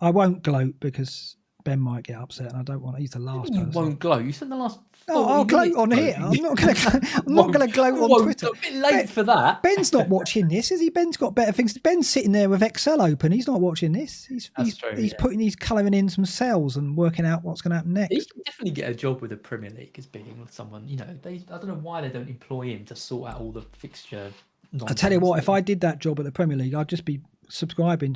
I won't gloat, because Ben might get upset, and I don't want. He's the last person. You won't gloat. You spent the last. I'll gloat on here. I'm not going to gloat on Twitter. A bit late for that. Ben's not watching this, is he? Ben's got better things. Ben's sitting there with Excel open. He's not watching this. He's colouring in some cells and working out what's going to happen next. He can definitely get a job with the Premier League as being with someone. I don't know why they don't employ him to sort out all the fixture. I tell you what, if I did that job at the Premier League, I'd just be subscribing.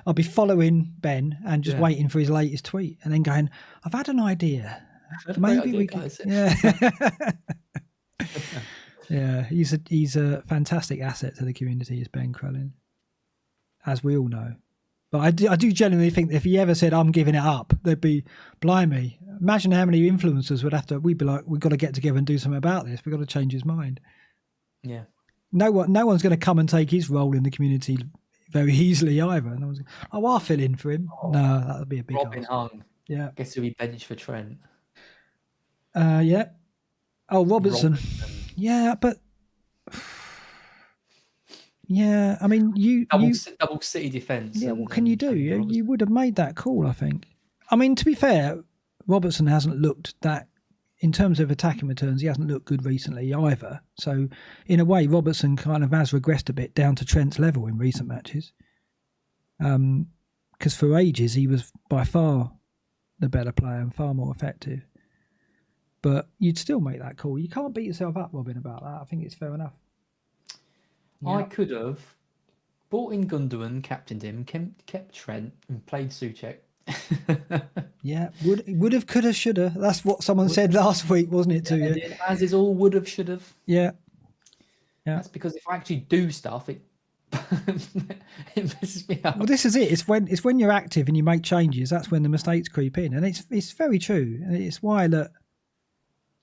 I'd be following Ben and just waiting for his latest tweet, and then going, I've had an idea. Maybe we can. Yeah. Yeah, he's a fantastic asset to the community, is Ben Crellin, as we all know. But I do genuinely think that if he ever said, I'm giving it up, they'd be, blimey, imagine how many influencers we'd be like, we've got to get together and do something about this. We've got to change his mind. Yeah. No one's going to come and take his role in the community very easily either. No one's, I'll fill in for him. No, that would be a big Robin hung. Yeah. Guess who he benched for Trent? Yeah. Oh, Robertson. Yeah, but yeah, I mean, double City defence. Yeah, what can you do? You would have made that call, I think. I mean, to be fair, Robertson hasn't looked that, in terms of attacking returns, he hasn't looked good recently either. So, in a way, Robertson kind of has regressed a bit down to Trent's level in recent matches. Because for ages, he was by far the better player and far more effective. But you'd still make that call. You can't beat yourself up, Robin, about that. I think it's fair enough. Yeah. I could have bought in Gundogan, captained him, kept Trent, and played Souček. Yeah, would have, could have, should have. That's what someone said last week, wasn't it? To you, as is all would have, should have. Yeah. That's because if I actually do stuff, it It messes me up. Well, this is it. It's when you're active and you make changes. That's when the mistakes creep in, and it's very true. And it's why that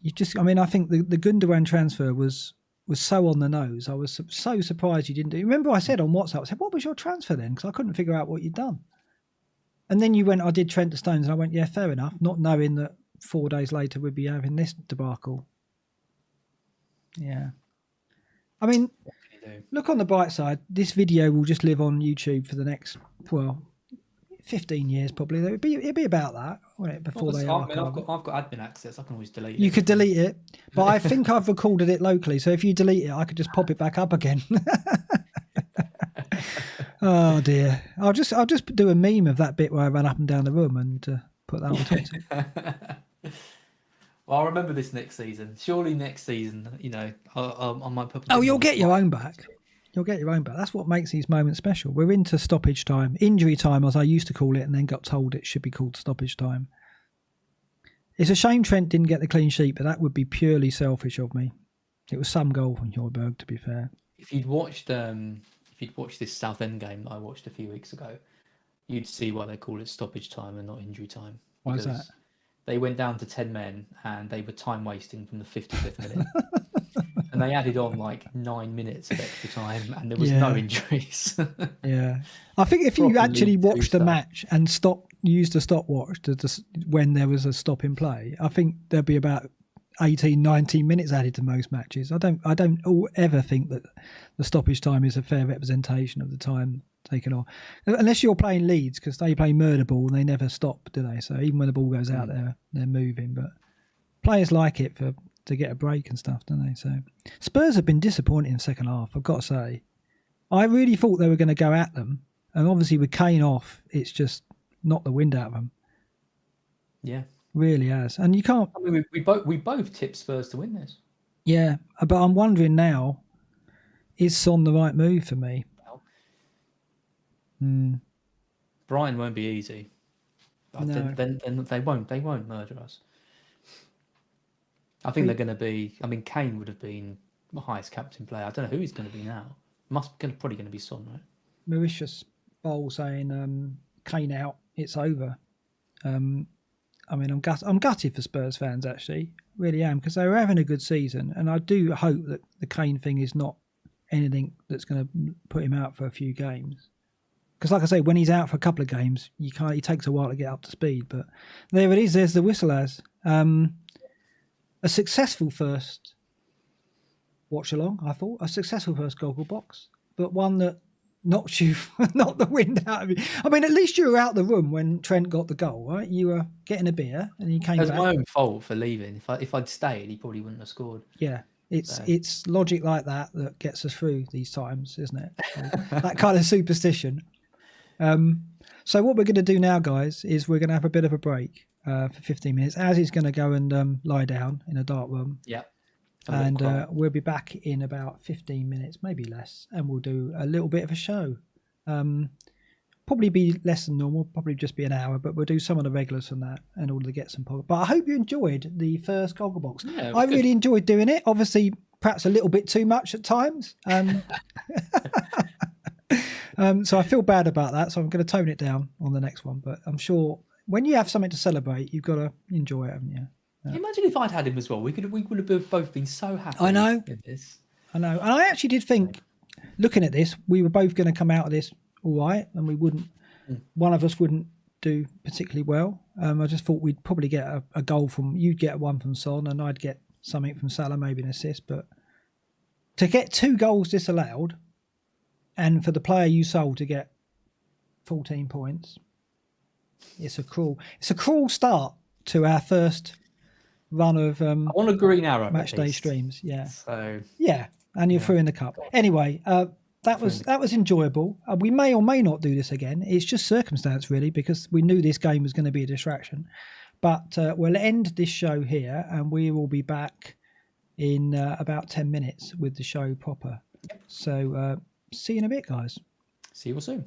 you just. I mean, I think the Gundogan transfer was so on the nose. I was so surprised you didn't do. Remember, I said on WhatsApp, I said, "What was your transfer then?" Because I couldn't figure out what you'd done. And then you went, "I did Trent to Stones," and I went, "Yeah, fair enough," not knowing that 4 days later we'd be having this debacle. Yeah, I mean. Look on the bright side. This video will just live on YouTube for the next 15 years probably. It'd be about that, won't it? Before they are. I've got admin access. I can always delete it. You could delete it, but I think I've recorded it locally. So if you delete it, I could just pop it back up again. Oh dear! I'll just do a meme of that bit where I ran up and down the room and put that on Twitter. Well, I'll remember this next season. Surely next season, I might put. Oh, you'll get your own back. You'll get your own back. That's what makes these moments special. We're into stoppage time, injury time, as I used to call it, and then got told it should be called stoppage time. It's a shame Trent didn't get the clean sheet, but that would be purely selfish of me. It was some goal from Højbjerg, to be fair. If you'd watched this Southend game that I watched a few weeks ago, you'd see why they call it stoppage time and not injury time. Why is that? They went down to 10 men and they were time wasting from the 55th minute. And they added on like 9 minutes of extra time and there was no injuries. Yeah. I think if you actually watched the match and used a stopwatch when there was a stop in play, I think there'd be about 18, 19 minutes added to most matches. I don't ever think that the stoppage time is a fair representation of the time taken off, unless you're playing Leeds, because they play murder ball and they never stop, do they? So even when the ball goes out there, they're moving. But players like it to get a break and stuff, don't they? So Spurs have been disappointing in the second half, I've got to say. I really thought they were going to go at them, and obviously with Kane off, it's just knocked the wind out of them. Yeah, really has. And you can't. I mean, we both tipped Spurs to win this. Yeah, but I'm wondering now, is Son the right move for me? Brighton won't be easy. No. Then they won't murder us. I think they're going to be. I mean, Kane would have been the highest captain player. I don't know who he's going to be now. Probably going to be Son, right? Mauritius Bowl saying Kane out, it's over. I mean, I'm gutted for Spurs fans, actually, really am, because they were having a good season, and I do hope that the Kane thing is not anything that's going to put him out for a few games. Because, like I say, when he's out for a couple of games, he takes a while to get up to speed. But there it is. There's the whistle as a successful first watch along. I thought a successful first GoggleBox, but one that knocked the wind out of you. I mean, at least you were out the room when Trent got the goal, right? You were getting a beer, and he came back. It was my own fault for leaving. If I'd stayed, he probably wouldn't have scored. Yeah. It's logic like that gets us through these times, isn't it? That kind of superstition. So what we're going to do now, guys, is we're going to have a bit of a break for 15 minutes. Az is going to go and lie down in a dark room. Yeah. And we'll be back in about 15 minutes, maybe less, and we'll do a little bit of a show. Probably be less than normal, probably just be an hour, but we'll do some of the regulars from that in order to get some podcast. But I hope you enjoyed the first GoggleBox. Yeah, I really enjoyed doing it. Obviously, perhaps a little bit too much at times. So I feel bad about that. So I'm going to tone it down on the next one. But I'm sure when you have something to celebrate, you've got to enjoy it, haven't you? Imagine if I'd had him as well. We would have both been so happy. I know. With this. I know. And I actually did think, looking at this, we were both going to come out of this all right, and we wouldn't. One of us wouldn't do particularly well. I just thought we'd probably get a goal from. You'd get one from Son, and I'd get something from Salah, maybe an assist. But to get 2 goals disallowed, and for the player you sold to get 14 points, it's a cruel start to our first run of I want a green arrow match day streams. Yeah. So yeah, and you're through in the cup. Anyway, that was enjoyable. We may or may not do this again. It's just circumstance, really, because we knew this game was going to be a distraction. But we'll end this show here, and we will be back in about 10 minutes with the show proper. So see you in a bit, guys. See you all soon.